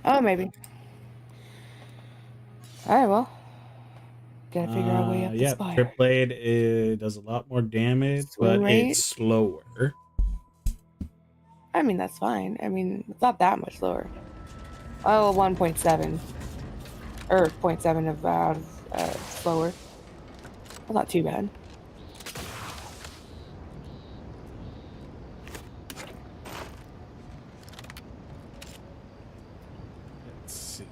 Oh, maybe. Alright, well. Gotta figure out a way up the spire. Trip blade does a lot more damage, but it's slower. I mean, that's fine. I mean, it's not that much slower. Oh, 1.7. Or 0.7 of slower. Well, not too bad. Let's see.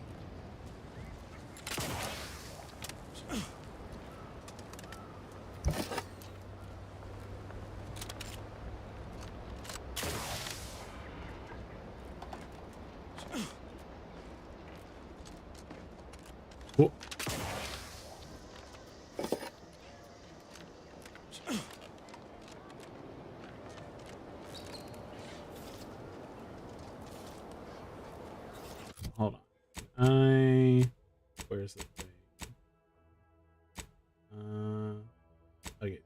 Oh. Okay.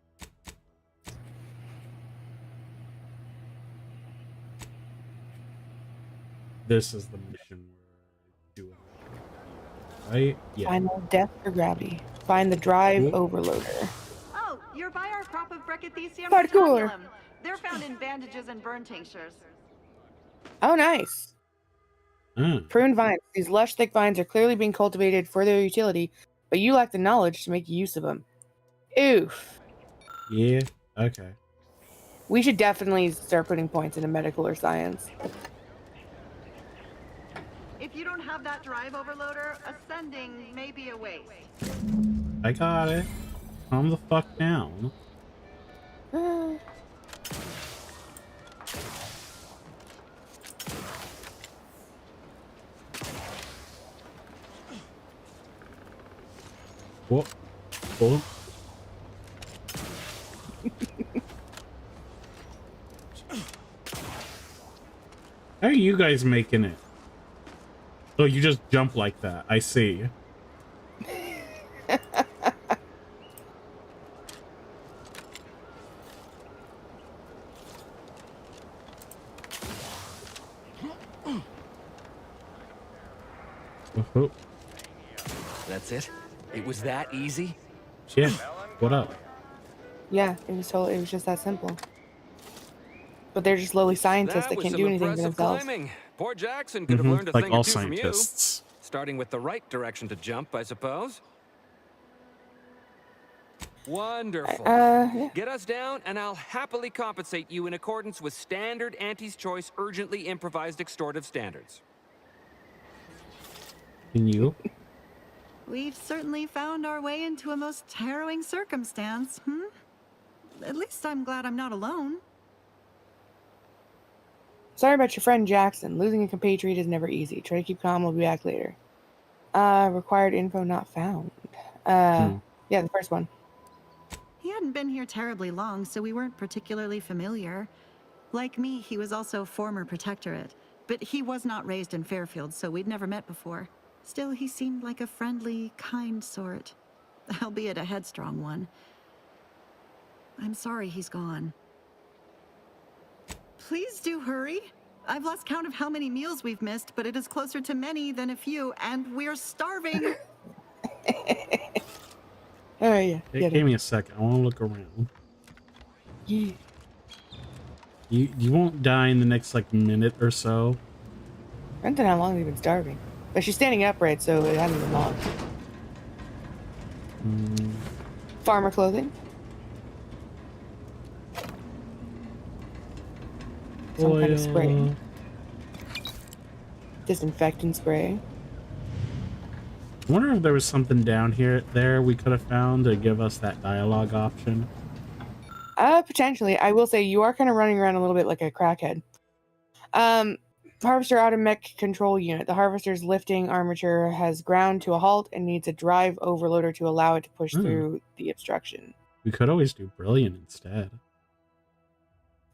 This is the mission where I do it. Right? Yeah. Final death for gravity. Find the drive overloader. Oh, you're by our crop of Brachythecium Parkour. reticulum. They're found in bandages and burn tinctures. Oh, nice. Prune vines. These lush, thick vines are clearly being cultivated for their utility, but you lack the knowledge to make use of them. Oof. Yeah. Okay. We should definitely start putting points into medical or science. If you don't have that drive overloader, ascending may be a waste. I got it. Calm the fuck down. What? What? How are you guys making it? Oh, you just jump like that. I see. Oh. That's it? It was that easy? Yeah. What up? Yeah, it was just that simple. But they're just lowly scientists that was can't some do anything for impressive themselves. climbing. Poor Jackson could have learned a like thing all or two scientists. from you. Starting with the right direction to jump, I suppose. Wonderful. Yeah. Get us down, and I'll happily compensate you in accordance with standard Auntie's Choice urgently improvised extortive standards. Can you? We've certainly found our way into a most harrowing circumstance, At least I'm glad I'm not alone. Sorry about your friend Jackson. Losing a compatriot is never easy. Try to keep calm. We'll be back later. Required info not found. Yeah, the first one. He hadn't been here terribly long, so we weren't particularly familiar. Like me, he was also former protectorate, but he was not raised in Fairfield, so we'd never met before. Still, he seemed like a friendly, kind sort, albeit a headstrong one. I'm sorry he's gone. Please do hurry. I've lost count of how many meals we've missed, but it is closer to many than a few, and we're starving. Oh, yeah. Give me a second. I want to look around. Yeah. You won't die in the next, like, minute or so. I don't know how long they've been starving. But she's standing upright, so it hasn't been long. Farmer clothing. Some kind of spray. Disinfectant spray. I wonder if there was something down there we could have found to give us that dialogue option. Potentially. I will say you are kind of running around a little bit like a crackhead. Harvester automech control unit. The harvester's lifting armature has ground to a halt and needs a drive overloader to allow it to push through the obstruction. We could always do brilliant instead.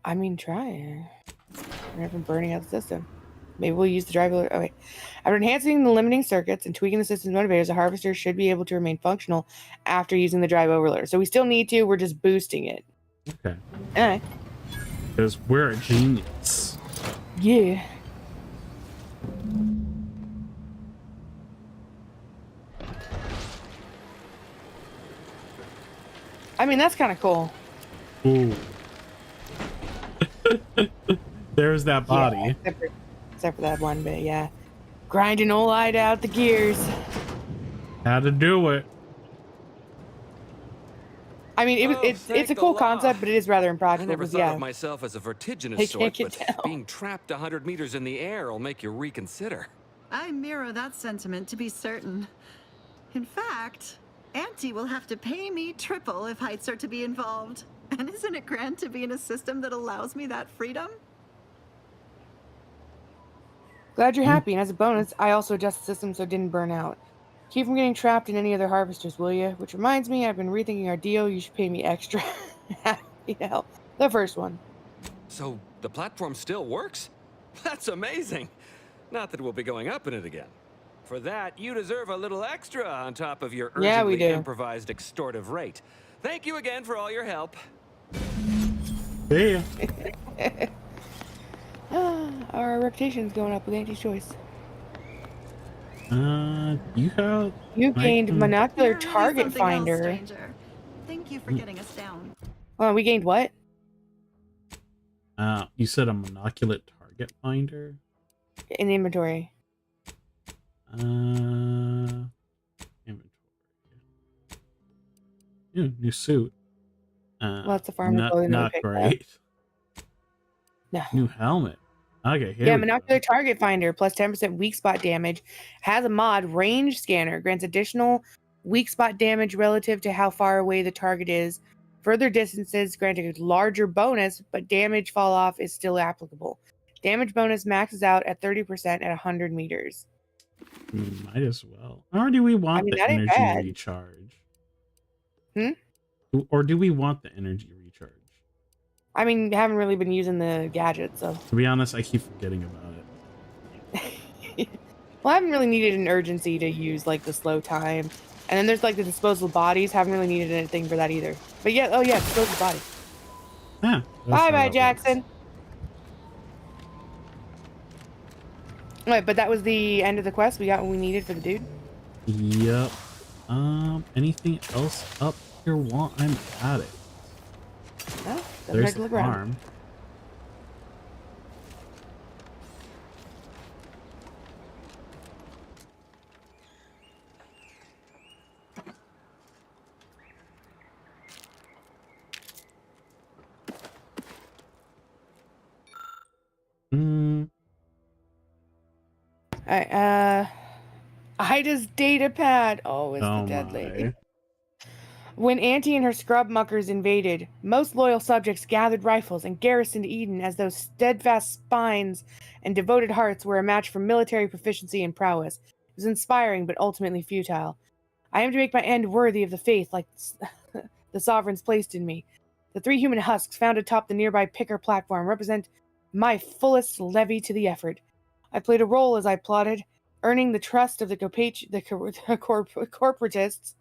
I mean, try. We're never burning out the system. Maybe we'll use the drive overloader. Okay. After enhancing the limiting circuits and tweaking the system's motivators, the harvester should be able to remain functional after using the drive overloader. So we still need to. We're just boosting it. Okay. Alright. Because we're a genius. Yeah. I mean, that's kind of cool. Ooh. There's that body. Yeah, except for that one bit, yeah. Grinding old light out the gears. How to do it. I mean, it's a cool concept, but it is rather impractical. I never thought yeah. of myself as a I vertiginous can't sort, get but down. being trapped 100 meters in the air will make you reconsider. I mirror that sentiment, to be certain. In fact, Auntie will have to pay me triple if heights are to be involved. And isn't it grand to be in a system that allows me that freedom? Glad you're happy, and as a bonus, I also adjust the system so it didn't burn out. Keep from getting trapped in any other harvesters, will you? Which reminds me, I've been rethinking our deal. You should pay me extra. Happy to help. The first one. So the platform still works? That's amazing. Not that we'll be going up in it again. For that, you deserve a little extra on top of your Yeah, we urgently do. improvised extortive rate. Thank you again for all your help. Yeah. Our reputation's going up with Auntie's Choice. You have. You gained monocular You're really target something else, finder. stranger. Thank you for getting us down. Well, we gained what? You said a monocular target finder. In inventory. Inventory. New suit. Lots of farmer not, clothing that we not picked up. great. No. New helmet. Okay, here Yeah, we go. monocular target finder plus 10% weak spot damage. Has a mod, range scanner. Grants additional weak spot damage relative to how far away the target is. Further distances grant a larger bonus, but damage fall off is still applicable. Damage bonus maxes out at 30% at 100 meters. Might as well. Or do we want the that ain't energy bad. recharge? Hmm? Or do we want the energy recharge? I mean, haven't really been using the gadget, so. To be honest, I keep forgetting about it. Well, I haven't really needed an urgency to use, like, the slow time. And then there's, like, the disposable bodies. Haven't really needed anything for that either. But yeah, oh yeah, disposable body. Yeah. Bye-bye, Jackson. Alright, but that was the end of the quest. We got what we needed for the dude. Yep. Anything else up here while I'm at it? No, doesn't There's hurt to the look around. farm. Alright, Ida's data pad. Oh, it's Oh the dead lady. my. When Auntie and her scrub muckers invaded, most loyal subjects gathered rifles and garrisoned Eden as those steadfast spines and devoted hearts were a match for military proficiency and prowess. It was inspiring, but ultimately futile. I am to make my end worthy of the faith like the sovereigns placed in me. The 3 human husks found atop the nearby picker platform represent my fullest levy to the effort. I played a role as I plotted, earning the trust of the corporatists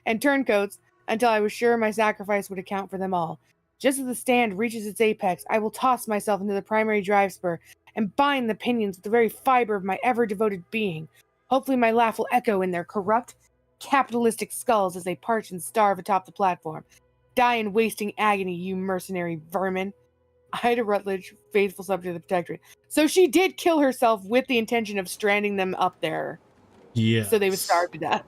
and turncoats until I was sure my sacrifice would account for them all. Just as the stand reaches its apex, I will toss myself into the primary drive spur and bind the pinions with the very fiber of my ever-devoted being. Hopefully my laugh will echo in their corrupt, capitalistic skulls as they parch and starve atop the platform. Die in wasting agony, you mercenary vermin. Ida Rutledge, faithful subject of the Protectorate. So she did kill herself with the intention of stranding them up there. Yeah. So they would starve to death.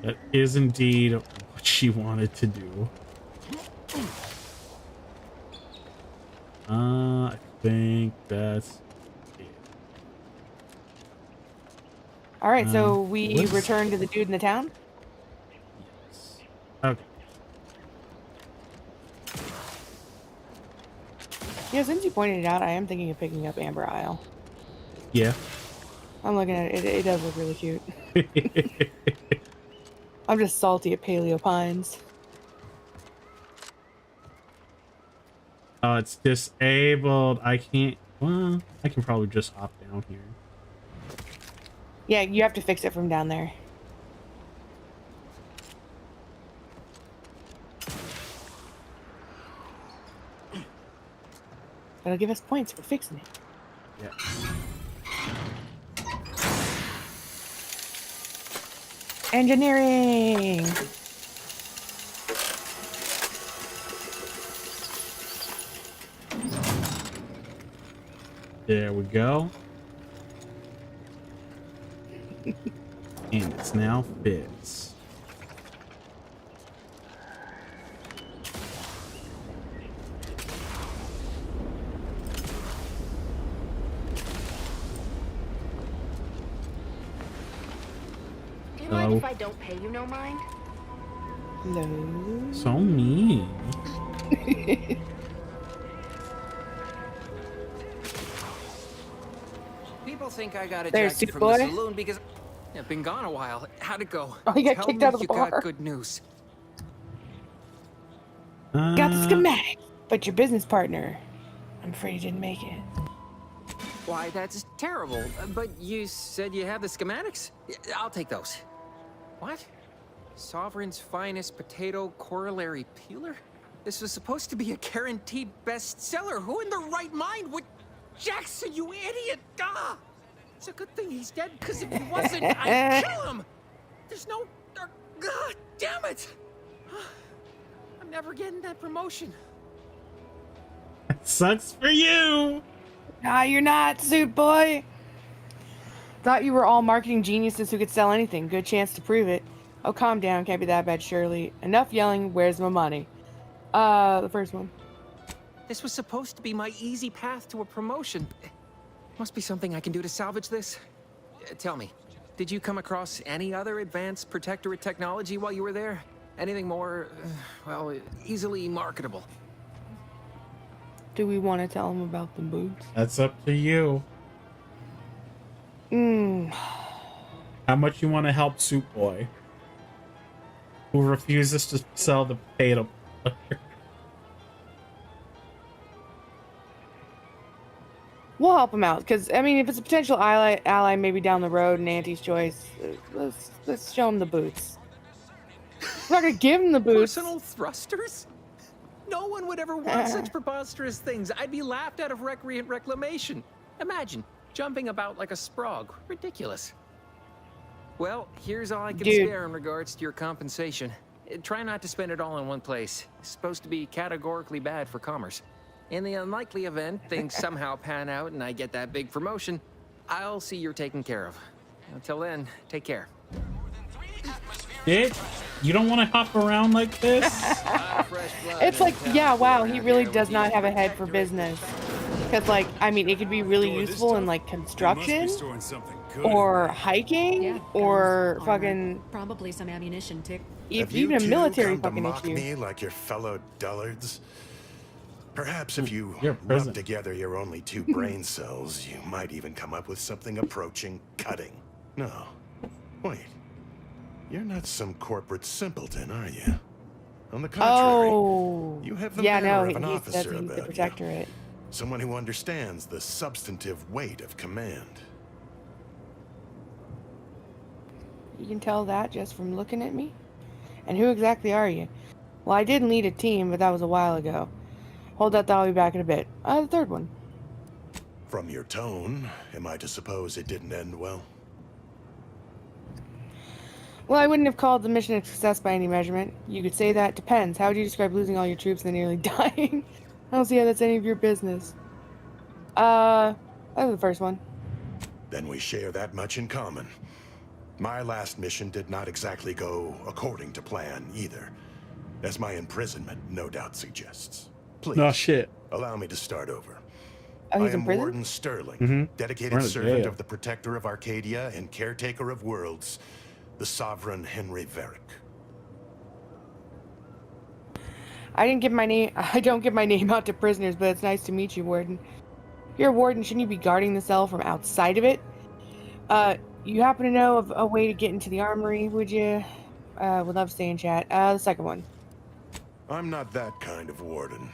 That is indeed what she wanted to do. I think that's it. Alright, so we let's- return to the dude in the town? Okay. Yeah, since you pointed it out, I am thinking of picking up Amber Isle. Yeah. I'm looking at it. It does look really cute. I'm just salty at Paleo Pines. Oh, it's disabled. I can't. Well, I can probably just hop down here. Yeah, you have to fix it from down there. That'll give us points for fixing it. Yeah. Engineering! There we go. And it's now fits. Do you mind if I don't pay you no mind? No. So mean. People think I got There's ejected Soup from the Boy. saloon because I've been gone a while. How'd it go? Oh, he got Tell kicked me out of the you got bar. good news. Got the schematic, but your business partner, I'm afraid he didn't make it. Why, that's terrible. But you said you have the schematics? I'll take those. What? Sovereign's finest potato corollary peeler? This was supposed to be a guaranteed bestseller. Who in their right mind would... Jackson, you idiot! Ah! It's a good thing he's dead, because if he wasn't, I'd kill him! There's no... God damn it! I'm never getting that promotion. It sucks for you! Nah, you're not, suit boy. Thought you were all marketing geniuses who could sell anything. Good chance to prove it. Oh, calm down. Can't be that bad, surely. Enough yelling. Where's my money? The first one. This was supposed to be my easy path to a promotion. Must be something I can do to salvage this. Tell me, did you come across any other advanced Protectorate technology while you were there? Anything more, well, easily marketable? Do we want to tell him about the boobs? That's up to you. How much you want to help Soup Boy, who refuses to sell the potato? We'll help him out, because, I mean, if it's a potential ally maybe down the road in Auntie's choice, let's show him the boots. We're not going to give him the boots. Personal thrusters? No one would ever want such preposterous things. I'd be laughed out of recreant reclamation. Imagine, jumping about like a sprog. Ridiculous. Well, here's all I can spare in regards to your compensation. Try not to spend it all in one place. It's supposed to be categorically bad for commerce. In the unlikely event things somehow pan out and I get that big promotion, I'll see you're taken care of. Until then, take care. Dick, you don't want to hop around like this? It's like, yeah, wow, he really does not have a head for business. Because, like, I mean, it could be really useful in, like, construction, or hiking, or fucking... Probably some ammunition, too. Even a military fucking mock issue. me like your fellow dullards? Perhaps if you rub together your only 2 brain cells, you might even come up with something approaching cutting. No. Wait. You're not some corporate simpleton, are you? On the contrary, you have the manner of an officer about the Protectorate. you. Someone who understands the substantive weight of command. You can tell that just from looking at me. And who exactly are you? Well, I did lead a team, but that was a while ago. Hold that thought, I'll be back in a bit. The third one. From your tone, am I to suppose it didn't end well? Well, I wouldn't have called the mission a success by any measurement. You could say that. Depends. How would you describe losing all your troops and then nearly dying? I don't see how that's any of your business. That was the first one. Then we share that much in common. My last mission did not exactly go according to plan either, as my imprisonment no doubt suggests. Please, no shit. Allow me to start over. Oh, he's I am in prison? Warden Sterling, We're dedicated in servant jail. of the Protector of Arcadia and caretaker of worlds, the Sovereign Henry Varick. I don't give my name out to prisoners, but it's nice to meet you, Warden. You're a warden, shouldn't you be guarding the cell from outside of it? You happen to know of a way to get into the armory, would you? Would love to stay in chat. The second one. I'm not that kind of warden.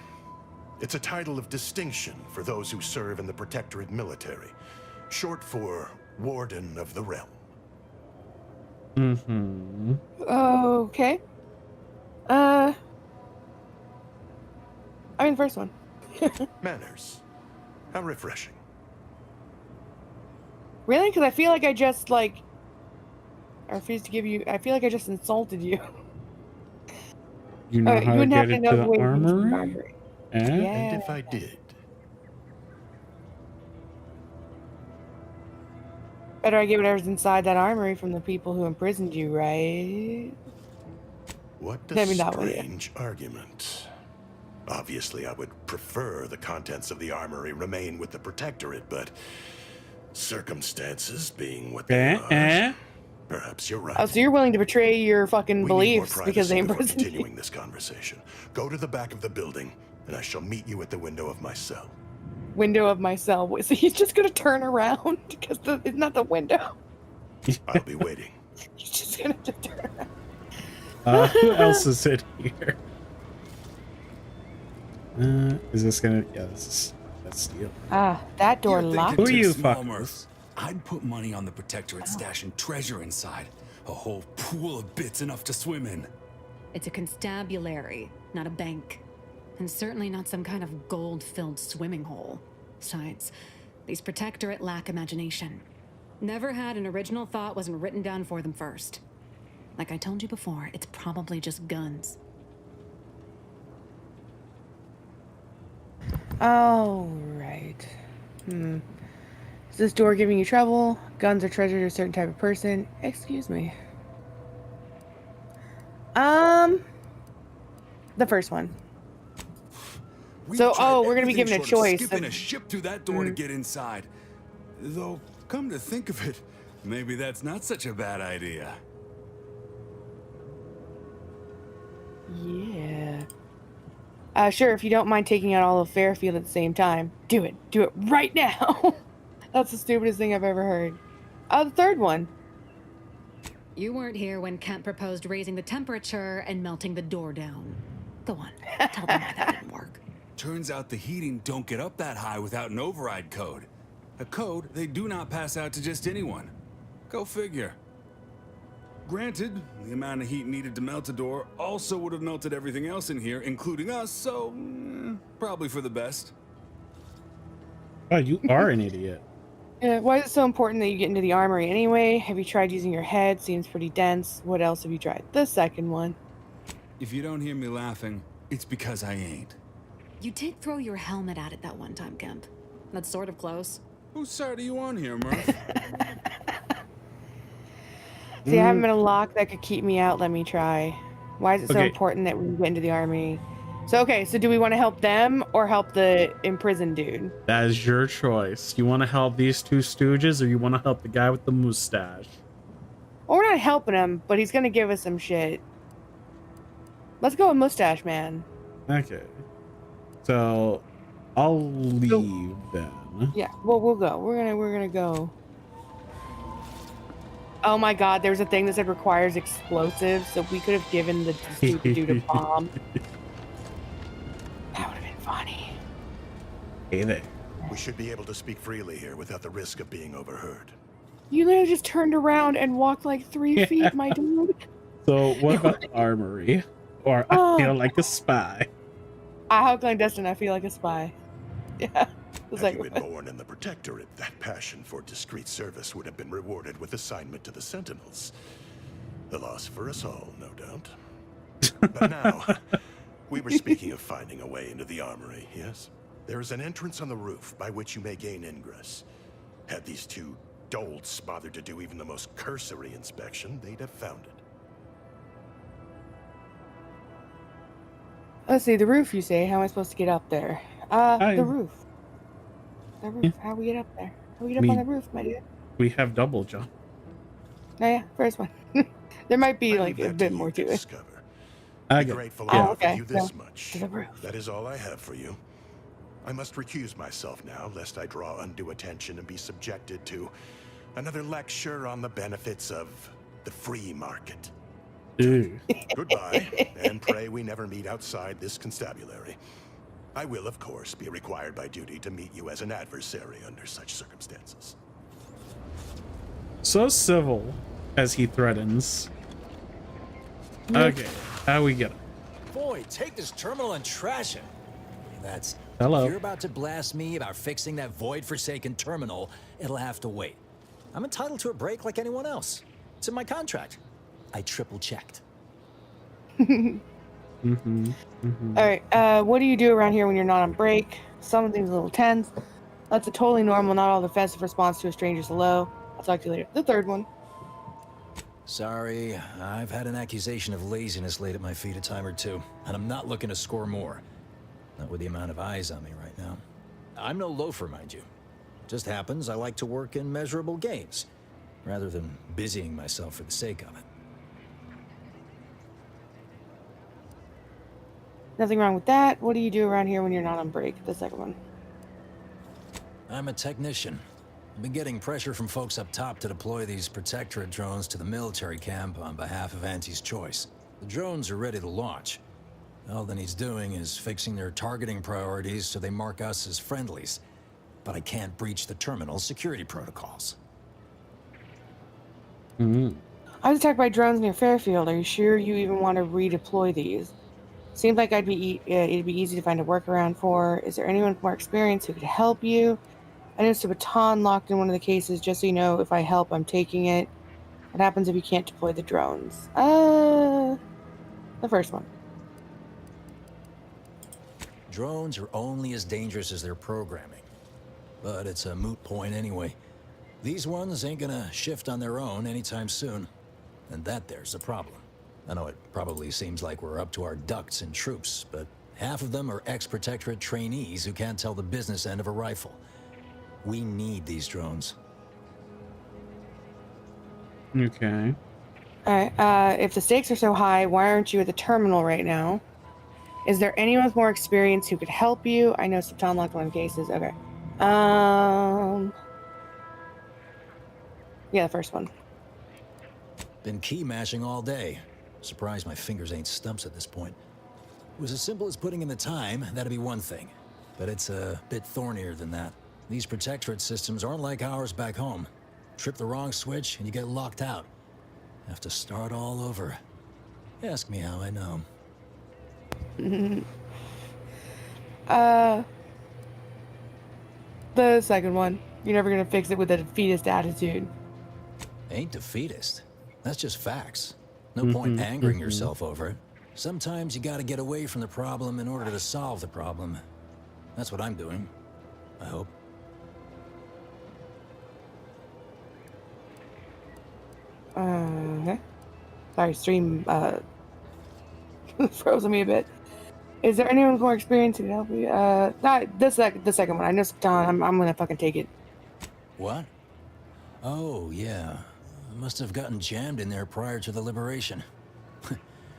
It's a title of distinction for those who serve in the Protectorate military, short for Warden of the Realm. Mm-hmm. Okay. I mean, the first one. Manners. How refreshing. Really? Because I feel like I just, I refuse to give you... I feel like I just insulted you. You know how to wouldn't have get to into know the the way to get into the armory? armory. And if I did? Better I get whatever's inside that armory from the people who imprisoned you, right? What Maybe a not with you. strange argument. Obviously, I would prefer the contents of the armory remain with the Protectorate, but circumstances being what they are, perhaps you're right. Oh, so you're willing to betray your fucking We need more beliefs because they privacy before imprisoned you. continuing this conversation. Go to the back of the building, and I shall meet you at the window of my cell. Window of my cell. So he's just gonna turn around because it's not the window. I'll be waiting. He's just gonna turn around. Who else is it here? Is this gonna... Yeah, that's Steve. That door You're locked. thinking Who are too you small, fuckers? Murph. I'd put money on the Protectorate stashing treasure inside. A whole pool of bits enough to swim in. It's a constabulary, not a bank. And certainly not some kind of gold-filled swimming hole. Besides, these Protectorate lack imagination. Never had an original thought wasn't written down for them first. Like I told you before, it's probably just guns. Oh, right. Is this door giving you trouble? Guns are treasure to a certain type of person? Excuse me. The first one. We've So, tried we're gonna be everything given a short of choice skipping of- a ship through that door to get inside. Though, come to think of it, maybe that's not such a bad idea. Yeah. Sure, if you don't mind taking out all of Fairfield at the same time. Do it. Do it right now. That's the stupidest thing I've ever heard. The third one. You weren't here when Kemp proposed raising the temperature and melting the door down. Go on, tell them why that didn't work. Turns out the heating don't get up that high without an override code. A code they do not pass out to just anyone. Go figure. Granted, the amount of heat needed to melt a door also would have melted everything else in here, including us, so probably for the best. Oh, you are an idiot. Why is it so important that you get into the armory anyway? Have you tried using your head? Seems pretty dense. What else have you tried? The second one. If you don't hear me laughing, it's because I ain't. You did throw your helmet at it that one time, Kemp. That's sort of close. Whose side are you on here, Murph? See, I haven't been a lock that could keep me out. Let me try. Why is it so Okay. important that we get into the army? So, so do we want to help them or help the imprisoned dude? That is your choice. You want to help these two stooges, or you want to help the guy with the mustache? Well, we're not helping him, but he's going to give us some shit. Let's go with Mustache Man. Okay. So, I'll leave then. Yeah, well, we'll go. We're gonna go. Oh my god, there's a thing that said requires explosives, so we could have given the stupid dude a bomb. That would have been funny. Hey there. We should be able to speak freely here without the risk of being overheard. You literally just turned around and walked like 3 feet, my dude. So, what about the armory? Or I feel like a spy. How clandestine, I feel like a spy. Yeah. Had you been born in the Protectorate, that passion for discreet service would have been rewarded with assignment to the Sentinels. A loss for us all, no doubt. But now, we were speaking of finding a way into the armory, yes? There is an entrance on the roof by which you may gain ingress. Had these two dolts bothered to do even the most cursory inspection, they'd have found it. Let's see, the roof, you say? How am I supposed to get up there? The roof. The roof. How we get up there? How we get up on the roof, my dude? We have double jump. Oh, yeah, first one. There might be like a bit more to it. I'm grateful to offer okay. you this So, much. to the roof. That is all I have for you. I must recuse myself now, lest I draw undue attention and be subjected to another lecture on the benefits of the free market. Goodbye, and pray we never meet outside this constabulary. I will, of course, be required by duty to meet you as an adversary under such circumstances. So civil as he threatens. Okay, how we get it? Boy, take this terminal and trash it. That's... Hello. If you're about to blast me about fixing that void-forsaken terminal, it'll have to wait. I'm entitled to a break like anyone else. It's in my contract. I triple-checked. Alright, what do you do around here when you're not on break? Something's a little tense. That's a totally normal, not all defensive response to a stranger's hello. I'll talk to you later. The third one. Sorry, I've had an accusation of laziness laid at my feet a time or two, and I'm not looking to score more. Not with the amount of eyes on me right now. I'm no loafer, mind you. Just happens I like to work in measurable gains, rather than busying myself for the sake of it. Nothing wrong with that. What do you do around here when you're not on break? The second one. I'm a technician. I've been getting pressure from folks up top to deploy these Protectorate drones to the military camp on behalf of Auntie's Choice. The drones are ready to launch. All that needs doing is fixing their targeting priorities so they mark us as friendlies. but I can't breach the terminal's security protocols. Mm-hmm. I was attacked by drones near Fairfield. Are you sure you even want to redeploy these? Seems like it'd be easy to find a workaround for. Is there anyone with more experience who could help you? I noticed a baton locked in one of the cases. Just so you know, if I help, I'm taking it. What happens if you can't deploy the drones? The first one. Drones are only as dangerous as their programming. But it's a moot point anyway. These ones ain't gonna shift on their own anytime soon. And there's the problem. I know it probably seems like we're up to our ducks in troops, but half of them are ex-Protectorate trainees who can't tell the business end of a rifle. We need these drones. Okay. Alright, if the stakes are so high, why aren't you at the terminal right now? Is there anyone with more experience who could help you? I know Subton locked one cases. Okay. Yeah, the first one. Been key mashing all day. Surprised my fingers ain't stumps at this point. It was as simple as putting in the time, that'd be one thing. But it's a bit thornier than that. These Protectorate systems aren't like ours back home. Trip the wrong switch and you get locked out. Have to start all over. Ask me how I know. The second one. You're never gonna fix it with a defeatist attitude. Ain't defeatist. That's just facts. No point angering yourself over it. Sometimes you gotta get away from the problem in order to solve the problem. That's what I'm doing. I hope. Okay. Sorry, stream froze on me a bit. Is there anyone with more experience who can help me? Not the second one. I know Subton. I'm gonna fucking take it. What? Oh, yeah. I must have gotten jammed in there prior to the liberation.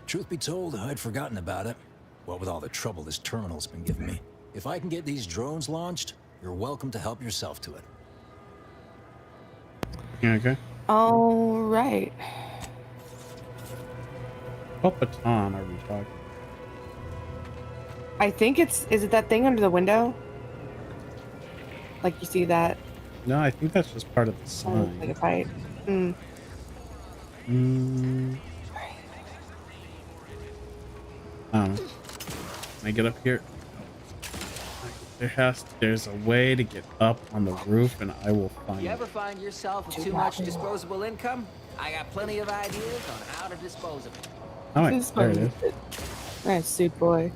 Truth be told, I'd forgotten about it. What with all the trouble this terminal's been giving me. If I can get these drones launched, you're welcome to help yourself to it. Okay. All right. What baton are we talking? I think is it that thing under the window? Like you see that? No, I think that's just part of the sign. Like a fight. Mm. I don't know. Can I get up here? There's a way to get up on the roof, and I will find You it. ever find yourself with too much disposable income? I got plenty of ideas on how to dispose of it. Oh, wait, there it is. Nice suit boy.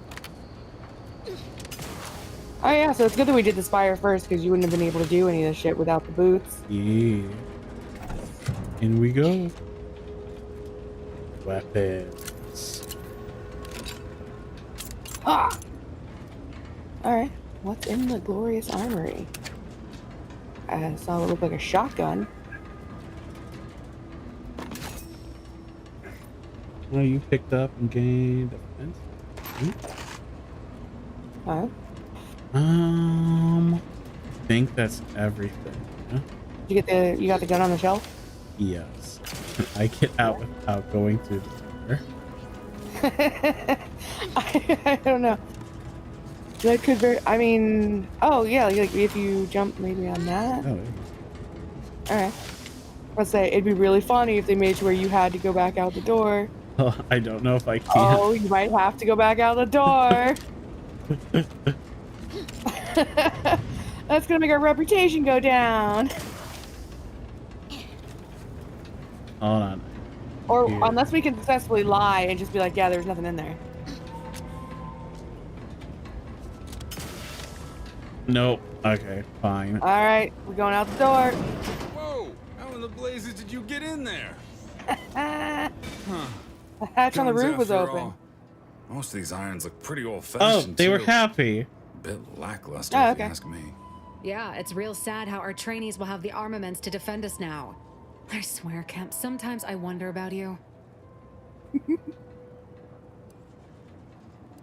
Oh yeah, so it's good that we did the spire first because you wouldn't have been able to do any of this shit without the boots. Yeah. In we go. Weapons. Ah! Alright, what's in the glorious armory? I saw it look like a shotgun. Oh, you picked up and gained defense. Huh? I think that's everything. Huh? You got the gun on the shelf? Yes. I get out without going through the door. I don't know. That could very. I mean, oh yeah, like if you jump maybe on that. Oh. All right. Let's say it'd be really funny if they made it to where you had to go back out the door. Oh, I don't know if I can. Oh, you might have to go back out the door. That's gonna make our reputation go down. Hold on. Or Here. unless we can successfully lie and just be like, yeah, there's nothing in there. Nope. Okay, fine. All right, we're going out the door. Whoa! How in the blazes did you get in there? Huh. The hatch on the Guns roof was after open. all. Most of these irons look pretty Oh, old-fashioned. they were too. happy. A bit lackluster, Oh, if okay. you ask me. Yeah, it's real sad how our trainees will have the armaments to defend us now. I swear, Kemp, sometimes I wonder about you.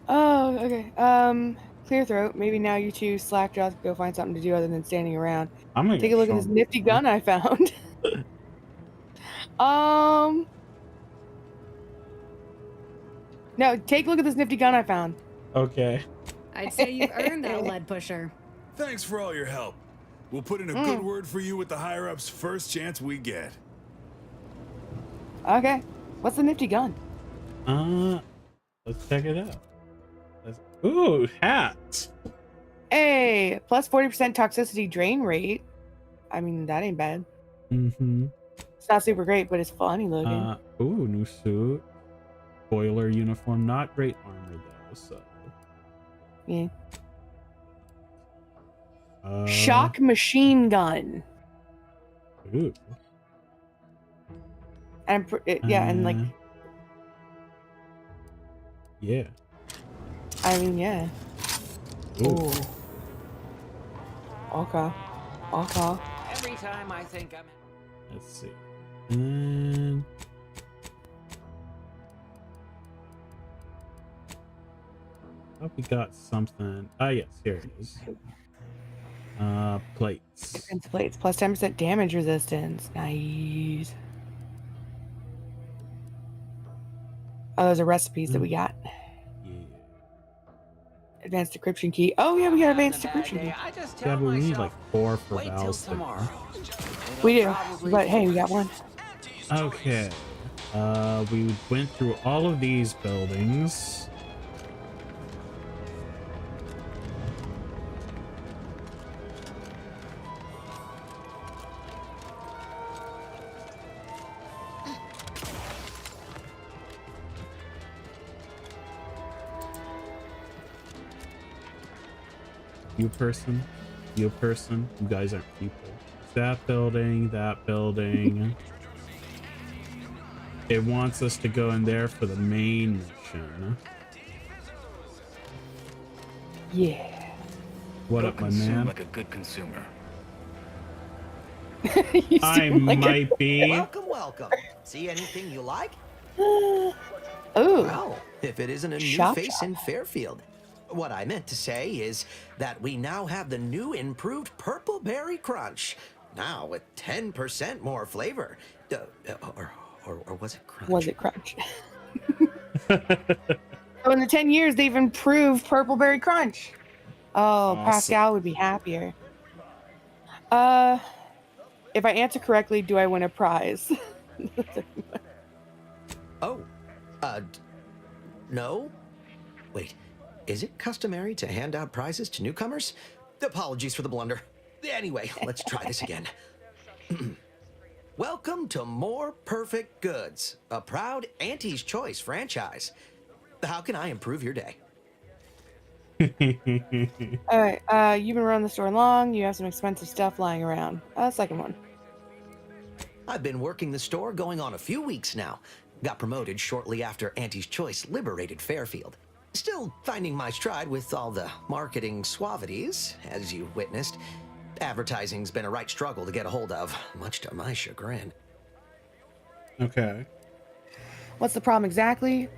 Oh, okay. Clear throat. Maybe now you two slackjaws can go find something to do other than standing around. I'm gonna Take get a look at this nifty gun I found. No, take a look at this nifty gun I found. Okay. I'd say you've earned that lead pusher. Thanks for all your help. We'll put in a good word for you with the higher-ups first chance we get. Okay. What's the nifty gun? Let's check it out. Ooh, hat. Hey, plus 40% toxicity drain rate. I mean, that ain't bad. Mm-hmm. It's not super great, but it's funny looking. Ooh, new suit. Boiler uniform. Not great armor though, so. Yeah. Shock machine gun. Ooh. And yeah, and like. Yeah. I mean, yeah. Ooh. Okay. Okay. Every time I think I'm... Let's see. And... I hope we got something. Ah, yes, here it is. Plates. Defense plates. Plus 10% damage resistance. Nice. Oh, those are recipes that we got. Advanced decryption key. Oh yeah, we got advanced decryption key. Yeah, but we need like 4 for Val's. We do, but hey, we got one. Okay. We went through all of these buildings. You person, you guys aren't people. That building. It wants us to go in there for the main mission. Yeah. What up, my man? Like a good consumer. I might be. Welcome. See anything you like? Ooh. Well, if it isn't a new Shop. face in Fairfield. What I meant to say is that we now have the new improved Purple Berry Crunch. Now with 10% more flavor. Or was it Crunch? Was it Crunch? So in the 10 years, they've improved Purple Berry Crunch. Oh, Awesome. Pascal would be happier. If I answer correctly, do I win a prize? No? Wait, is it customary to hand out prizes to newcomers? Apologies for the blunder. Anyway, let's try this again. Welcome to More Perfect Goods, a proud Auntie's Choice franchise. How can I improve your day? All right, you've been running the store long. You have some expensive stuff lying around. Second one. I've been working the store going on a few weeks now. Got promoted shortly after Auntie's Choice liberated Fairfield. Still finding my stride with all the marketing suavities, as you witnessed. Advertising's been a right struggle to get a hold of, much to my chagrin. Okay. What's the problem exactly?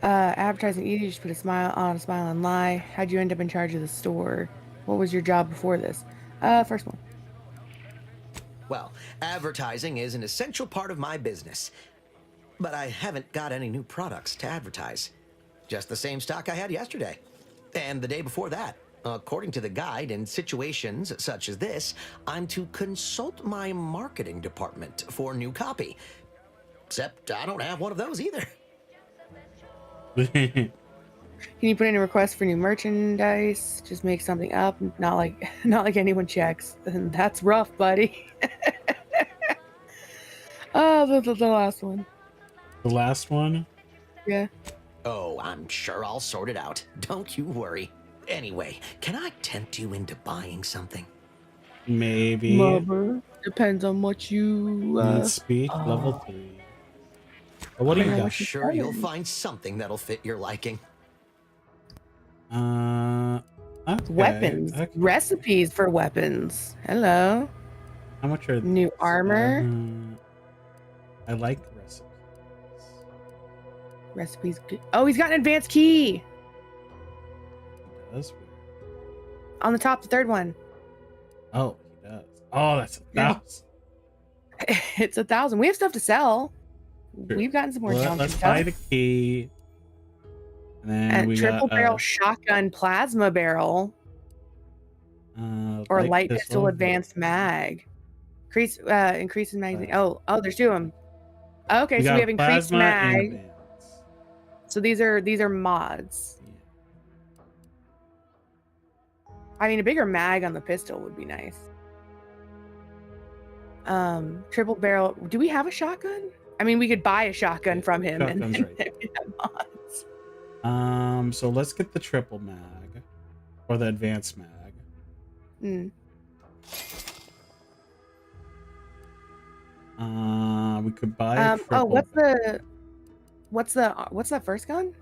Advertising easy, just put a smile and lie. How'd you end up in charge of the store? What was your job before this? First one. Well, advertising is an essential part of my business. But I haven't got any new products to advertise. Just the same stock I had yesterday. And the day before that. According to the guide, in situations such as this, I'm to consult my marketing department for new copy. Except I don't have one of those either. Can you put in a request for new merchandise? Just make something up. Not like anyone checks. And that's rough, buddy. Oh, the last one. The last one? Yeah. Oh, I'm sure I'll sort it out. Don't you worry. Anyway, can I tempt you into buying something? Maybe. Mother, depends on what you speak level 3. What do you got? I'm sure you'll find something that'll fit your liking. Okay. Weapons. Okay. Recipes for weapons. Hello. How much are new armor? I like recipes. Recipes. Good. Oh, he's got an advanced key. Does? On the top, the third one. Oh, he does. Oh, that's 1,000. It's 1,000. We have stuff to sell. Sure. We've gotten some more. Let's buy the key. And then we triple got barrel shotgun plasma barrel. Or Light light pistol. pistol advanced mag. Increase in magazine. Oh, there's two of them. Okay, so we have increased plasma and mag. advanced. So these are mods. I mean, a bigger mag on the pistol would be nice. Triple barrel. Do we have a shotgun? I mean, we could buy a shotgun from him and Shotgun's then right we have mods. So let's get the triple mag or the advanced mag. We could buy a triple. what's that first gun?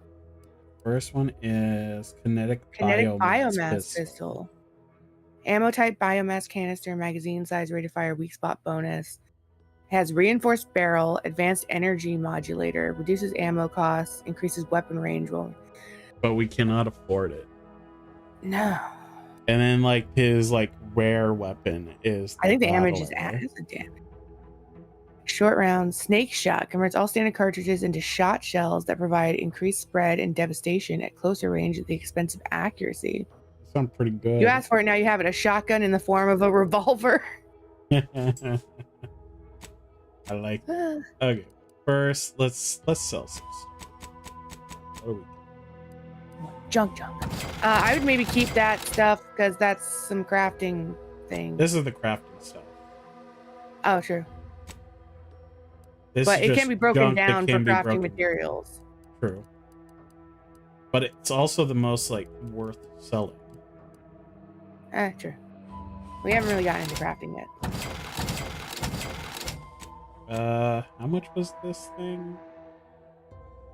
First one is kinetic biomass pistol. Ammo type biomass canister, magazine size, rate of fire, weak spot bonus. Has reinforced barrel, advanced energy modulator, reduces ammo costs, increases weapon range. But we cannot afford it. No. And then like his like rare weapon is. I think the damage is added the damage. Short round snake shot converts all standard cartridges into shot shells that provide increased spread and devastation at closer range at the expense of accuracy. Sounds pretty good. You asked for it, now you have it. A shotgun in the form of a revolver. I like that. Okay, first let's sell some. What do we? Junk. I would maybe keep that stuff because that's some crafting thing. This is the crafting stuff. Oh, true. This But is it just can be broken junk that down for can be crafting broken. materials. True. But it's also the most like worth selling. True. We haven't really gotten into crafting yet. How much was this thing?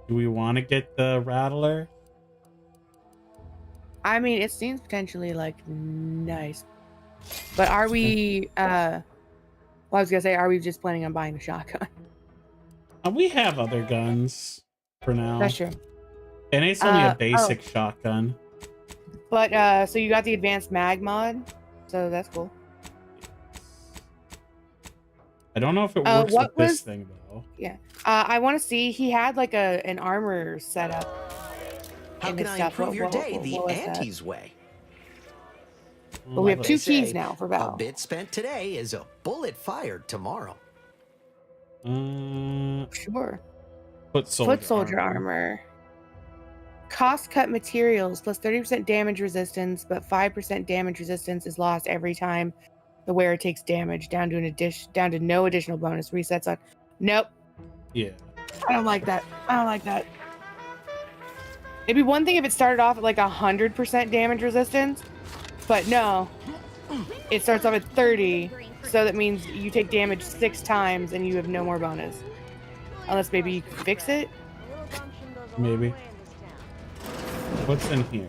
Do we want to get the Rattler? I mean, it seems potentially like nice. But are we I was gonna say, are we just planning on buying a shotgun? We have other guns for now. That's true. And it's only a basic shotgun. But so you got the advanced mag mod, so that's cool. I don't know if it works with this was- thing though. Yeah. I want to see. He had like an armor setup. How can I improve your day the Auntie's way? But we have Like two they keys say, now for A Val. bit spent today is a bullet fired tomorrow. Sure. Foot soldier armor. Cost cut materials plus 30% damage resistance, but 5% damage resistance is lost every time the wearer takes damage. Down to no additional bonus. Resets on. Nope. Yeah. I don't like that. It'd be one thing if it started off at like 100% damage resistance, but no. It starts off at 30, so that means you take damage 6 times and you have no more bonus. Unless maybe you can fix it. Maybe. What's in here?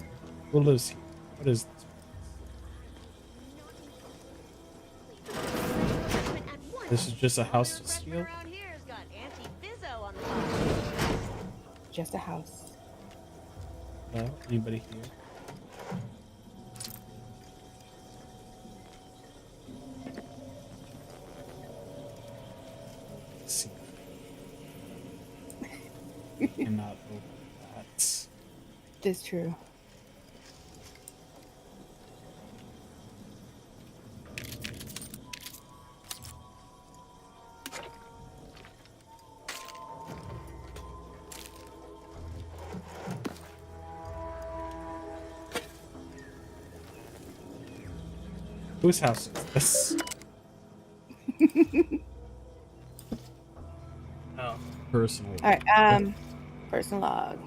Who lives here? What is this? This is just a house to steal? Just a house. No? Anybody here? Let's see. Cannot open that. That's true. Whose house is this? Oh, personal. All right. Personal log.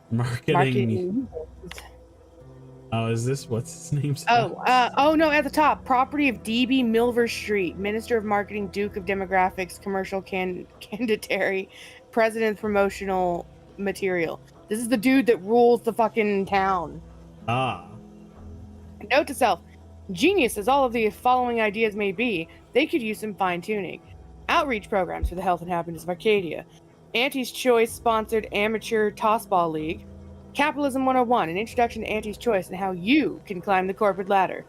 Marketing. Oh, is this what's his name? Oh no, at the top, property of DB Milver Street, Minister of Marketing, Duke of Demographics, Commercial Candidary, President Promotional Material. This is the dude that rules the fucking town. Ah. Note to self, genius as all of the following ideas may be, they could use some fine-tuning. Outreach programs for the health and happiness of Arcadia. Auntie's Choice sponsored amateur tossball league. Capitalism 101, an introduction to Auntie's Choice and how you can climb the corporate ladder.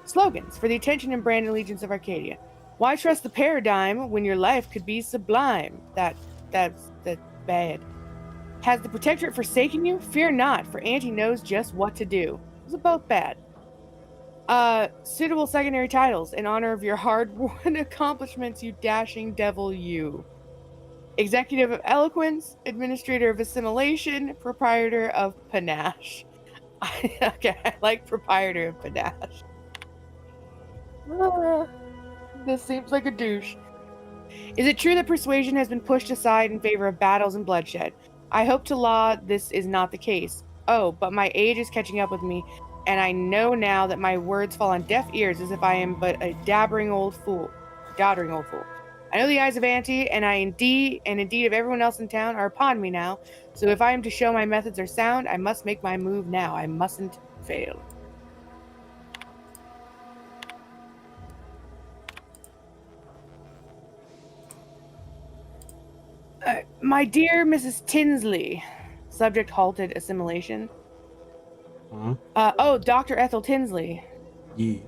Slogans for the attention and brand allegiance of Arcadia. Why trust the paradigm when your life could be sublime? That's bad. Has the Protectorate forsaken you? Fear not, for Auntie knows just what to do. Those are both bad. Suitable secondary titles in honor of your hard-won accomplishments, you dashing devil, you. Executive of Eloquence, Administrator of Assimilation, Proprietor of Panache. Okay, I like Proprietor of Panache. This seems like a douche. Is it true that persuasion has been pushed aside in favor of battles and bloodshed? I hope to law this is not the case. Oh, but my age is catching up with me, and I know now that my words fall on deaf ears as if I am but a doddering old fool. I know the eyes of Auntie, and indeed of everyone else in town, are upon me now, so if I am to show my methods are sound, I must make my move now. I mustn't fail. My dear Mrs. Tinsley, subject halted assimilation. Huh? Dr. Ethel Tinsley. Yeah.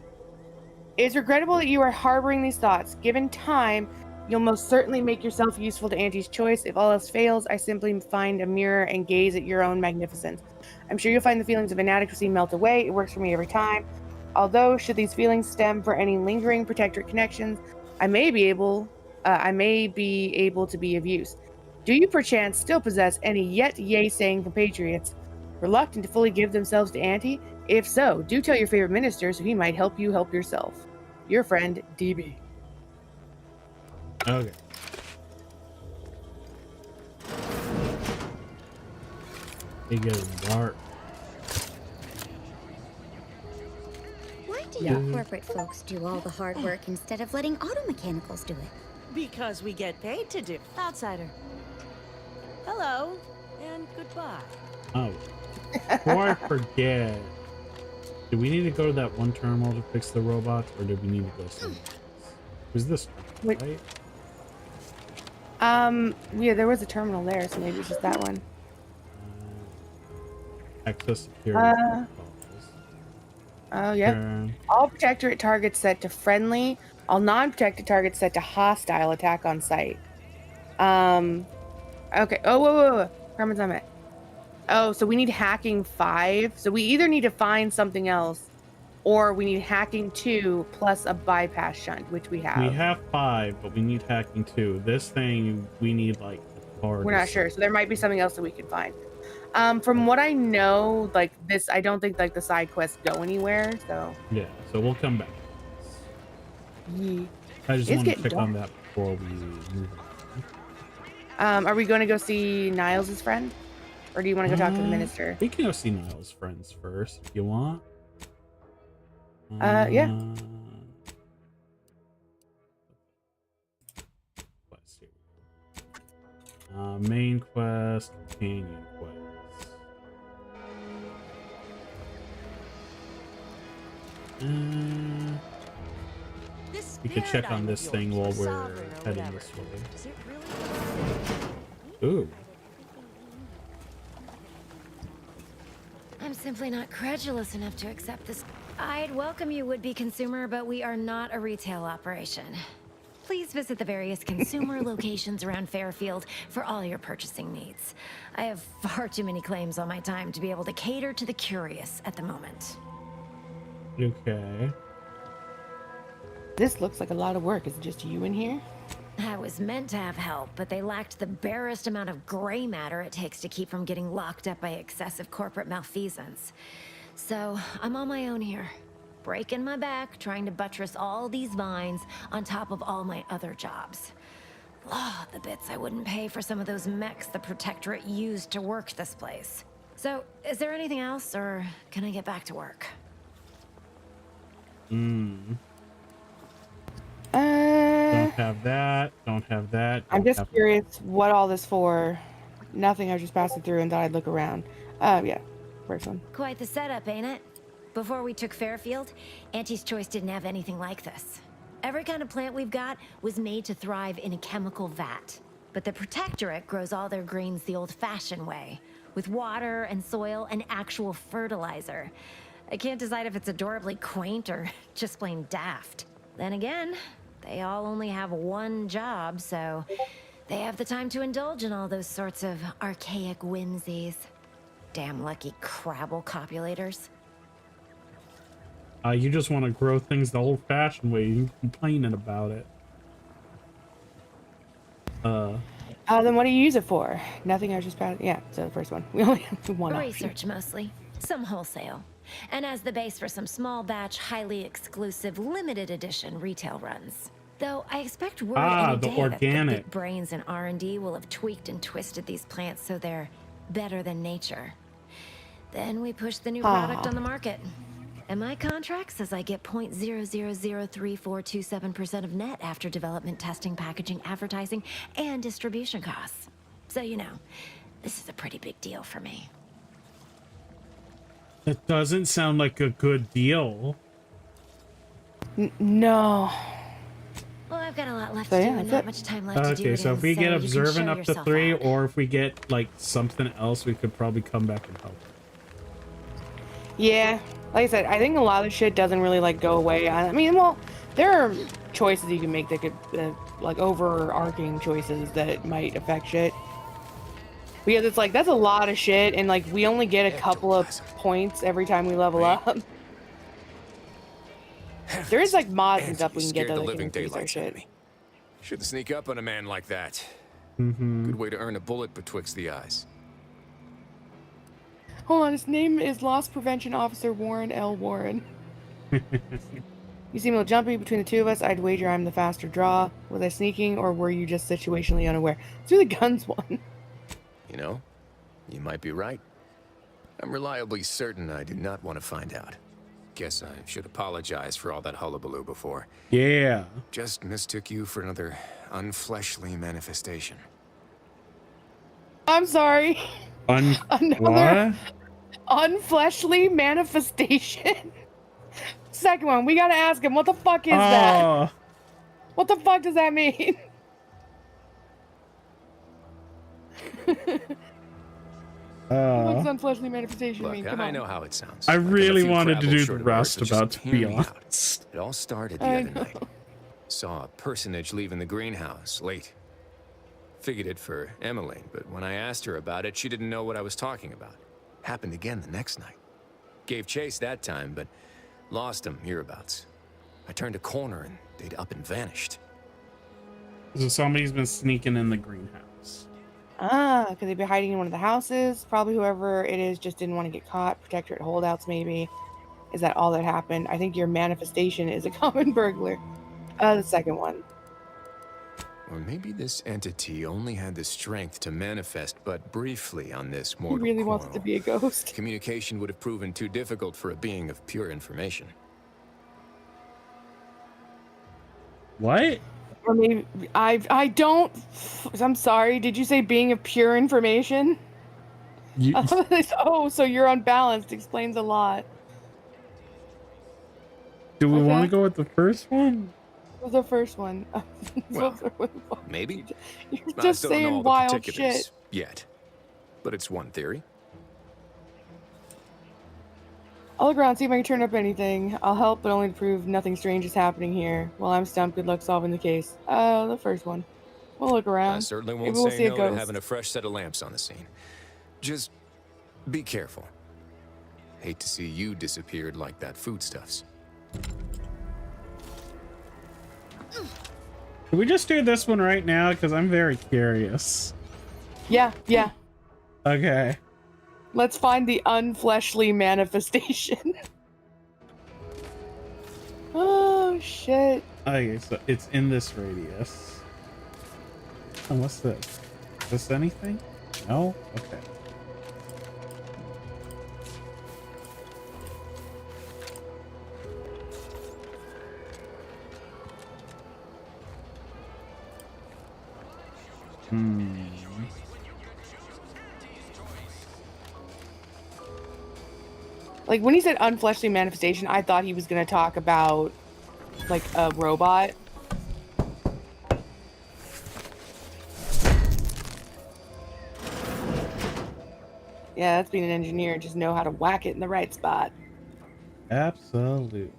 It is regrettable that you are harboring these thoughts. Given time, you'll most certainly make yourself useful to Auntie's choice. If all else fails, I simply find a mirror and gaze at your own magnificence. I'm sure you'll find the feelings of inadequacy melt away. It works for me every time. Although, should these feelings stem for any lingering protectorate connections, I may be able to be of use. Do you perchance still possess any yet yea-saying compatriots, reluctant to fully give themselves to Auntie? If so, do tell your favorite minister so he might help you help yourself. Your friend, DB. Okay. It gets dark. Why do you corporate folks do all the hard work instead of letting auto mechanicals do it? Because we get paid to do. Outsider. Hello, and goodbye. Oh. Before I forget, do we need to go to that one terminal to fix the robots, or do we need to go somewhere else? Was this Wait. right? Yeah, there was a terminal there, so maybe it's just that one. Access security. Oh, yeah. All protectorate targets set to friendly. All non-protected targets set to hostile attack on sight. Okay. Oh, whoa. Herman's on it. Oh, so we need hacking 5. So we either need to find something else, or we need hacking 2 plus a bypass shunt, which we have. We have 5, but we need hacking 2. This thing, we need like a card. We're not sure, so there might be something else that we can find. From what I know, like this, I don't think like the side quests go anywhere. So yeah, so we'll come back. Yeah. I just want to check on that before we move on. Are we going to go see Niles' friend, or do you want to go talk to the minister? We can go see Niles' friends first if you want. Yeah. Quest here. Main quest, companion quest. We could check on this thing while we're heading this way. Ooh. I'm simply not credulous enough to accept this. I'd welcome you, would-be consumer, but we are not a retail operation. Please visit the various consumer locations around Fairfield for all your purchasing needs. I have far too many claims on my time to be able to cater to the curious at the moment. Okay. This looks like a lot of work. Is it just you in here? I was meant to have help, but they lacked the barest amount of gray matter it takes to keep from getting locked up by excessive corporate malfeasance. So, I'm on my own here, breaking my back, trying to buttress all these vines on top of all my other jobs. Oh, the bits I wouldn't pay for some of those mechs the Protectorate used to work this place. So, is there anything else, or can I get back to work? Don't have that. Don't have that. I'm just curious what all this for. Nothing. I was just passing through and thought I'd look around. Yeah. First one. Quite the setup, ain't it? Before we took Fairfield, Auntie's Choice didn't have anything like this. Every kind of plant we've got was made to thrive in a chemical vat. But the Protectorate grows all their greens the old-fashioned way, with water and soil and actual fertilizer. I can't decide if it's adorably quaint or just plain daft. Then again, they all only have one job, so they have the time to indulge in all those sorts of archaic whimsies. Damn lucky Crabble copulators. You just want to grow things the old-fashioned way. You're complaining about it. Then what do you use it for? Nothing. I was just about. Yeah. So the first one. We only have one option. Research mostly. Some wholesale. And as the base for some small batch, highly exclusive, limited edition retail runs. Though I expect word any the day organic. that the big brains in R&D will have tweaked and twisted these plants so they're better than nature. Then we push the new product on the market. And my contract says I get 0.003427% of net after development, testing, packaging, advertising, and distribution costs. So you know, this is a pretty big deal for me. That doesn't sound like a good deal. No. Well, I've got a lot left So, to yeah, do and that's not it. much time left to do Okay, it so in, if we get you can observant show up to yourself 3, out. or if we get like something else, we could probably come back and help. Yeah. Like I said, I think a lot of shit doesn't really like go away. I mean, well, there are choices you can make that could like overarching choices that might affect shit. Because it's like that's a lot of shit, and like we only get a couple of points every time we level up. There is like mods and stuff we can get scared that the can living increase our daylights out of shit. me. Shouldn't sneak up on a man like that. Mm-hmm. Good way to earn a bullet betwixt the eyes. Hold on, his name is Loss Prevention Officer Warren L. Warren. You seem a little jumpy between the two of us. I'd wager I'm the faster draw. Was I sneaking, or were you just situationally unaware? Let's do the guns one. You know, you might be right. I'm reliably certain I do not want to find out. Guess I should apologize for all that hullabaloo before. Yeah. Just mistook you for another unfleshly manifestation. I'm sorry. What? Unfleshly manifestation. Second one, we gotta ask him, what the fuck is that? What the fuck does that mean? What's unfleshly manifestation mean? Come I on. know how it sounds. I Like I'm a really few wanted to crabbles do short the of rest Earth, so about, just to be hear me out. honest. It all started the I other know. night. Saw a personage leaving the greenhouse late. Figured it for Emily, but when I asked her about it, she didn't know what I was talking about. Happened again the next night. Gave chase that time, but lost them hereabouts. I turned a corner and they'd up and vanished. So somebody's been sneaking in the greenhouse. Because they'd be hiding in one of the houses. Probably whoever it is just didn't want to get caught. Protectorate holdouts, maybe. Is that all that happened? I think your manifestation is a common burglar. The second one. Or maybe this entity only had the strength to manifest but briefly on this He mortal really wants coil. to be a ghost. Communication would have proven too difficult for a being of pure information. What? Or maybe I don't. I'm sorry. Did you say being of pure information? Oh, so you're unbalanced. Explains a lot. Do we want to Okay. go with the first one? What was the first one? Well, maybe. You're I just still don't know saying all the wild particulars shit. yet. But it's one theory. I'll look around, see if I can turn up anything. I'll help, but only to prove nothing strange is happening here. While I'm stumped, good luck solving the case. The first one. We'll look around. I certainly Maybe won't we'll say see a no to ghost. having a fresh set of lamps on the scene. Just be careful. Hate to see you disappeared like that foodstuffs. Can we just do this one right now? Because I'm very curious. Yeah. Okay. Let's find the unfleshly manifestation. Oh, shit. Okay, so it's in this radius. Oh, what's this? Is this anything? No? Okay. Like, when he said unfleshly manifestation, I thought he was going to talk about, like, a robot. Yeah, that's being an engineer. Just know how to whack it in the right spot. Absolutely. You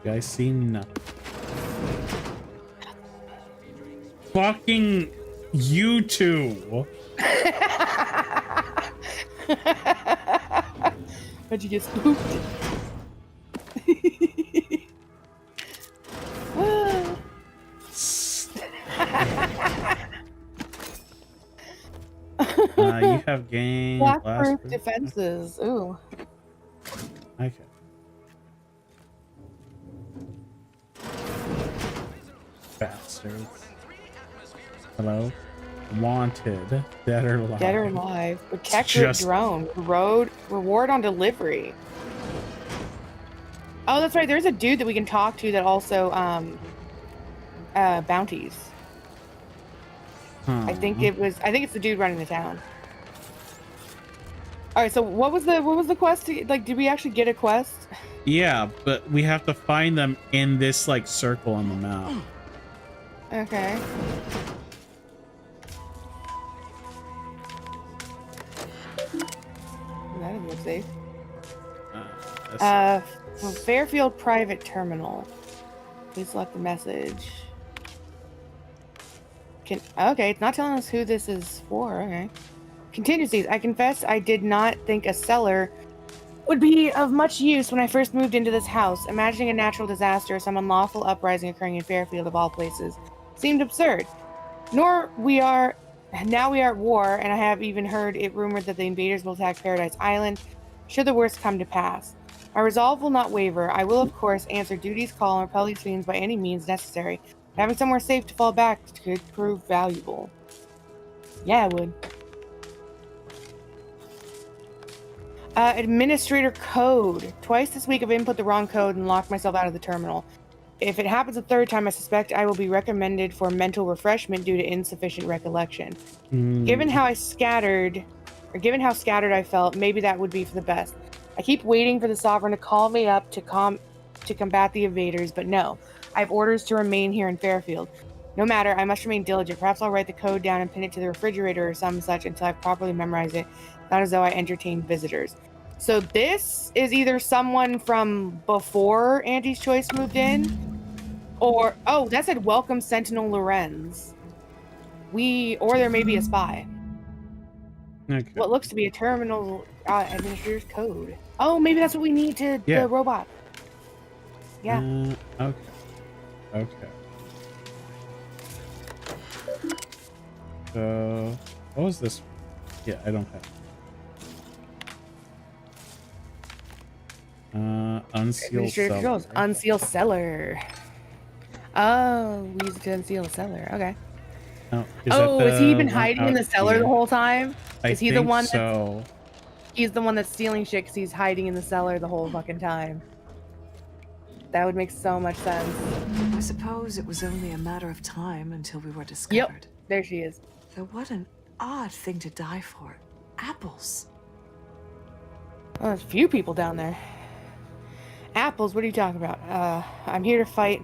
guys see nothing. Fucking you two. Bet you get spooked. You have gained Black-proof defenses. Ooh. Okay. Bastards. Hello? Wanted. Dead or alive. Dead or alive. Protectorate drone. Reward on delivery. Oh, that's right. There's a dude that we can talk to that also bounties. I think it's the dude running the town. All right, so what was the quest? Like, did we actually get a quest? Yeah, but we have to find them in this like circle on the map. Okay. That doesn't look safe. Fairfield Private Terminal. Please select the message. Okay, it's not telling us who this is for. Okay. Contingencies. I confess I did not think a cellar would be of much use when I first moved into this house. Imagining a natural disaster or some unlawful uprising occurring in Fairfield of all places seemed absurd. Now we are at war, and I have even heard it rumored that the invaders will attack Paradise Island should the worst come to pass. My resolve will not waver. I will, of course, answer duty's call and repel these fiends by any means necessary. Having somewhere safe to fall back could prove valuable. Yeah, it would. Administrator code. Twice this week I've input the wrong code and locked myself out of the terminal. If it happens a third time, I suspect I will be recommended for mental refreshment due to insufficient recollection. Given how scattered I felt, maybe that would be for the best. I keep waiting for the Sovereign to call me up to combat the invaders, but no. I have orders to remain here in Fairfield. No matter, I must remain diligent. Perhaps I'll write the code down and pin it to the refrigerator or some such until I've properly memorized it, not as though I entertain visitors. So this is either someone from before Auntie's Choice moved in, or, oh, that said welcome Sentinel Lorenz. Or there may be a spy. Okay. What looks to be a terminal administrator's code. Oh, maybe that's what we need to the robot. Yeah. Okay. So, what was this? Yeah, I don't have. Unseal cellar. Unseal cellar. Oh, we used it to unseal a cellar. Okay. Has he been hiding in the cellar the whole time? Is he the one? So. He's the one that's stealing shit because he's hiding in the cellar the whole fucking time. That would make so much sense. I suppose it was only a matter of time until we were discovered. Yep, there she is. Though what an odd thing to die for. Apples. Well, there's a few people down there. Apples? What are you talking about? I'm here to fight.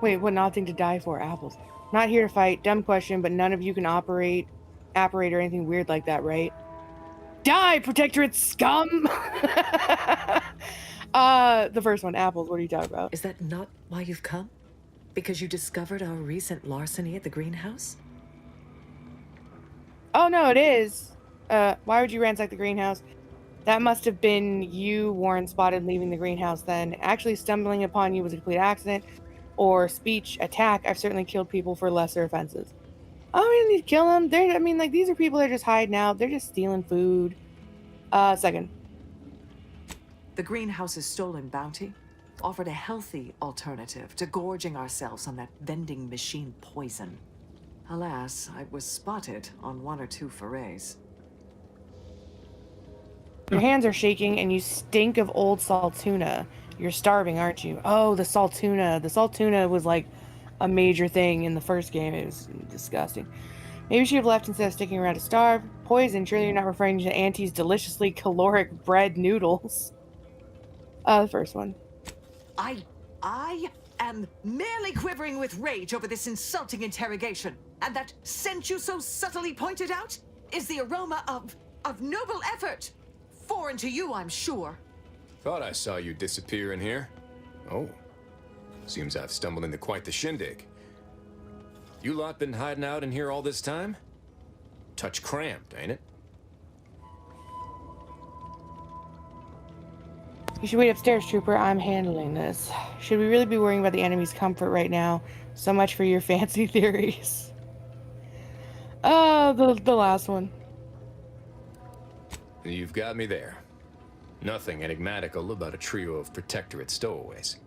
Wait, what an odd thing to die for? Apples. Not here to fight. Dumb question, but none of you can operate or anything weird like that, right? Die, Protectorate scum! The first one, apples. What are you talking about? Is that not why you've come? Because you discovered our recent larceny at the greenhouse? Oh, no, it is. Why would you ransack the greenhouse? That must have been you, Warren, spotted leaving the greenhouse then. Actually, stumbling upon you was a complete accident. Or speech attack. I've certainly killed people for lesser offenses. Oh, we didn't need to kill them. These are people that are just hiding out. They're just stealing food. Second. The greenhouse's stolen bounty offered a healthy alternative to gorging ourselves on that vending machine poison. Alas, I was spotted on 1 or 2 forays. Your hands are shaking and you stink of old salt tuna. You're starving, aren't you? Oh, the salt tuna. The salt tuna was like a major thing in the first game. It was disgusting. Maybe she have left instead of sticking around to starve. Poison. Surely you're not referring to Auntie's deliciously caloric bread noodles. The first one. I am merely quivering with rage over this insulting interrogation. And that scent you so subtly pointed out is the aroma of noble effort. Foreign to you, I'm sure. Thought I saw you disappear in here. Oh. Seems I've stumbled into quite the shindig. You lot been hiding out in here all this time? Touch cramped, ain't it? You should wait upstairs, Trooper. I'm handling this. Should we really be worrying about the enemy's comfort right now? So much for your fancy theories. The last one. You've got me there. Nothing enigmatical about a trio of Protectorate stowaways.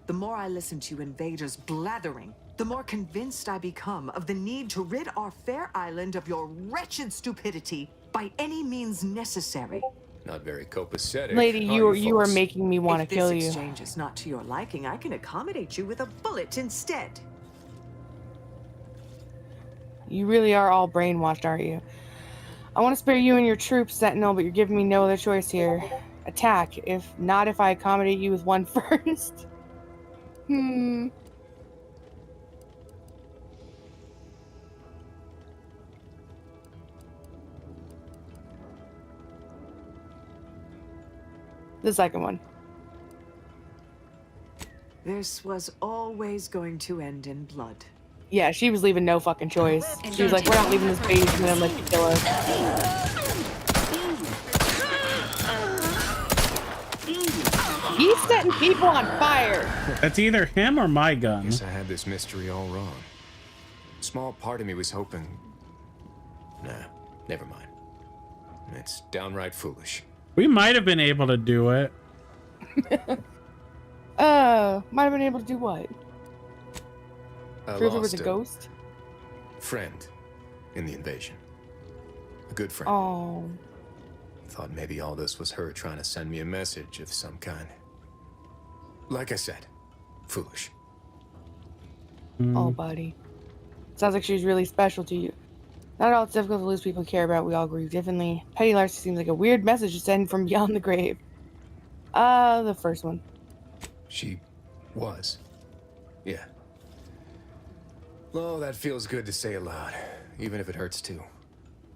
The more I listen to invaders blathering, the more convinced I become of the need to rid our fair island of your wretched stupidity by any means necessary. Not very copacetic. Lady, you are making me want to kill If this you. exchange is not to your liking, I can accommodate you with a bullet instead. You really are all brainwashed, aren't you? I want to spare you and your troops, Sentinel, but you're giving me no other choice here. Attack. If not, if I accommodate you with one first. The second one. This was always going to end in blood. Yeah, she was leaving no fucking choice. She was like, we're not leaving this basement unless you kill us. He's setting people on fire. That's either him or my gun. Guess I had this mystery all wrong. Small part of me was hoping... Nah, never mind. It's downright foolish. We might have been able to do it. Might have been able to do what? I Prove it was lost a ghost? friend in the invasion. A good friend. Oh. Thought maybe all this was her trying to send me a message of some kind. Like I said, foolish. Oh, buddy. Sounds like she's really special to you. Not at all, it's difficult to lose people you care about. We all grieve differently. Petty Larcy seems like a weird message to send from beyond the grave. The first one. She was. Yeah. Oh, that feels good to say aloud, even if it hurts too.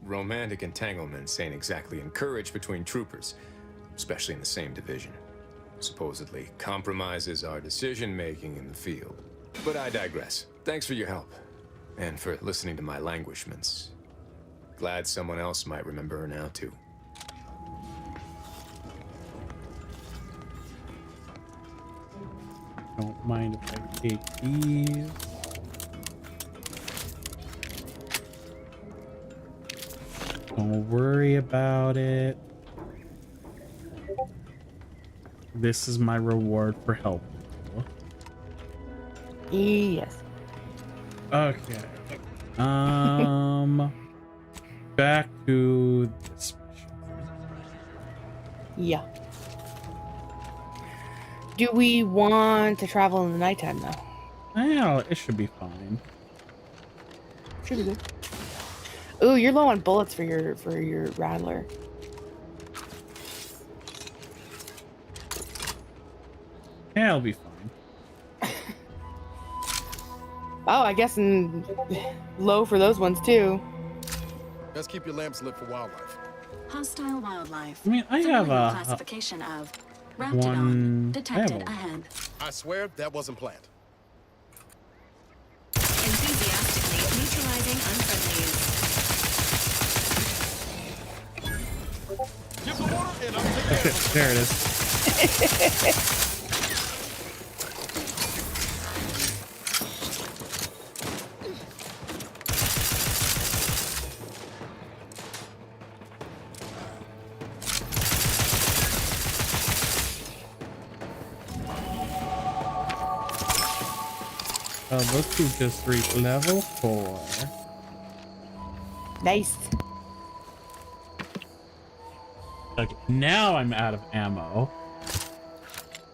Romantic entanglements ain't exactly encouraged between troopers, especially in the same division. Supposedly compromises our decision-making in the field. But I digress. Thanks for your help, and for listening to my languishments. Glad someone else might remember her now, too. Don't mind if I take these. Don't worry about it. This is my reward for helping you. Yes. Okay. Back to this mission. Yeah. Do we want to travel in the nighttime, though? Well, it should be fine. Should be good. Ooh, you're low on bullets for your Rattler. Yeah, it'll be fine. Oh, I guess low for those ones too. Let's keep your lamps lit for wildlife. Hostile wildlife. I mean, I have a classification of one. Raptidon detected ahead. I swear that wasn't planned. Enthusiastically neutralizing unfriendlies. Give the water and I'll take it. There it is. Look who just reached level 4. Nice. Okay, now I'm out of ammo.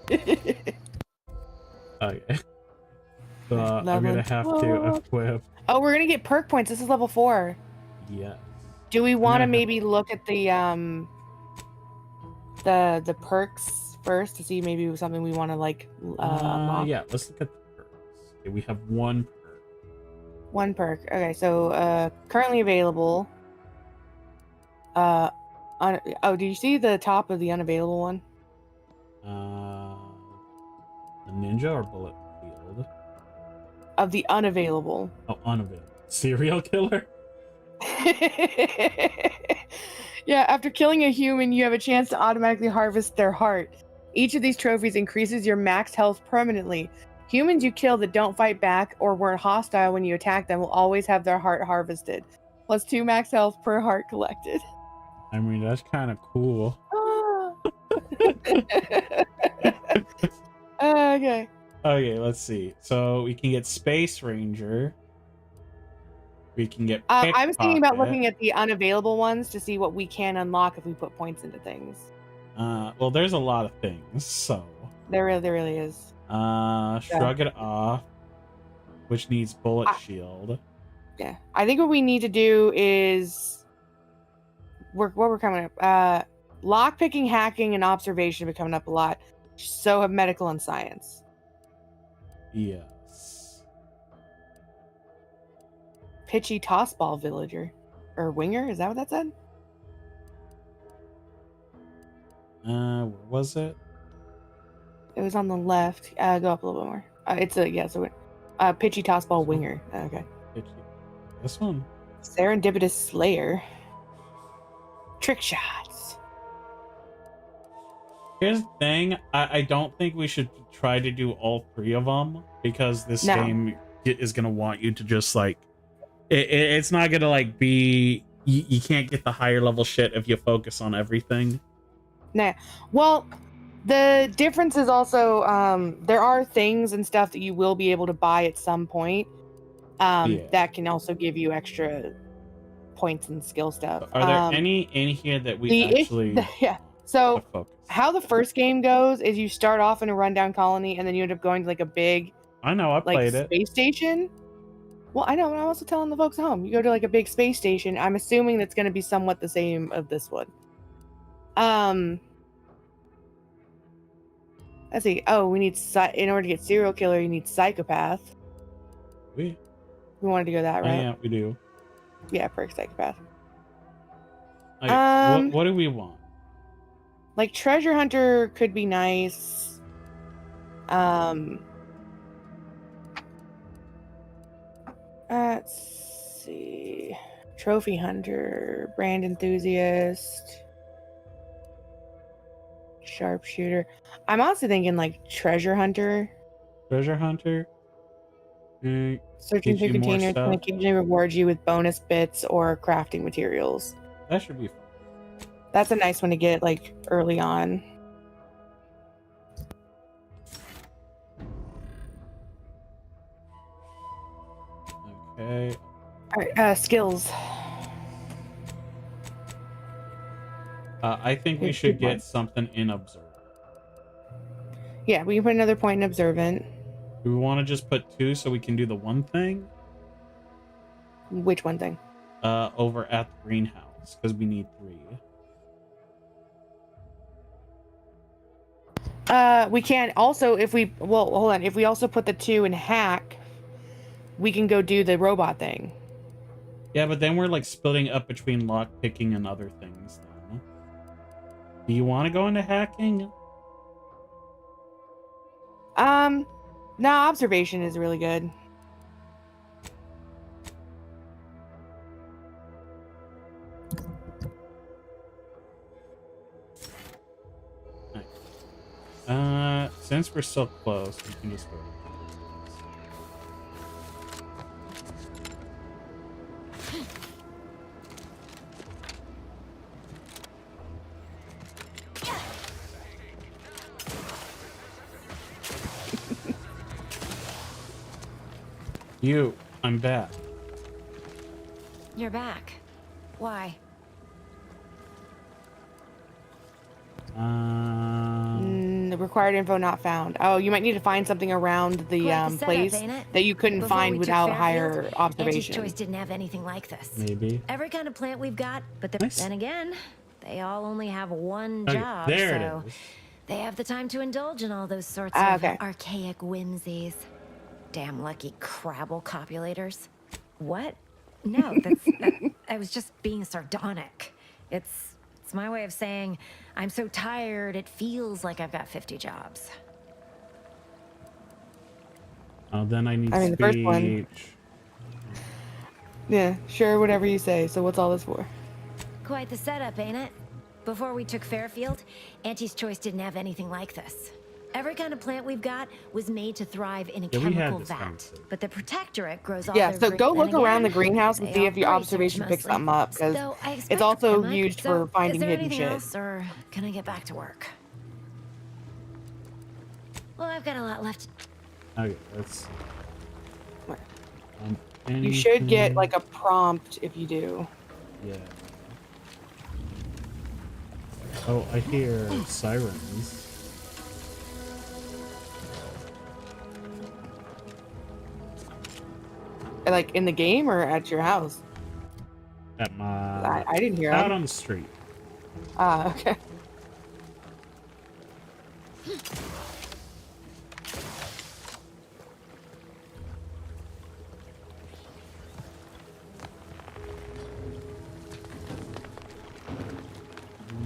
Okay. So I'm gonna have to equip. Oh, we're gonna get perk points. This is level 4. Yes. Do we want to maybe look at the perks first to see maybe something we want to like unlock? Yeah, let's look at the perks. Okay, we have one perk. One perk. Okay, so currently available. Oh, do you see the top of the unavailable one? A ninja or bullet field? Of the unavailable. Oh, unavailable. Serial killer? Yeah, after killing a human, you have a chance to automatically harvest their heart. Each of these trophies increases your max health permanently. Humans you kill that don't fight back or weren't hostile when you attack them will always have their heart harvested. Plus 2 max health per heart collected. I mean, that's kind of cool. Okay. Okay, let's see. So we can get Space Ranger. We can get I was thinking about Pickpocket. looking at the unavailable ones to see what we can unlock if we put points into things. Well, there's a lot of things, so. There really is. Shrug It Off, which needs Bullet Shield. Yeah. I think what we need to do is we're coming up. Lockpicking, hacking, and observation have been coming up a lot. So have medical and science. Yes. Pitchy Tossball Villager. Or Winger, is that what that said? Where was it? It was on the left. Go up a little bit more. Pitchy Tossball Winger. Okay. Pitchy. This one. Serendipitous Slayer. Trick shots. Here's the thing. I don't think we should try to do all 3 of them because this game is going to want you to just like... It's not going to like be... You can't get the higher level shit if you focus on everything. Nah. Well, the difference is also there are things and stuff that you will be able to buy at some point that can also give you extra points and skill stuff. Are there any in here that we actually... Yeah. So how the first game goes is you start off in a rundown colony and then you end up going to like a big... I know, I played it. Space station. Well, I know, and I'm also telling the folks at home. You go to like a big space station. I'm assuming that's going to be somewhat the same of this one. Let's see. Oh, we need in order to get serial killer, you need psychopath. We wanted to go that right? Yeah, we do. Yeah, perk psychopath. Like, what do we want? Like treasure hunter could be nice. Let's see. Trophy hunter, brand enthusiast, sharpshooter. I'm also thinking like treasure hunter. Treasure hunter. Searching through containers can occasionally reward you with bonus bits or crafting materials. That should be fun. That's a nice one to get like early on. Okay. All right, skills. I think we should get something in Observant. Yeah, we can put another point in Observant. Do we want to just put 2 so we can do the one thing? Which one thing? Over at the greenhouse, because we need 3. We can also, if we also put the 2 in hack, we can go do the robot thing. Yeah, but then we're like splitting up between lock picking and other things. Then. Do you want to go into hacking? No, observation is really good. Since we're so close, we can just go. I'm back. You're back. Why? The required info not found. Oh, you might need to find something around the place that you couldn't find without higher observation. Auntie's Choice didn't have anything like this. Maybe. Every kind of plant we've got, but then again, they all only have one Okay, job, there so it is. they have the time to indulge in all those sorts of archaic whimsies. Damn lucky Crabble copulators. What? No, I was just being sardonic. It's my way of saying I'm so tired it feels like I've got 50 jobs. Oh, then I need the speech. first one. Yeah, sure, whatever you say. So what's all this for? Quite the setup, ain't it? Before we took Fairfield, Auntie's Choice didn't have anything like this. Every kind of plant we've got was made to thrive in a chemical vat, but the Protectorate grows all Yeah, their so great- go then look around the again, greenhouse and they see if your all observation research picks something mostly. up, because So I expect it's also I might. used So, for finding is there hidden anything shit. else, or can I get back to work? Well, I've got a lot left. Okay, that's. You should get anything- like a prompt if you do. Yeah. Oh, I hear sirens. Like in the game or at your house? At my. I didn't hear out them. on the street. Ah, okay.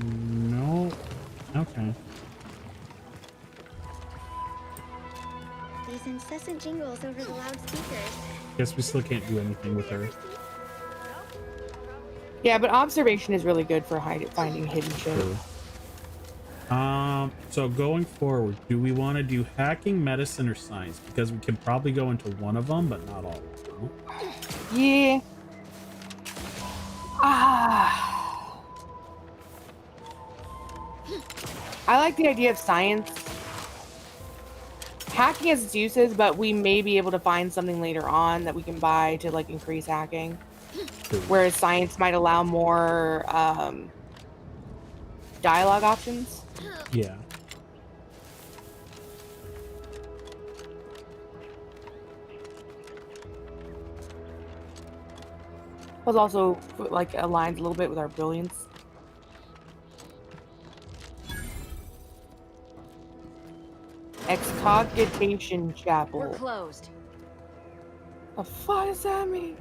No. Okay. These incessant jingles over the loudspeakers. Guess we still can't do anything with her. Yeah, but observation is really good for finding hidden shit. True. So going forward, do we want to do hacking, medicine, or science? Because we can probably go into one of them, but not all of them. Yeah. Ah. I like the idea of science. Hacking has its uses, but we may be able to find something later on that we can buy to like increase hacking. Whereas science might allow more dialogue options. Yeah. Plus also like aligns a little bit with our brilliance. Excogitation Chapel. We're closed. The fuck does that mean?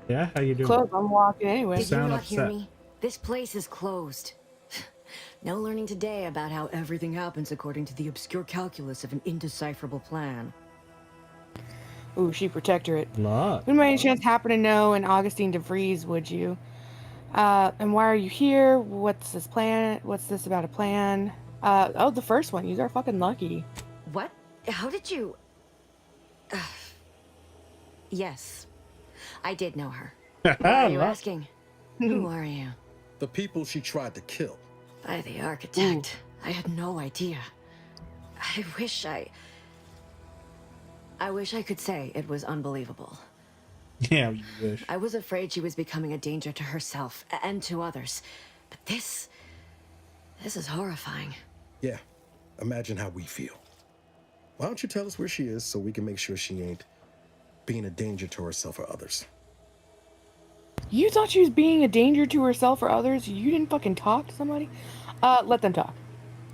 Yeah, how you doing? Close, I'm walking anyway. Did you Sound not hear upset. me? This place is closed. No learning today about how everything happens according to the obscure calculus of an indecipherable plan. Ooh, she Protectorate. Lot. Wouldn't by any chance happen to know an Augustine DeVries, would you? And why are you here? What's this plan? What's this about a plan? Oh, the first one. You are fucking lucky. What? How did you... Yes. I did know her. Why are you asking? Who are you? The people she tried to kill. By the architect. I had no idea. I wish I could say it was unbelievable. Yeah, you wish. I was afraid she was becoming a danger to herself and to others. But this is horrifying. Yeah, imagine how we feel. Why don't you tell us where she is so we can make sure she ain't being a danger to herself or others? You thought she was being a danger to herself or others? You didn't fucking talk to somebody? Let them talk.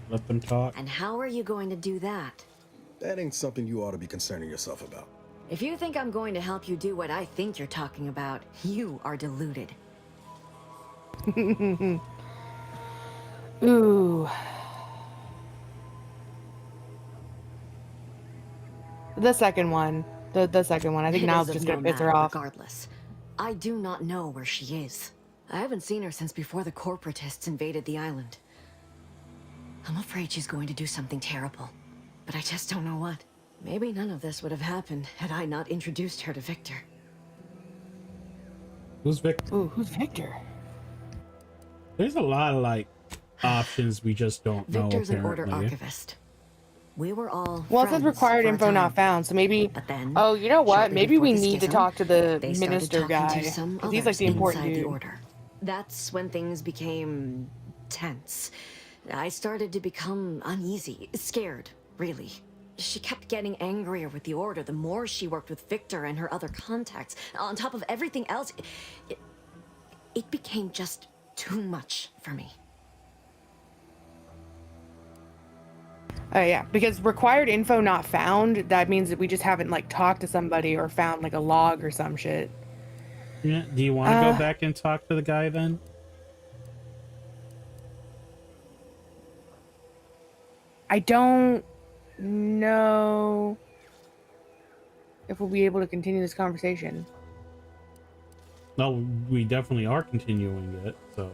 Let them talk. And how are you going to do that? That ain't something you ought to be concerning yourself about. If you think I'm going to help you do what I think you're talking about, you are deluded. Ooh. The second one. The second one. I think It Niall's is of just no gonna piss her matter, off. Regardless, I do not know where she is. I haven't seen her since before the corporatists invaded the island. I'm afraid she's going to do something terrible, but I just don't know what. Maybe none of this would have happened had I not introduced her to Victor. Who's Victor? Ooh, who's Victor? There's a lot of like options we just don't know. Victor's an apparently. order archivist. We were all Well, it says friends required for a info time. not found, so maybe... But then, Oh, you know what? shortly Maybe before we the need to schism, talk to the they started minister talking guy. to some 'Cause he's like the others important inside dude. the order. That's when things became tense. I started to become uneasy, scared, really. She kept getting angrier with the order the more she worked with Victor and her other contacts. On top of everything else, it became just too much for me. Oh yeah, because required info not found, that means that we just haven't like talked to somebody or found like a log or some shit. Yeah. Do you want to go back and talk to the guy then? I don't know if we'll be able to continue this conversation. No, we definitely are continuing it. So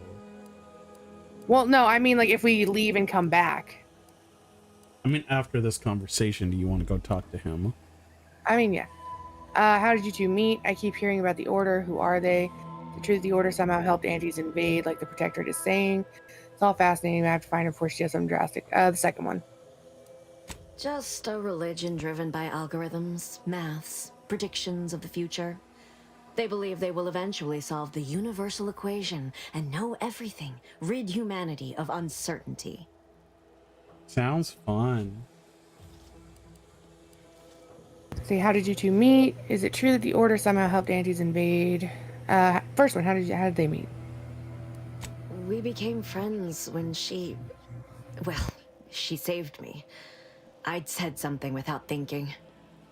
Well, no, I mean, like, if we leave and come back. I mean, after this conversation, do you want to go talk to him? I mean, yeah. How did you two meet? I keep hearing about the Order. Who are they? The truth, the Order somehow helped Antes invade, like the Protectorate is saying. It's all fascinating. I have to find her before she does something drastic. The second one. Just a religion driven by algorithms, maths, predictions of the future. They believe they will eventually solve the universal equation and know everything, rid humanity of uncertainty. Sounds fun. See, how did you two meet? Is it true that the Order somehow helped Antes invade? First one, how did they meet? We became friends when she saved me. I'd said something without thinking.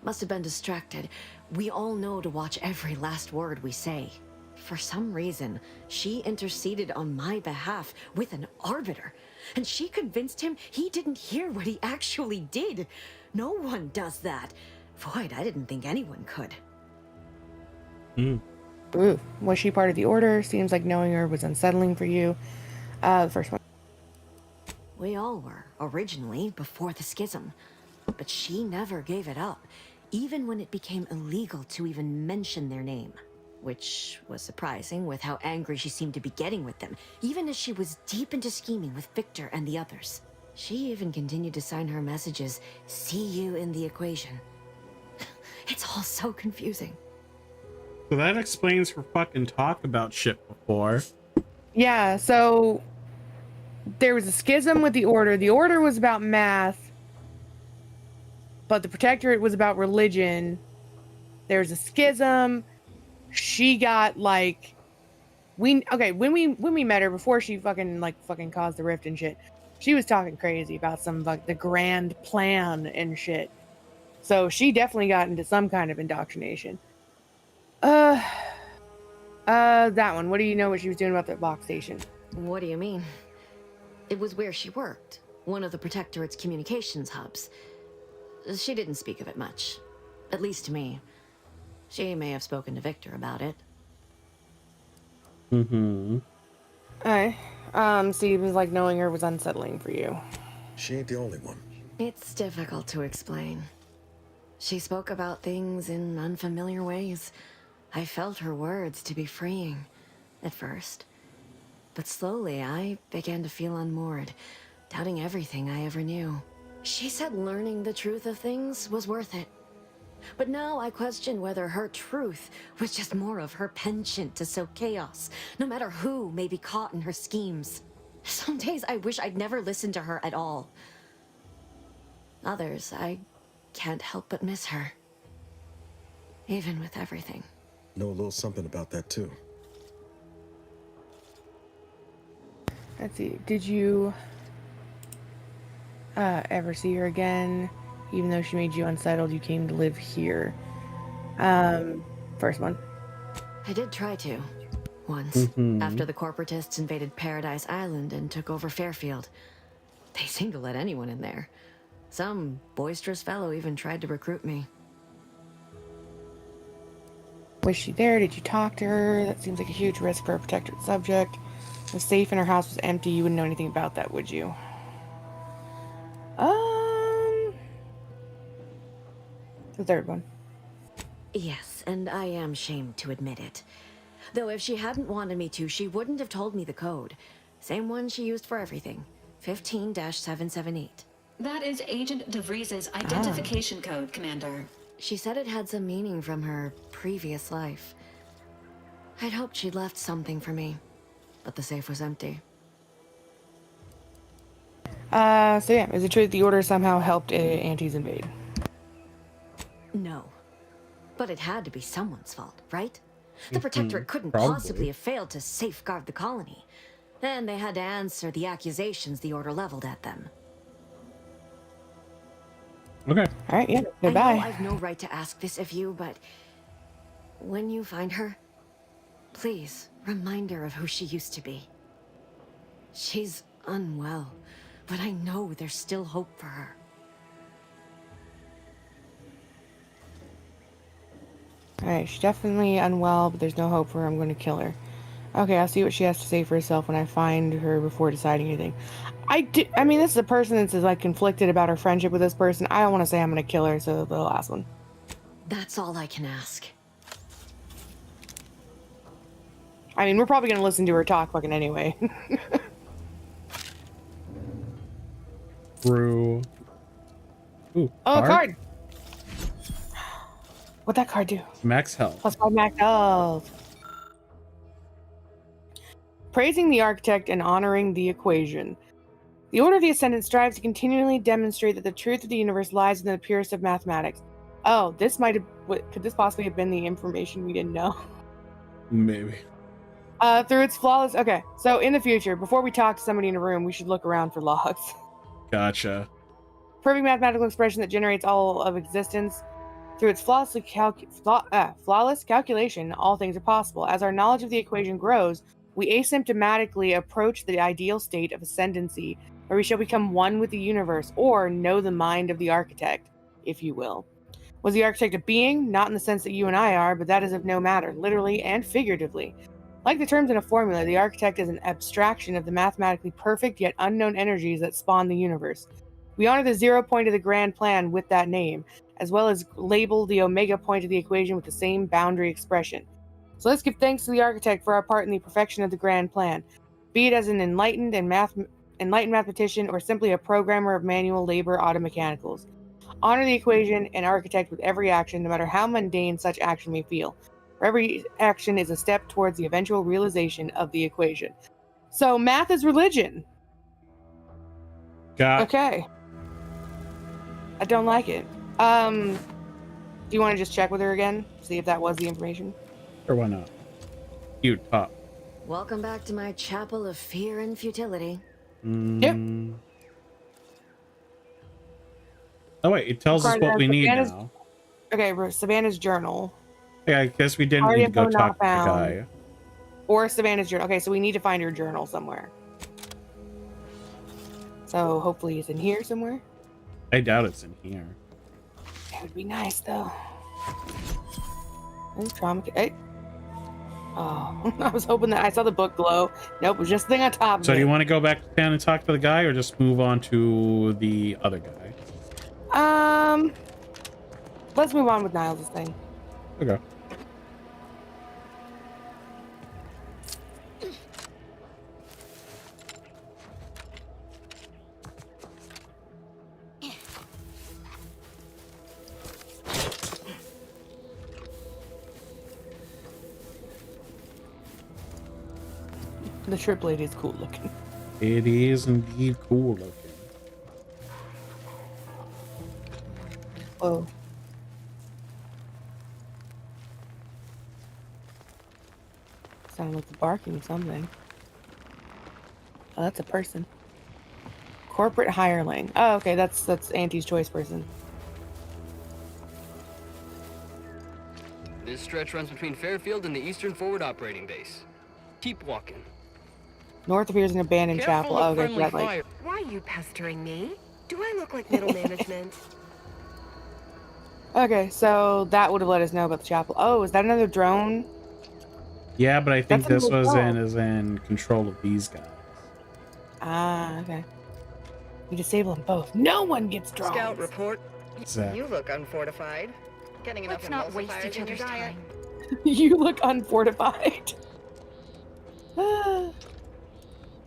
Must have been distracted. We all know to watch every last word we say. For some reason, she interceded on my behalf with an arbiter, and she convinced him he didn't hear what he actually did. No one does that. Void, I didn't think anyone could. Ooh, was she part of the Order? Seems like knowing her was unsettling for you. The first one. We all were, originally, before the schism. But she never gave it up, even when it became illegal to even mention their name. Which was surprising with how angry she seemed to be getting with them, even as she was deep into scheming with Victor and the others. She even continued to sign her messages, "See you in the equation." It's all so confusing. So that explains her fucking talk about shit before. Yeah, so there was a schism with the Order. The Order was about math, but the Protectorate was about religion. There's a schism. She got like when we met her before she fucking caused the rift and shit, she was talking crazy about some the grand plan and shit. So she definitely got into some kind of indoctrination. That one. What do you know what she was doing about the box station? What do you mean? It was where she worked, one of the Protectorate's communications hubs. She didn't speak of it much, at least to me. She may have spoken to Victor about it. Seems like knowing her was unsettling for you. She ain't the only one. It's difficult to explain. She spoke about things in unfamiliar ways. I felt her words to be freeing, at first. But slowly, I began to feel unmoored, doubting everything I ever knew. She said learning the truth of things was worth it. But now I question whether her truth was just more of her penchant to sow chaos, no matter who may be caught in her schemes. Some days I wish I'd never listened to her at all. Others, I can't help but miss her. Even with everything. Know a little something about that too. Let's see. Did you ever see her again? Even though she made you unsettled, you came to live here. First one. I did try to. Once. After the corporatists invaded Paradise Island and took over Fairfield. They seemed to let anyone in there. Some boisterous fellow even tried to recruit me. Was she there? Did you talk to her? That seems like a huge risk for a protected subject. The safe in her house was empty. You wouldn't know anything about that, would you? The third one. Yes, and I am ashamed to admit it. Though if she hadn't wanted me to, she wouldn't have told me the code. Same one she used for everything. 15-778. That is Agent DeVries's identification code, Commander. She said it had some meaning from her previous life. I'd hoped she'd left something for me, but the safe was empty. So yeah, is it true that the Order somehow helped Antes invade? No. But it had to be someone's fault, right? The Protectorate couldn't Probably. possibly have failed to safeguard the colony. Then they had to answer the accusations the Order leveled at them. Okay. Alright, yeah, I goodbye. know I've no right to ask this of you, but when you find her, please remind her of who she used to be. She's unwell, but I know there's still hope for her. Alright, she's definitely unwell, but there's no hope for her. I'm going to kill her. Okay, I'll see what she has to say for herself when I find her before deciding anything. I mean, this is a person that's like conflicted about her friendship with this person. I don't want to say I'm gonna kill her, so the last one. That's all I can ask. I mean, we're probably gonna listen to her talk fucking anyway. Through. Ooh, Oh, card. What'd that card do? Max health. +5 max health. Praising the architect and honoring the equation. The Order of the Ascendant strives to continually demonstrate that the truth of the universe lies in the purest of mathematics. Oh, this might have... Could this possibly have been the information we didn't know? Maybe. Through its flawless... Okay, so in the future, before we talk to somebody in a room, we should look around for logs. Gotcha. Perfect mathematical expression that generates all of existence. Through its flawless calculation, all things are possible. As our knowledge of the equation grows, we asymptomatically approach the ideal state of ascendancy, where we shall become one with the universe, or know the mind of the architect, if you will. Was the architect a being? Not in the sense that you and I are, but that is of no matter, literally and figuratively. Like the terms in a formula, the architect is an abstraction of the mathematically perfect yet unknown energies that spawn the universe. We honor the 0 point of the grand plan with that name, as well as label the omega point of the equation with the same boundary expression. So let's give thanks to the architect for our part in the perfection of the grand plan, be it as an enlightened mathematician or simply a programmer of manual labor automechanicals. Honor the equation and architect with every action, no matter how mundane such action may feel. For every action is a step towards the eventual realization of the equation. So math is religion. Okay. I don't like it. Do you want to just check with her again? See if that was the information? Or why not? You top. Welcome back to my chapel of fear and futility. Yep. Oh wait, it tells us what we need now. Okay, Savannah's journal. Yeah, I guess we didn't need to go talk to the guy. Or Savannah's journal. Okay, so we need to find her journal somewhere. So hopefully it's in here somewhere. I doubt it's in here. That would be nice though. Oh, trauma. Hey. Oh, I was hoping that I saw the book glow. Nope, it was just the thing on top. So do you want to go back to town and talk to the guy, or just move on to the other guy? Let's move on with Niles' thing. Okay. The trip lady is cool looking. It is indeed cool looking. Oh. Sound like the barking of something. Oh, that's a person. Corporate hireling. Oh, okay, that's Auntie's choice person. This stretch runs between Fairfield and the Eastern Forward Operating Base. Keep walking. North appears an abandoned chapel. Oh, okay, that like. Why are you pestering me? Do I look like middle management? Okay, so that would have let us know about the chapel. Oh, is that another drone? Yeah, but I think That's this was another is in control of these guys. Ah, okay. We disable them both. No one gets drones. Scout report. Exactly. You look unfortified. Getting enough Let's not waste emulsifiers each in your other's diet. time. You look unfortified.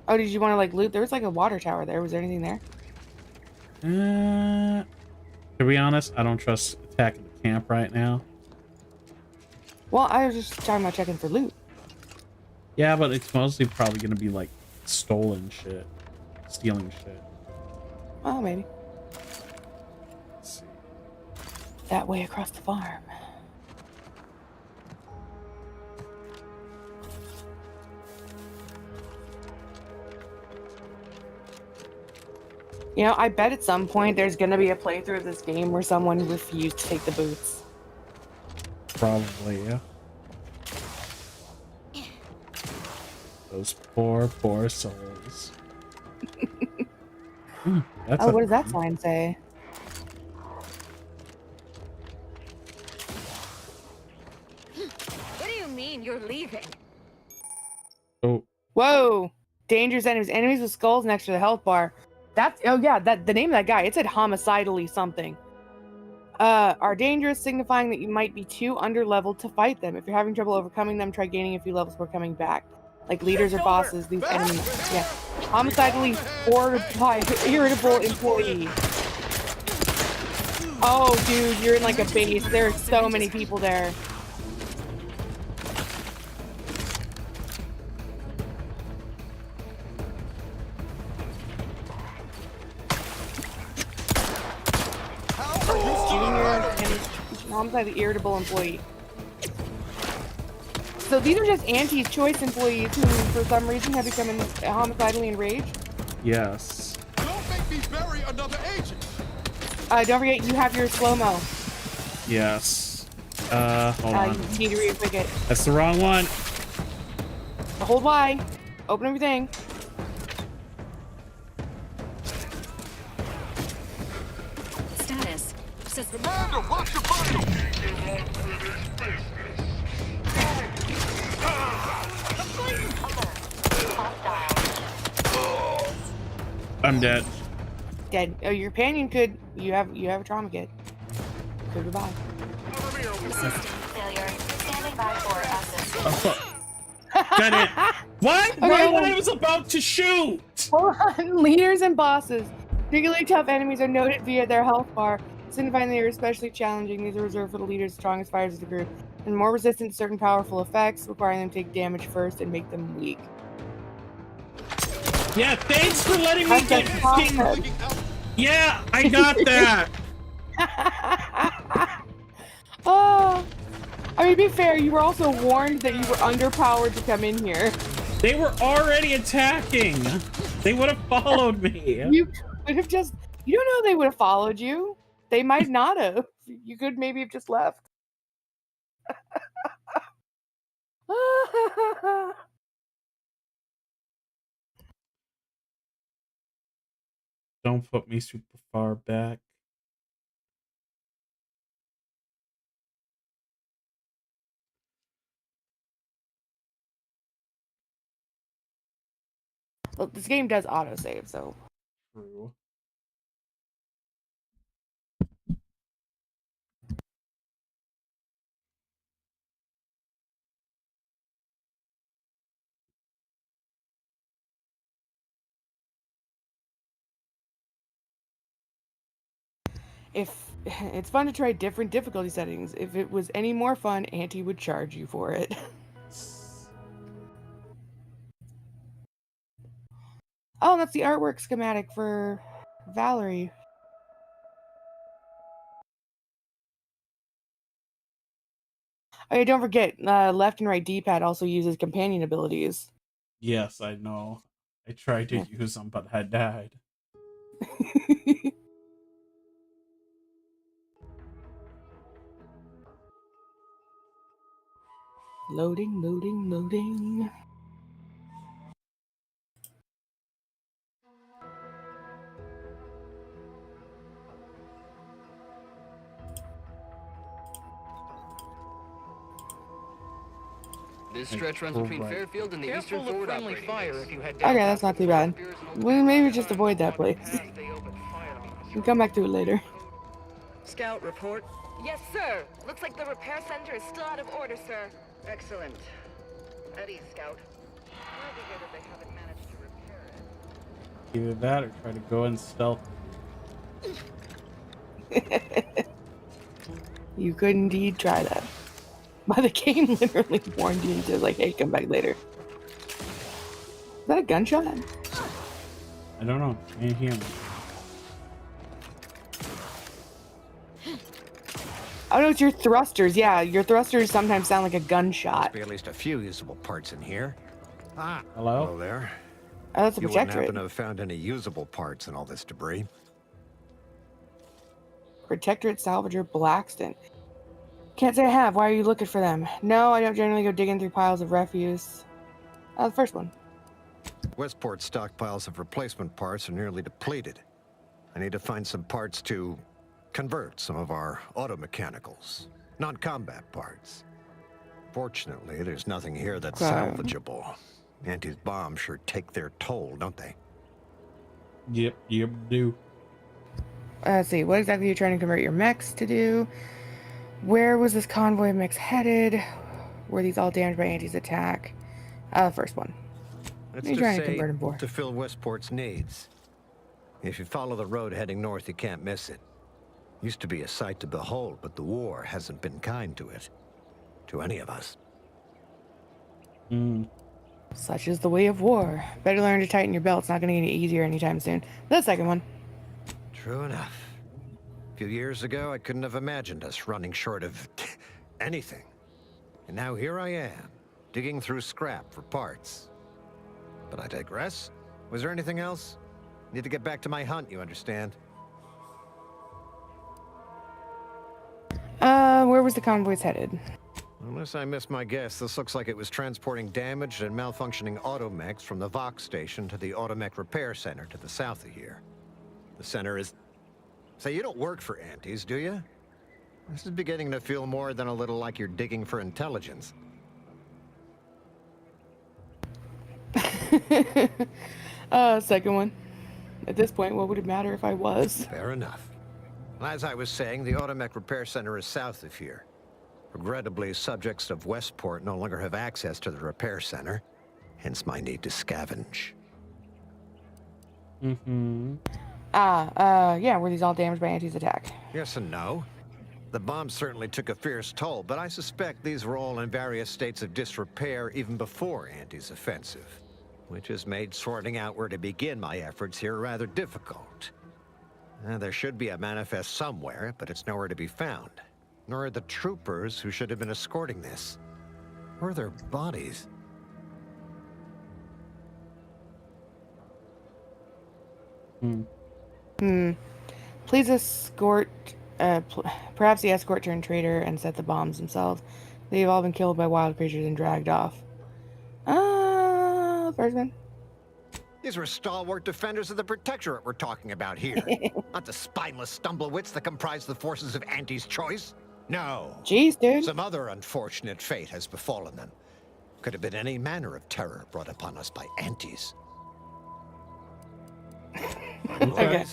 Oh, did you want to like loot? There was like a water tower there. Was there anything there? To be honest, I don't trust attacking the camp right now. Well, I was just talking about checking for loot. Yeah, but it's mostly probably gonna be like stolen shit, stealing shit. Oh, maybe. Let's see. That way across the farm. You know, I bet at some point there's gonna be a playthrough of this game where someone refused to take the boots. Probably, yeah. Those poor, poor souls. That's What does that sign say? What do you mean you're leaving? Whoa. Dangerous enemies. Enemies with skulls next to the health bar. That's, oh yeah, that the name of that guy. It said homicidally something. Are dangerous, signifying that you might be too underleveled to fight them. If you're having trouble overcoming them, try gaining a few levels before coming back. Like leaders or bosses, these enemies. Yeah. Homicidally fortified, irritable employee. Oh, dude, you're in like a base. There are so many people there. Homicidally irritable employee. So these are just Auntie's choice employees who, for some reason, have become homicidally enraged. Yes. Don't make me bury another agent. Don't forget you have your slow-mo. Yes. Hold on. You need to re-equip it. That's the wrong one. Hold Y. Open everything. Status. Commander, watch your body. I'm dead. Dead. Oh, your companion could. You have a trauma kit. Goodbye. System failure. Standing by for assist. Oh, got it. What? Okay, Right when I was about to shoot. Hold on. Leaders and bosses. Particularly tough enemies are noted via their health bar, signifying they are especially challenging. These are reserved for the leaders, strongest fighters of the group, and more resistant to certain powerful effects, requiring them to take damage first and make them weak. Yeah, thanks for letting me get Yeah, I got that. Oh, I mean, to be fair, you were also warned that you were underpowered to come in here. They were already attacking. They would have followed me. You could have just, you don't know they would have followed you. They might not have. You could maybe have just left. Don't put me super far back. Well, this game does autosave, so. True. If it's fun to try different difficulty settings. If it was any more fun, Auntie would charge you for it. Oh, that's the artwork schematic for Valerie. Oh, don't forget, left and right D-pad also uses companion abilities. Yes, I know. I tried to use them, but I died. Loading, loading, loading. This stretch runs between Fairfield and the Eastern Forward Operating Base. Okay, that's not too bad. We maybe just avoid that place. We'll come back to it later. Scout report. Yes, sir. Looks like the repair center is still out of order, sir. Excellent. At ease, Scout. Glad to hear that they haven't managed to repair it. Either that or try to go in stealth. You could indeed try that. But the game literally warned you to, like, hey, come back later. Is that a gunshot? I don't know. Can't hear me. Oh no, it's your thrusters. Yeah, your thrusters sometimes sound like a gunshot. Must be at least a few usable parts in here. Ah, hello? Hello there. Oh, that's a You wouldn't protectorate. happen to have found any usable parts in all this debris? Protectorate Salvager Blackston. Can't say I have. Why are you looking for them? No, I don't generally go digging through piles of refuse. Oh, the first one. Westport's stockpiles of replacement parts are nearly depleted. I need to find some parts to convert some of our auto-mechanicals, non-combat parts. Fortunately, there's nothing here that's salvageable. Auntie's bombs sure take their toll, don't they? Yep, do. Let's see, what exactly are you trying to convert your mechs to do? Where was this convoy of mechs headed? Were these all damaged by Auntie's attack? First one. That's What are you trying to convert them for? to fill Westport's needs. If you follow the road heading north, you can't miss it. Used to be a sight to behold, but the war hasn't been kind to it. To any of us. Such is the way of war. Better learn to tighten your belt. It's not going to get any easier anytime soon. The second one. True enough. A few years ago, I couldn't have imagined us running short of anything. And now here I am, digging through scrap for parts. But I digress. Was there anything else? Need to get back to my hunt, you understand? Where was the convoys headed? Unless I missed my guess, this looks like it was transporting damaged and malfunctioning automechs from the Vox station to the Automech Repair Center to the south of here. The center is... Say, you don't work for Auntie's, do you? This is beginning to feel more than a little like you're digging for intelligence. Second one. At this point, what would it matter if I was? Fair enough. As I was saying, the Automech Repair Center is south of here. Regrettably, subjects of Westport no longer have access to the repair center, hence my need to scavenge. Yeah, were these all damaged by Auntie's attack? Yes and no. The bombs certainly took a fierce toll, but I suspect these were all in various states of disrepair even before Auntie's offensive, which has made sorting out where to begin my efforts here rather difficult. There should be a manifest somewhere, but it's nowhere to be found. Nor are the troopers who should have been escorting this. Or their bodies. Please escort... perhaps the escort turned traitor and set the bombs themselves. They've all been killed by wild creatures and dragged off. First one. These were stalwart defenders of the Protectorate we're talking about here. Not the spineless stumblewits that comprise the forces of Auntie's choice. No. Jeez, dude. Some other unfortunate fate has befallen them. Could have been any manner of terror brought upon us by Auntie's. Okay.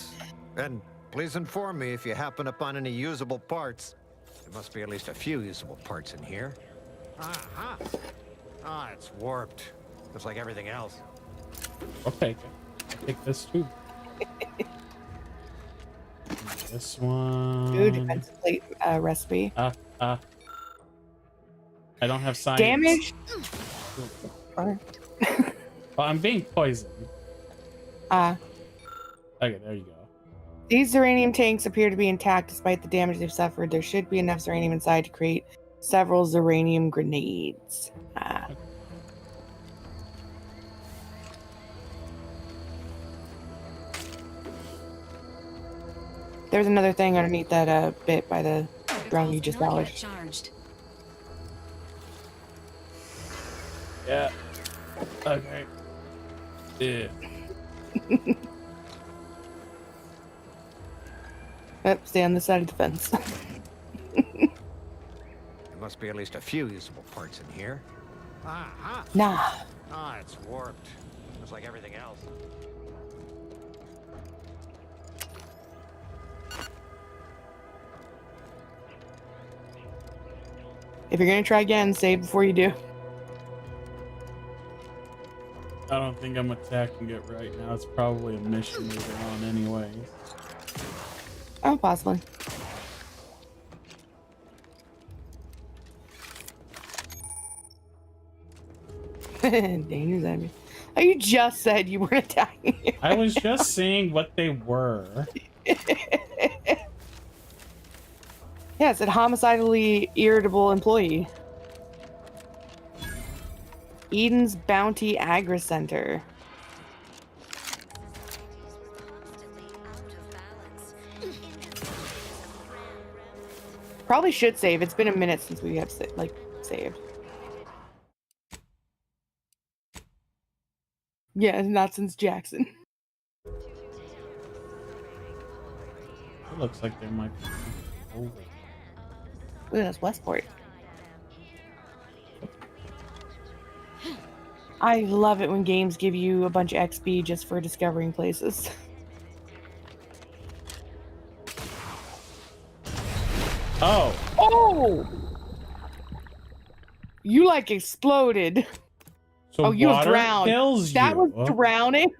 And please inform me if you happen upon any usable parts. There must be at least a few usable parts in here. It's warped. Just like everything else. I'll take it. I'll take this too. This one. Ooh, defensive plate recipe. I don't have science. Damage? Well, I'm being poisoned. Okay, there you go. These Zeranium tanks appear to be intact despite the damage they've suffered. There should be enough Zeranium inside to create several Zeranium grenades. There's another thing underneath that bit by the drone you just demolished. Charged. Yeah. Okay. Yeah. Yep, stay on the side of the fence. There must be at least a few usable parts in here. Nah. It's warped. Just like everything else. If you're gonna try again, save before you do. I don't think I'm attacking it right now. It's probably a mission later on anyway. Oh, possibly. Dangerous enemy. Oh, you just said you weren't attacking it. I was just seeing what they were. Yeah, it said homicidally irritable employee. Eden's Bounty Agri Center. Probably should save. It's been a minute since we have saved. Yeah, not since Jackson. It looks like there might be over. Ooh, that's Westport. I love it when games give you a bunch of XP just for discovering places. Oh. Oh! You like exploded. So oh, you water drowned. kills That you. was drowning.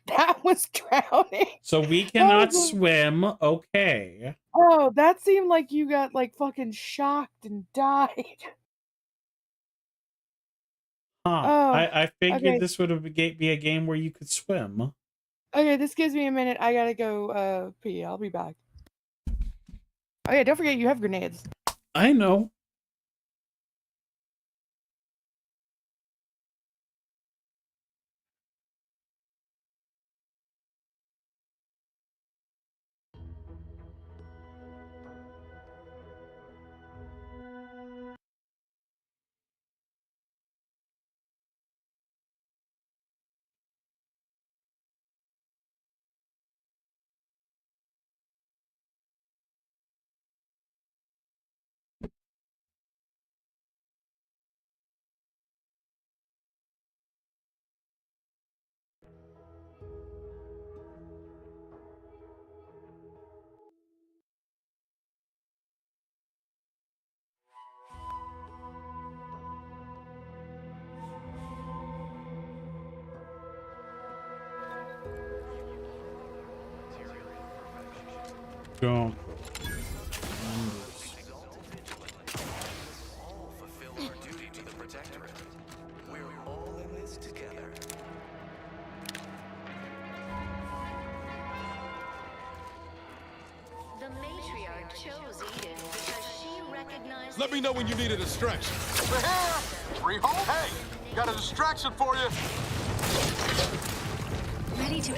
That was drowning. So we cannot swim. Okay. Oh, that seemed like you got like fucking shocked and died. Huh. Oh, I figured okay. this would be a game where you could swim. Okay, this gives me a minute. I gotta go pee. I'll be back. Oh yeah, don't forget you have grenades. I know. Don't. The matriarch chose Eden because she recognized. Let me know when you need a distraction. We're here! Rehold! Hey! Got a distraction for you! Ready to...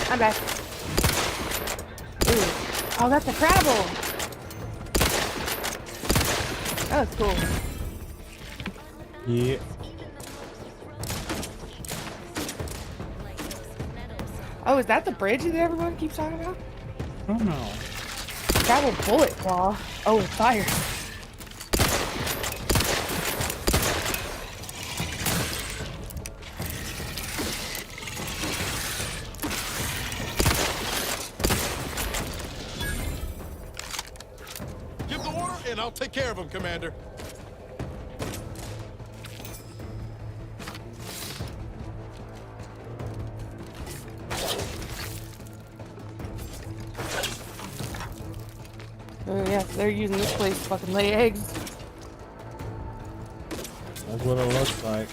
I'm back. Ooh. Oh, that's a Crabble. That was cool. Yeah. Oh, is that the bridge that everyone keeps talking about? I don't know. Crabble bullet claw. Oh, it's fire. And I'll take care of him, Commander. Oh yeah, they're using this place to fucking lay eggs. That's what it looks like.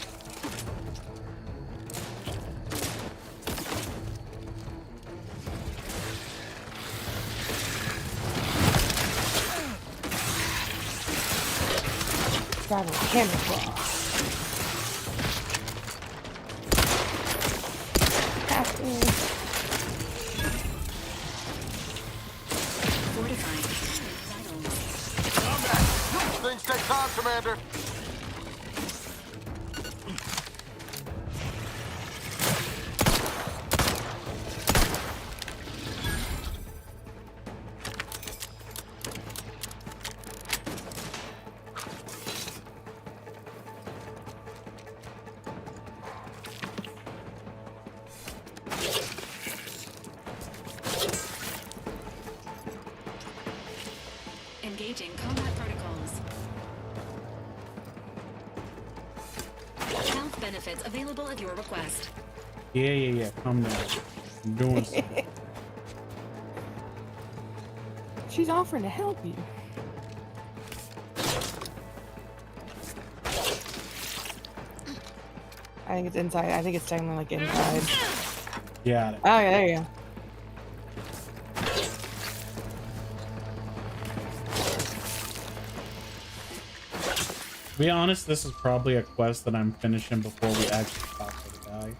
Crabble hammer claw. Things take time, Commander. Engaging combat protocols. Health benefits available at your request. Yeah. Calm down. I'm doing something. She's offering to help you. I think it's inside. I think it's technically like inside. Yeah. Oh yeah, there you go. To be honest, this is probably a quest that I'm finishing before we actually talk to the guy.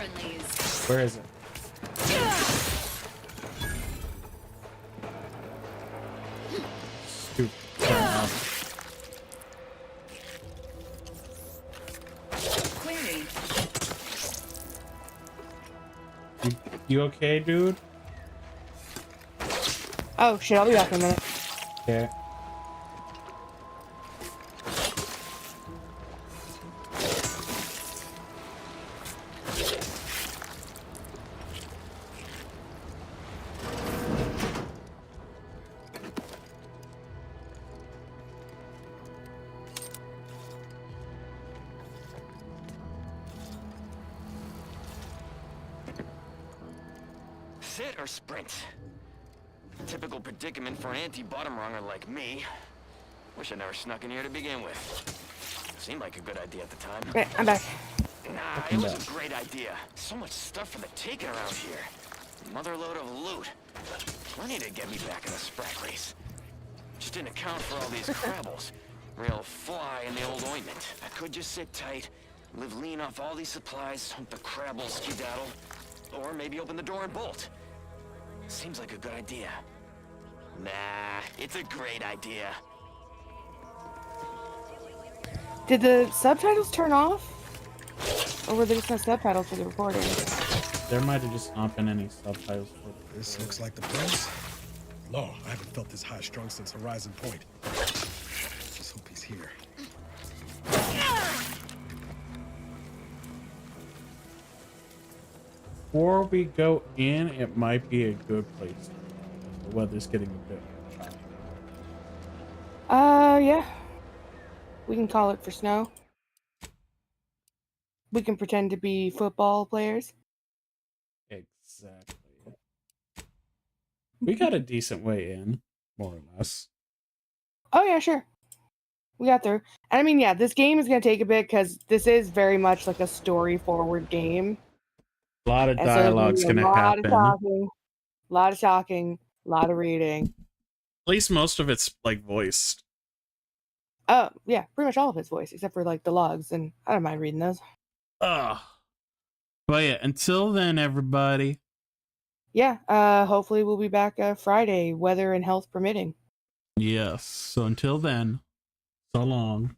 friendlies. Where is it? Stupid. Query. You okay, dude? Oh shit, I'll be back in a minute. Okay. Sit or sprint? Typical predicament for an anti-bottom runger like me. Wish I never snuck in here to begin with. Seemed like a good idea at the time. Okay, I'm back. Nah, it was a great idea. So much stuff for the taking around here. Motherload of loot. Plenty to get me back in the sprat race. Just didn't account for all these crabbles. Real fly in the old ointment. I could just sit tight, live lean off all these supplies, hope the crabbles skedaddle, or maybe open the door and bolt. Seems like a good idea. Nah, it's a great idea. Did the subtitles turn off? Or were there just no subtitles for the recording? There might have just not been any subtitles for the This looks like the place. Law, I haven't felt this high strung since Horizon Point. Just hope he's here. Before we go in, it might be a good place. The weather's getting a bit choppy. Yeah. We can call it for snow. We can pretend to be football players. Exactly. We got a decent way in, more or less. Oh yeah, sure. We got through. And I mean, yeah, this game is gonna take a bit because this is very much like a story-forward game. A lot of And so there's dialogue's gonna be gonna a lot happen. of talking, a lot of talking, a lot of reading. At least most of it's like voiced. Oh yeah, pretty much all of his voice except for like the logs, and I don't mind reading those. Ugh. But yeah, until then, everybody. Yeah, hopefully we'll be back Friday, weather and health permitting. Yes. So until then, so long.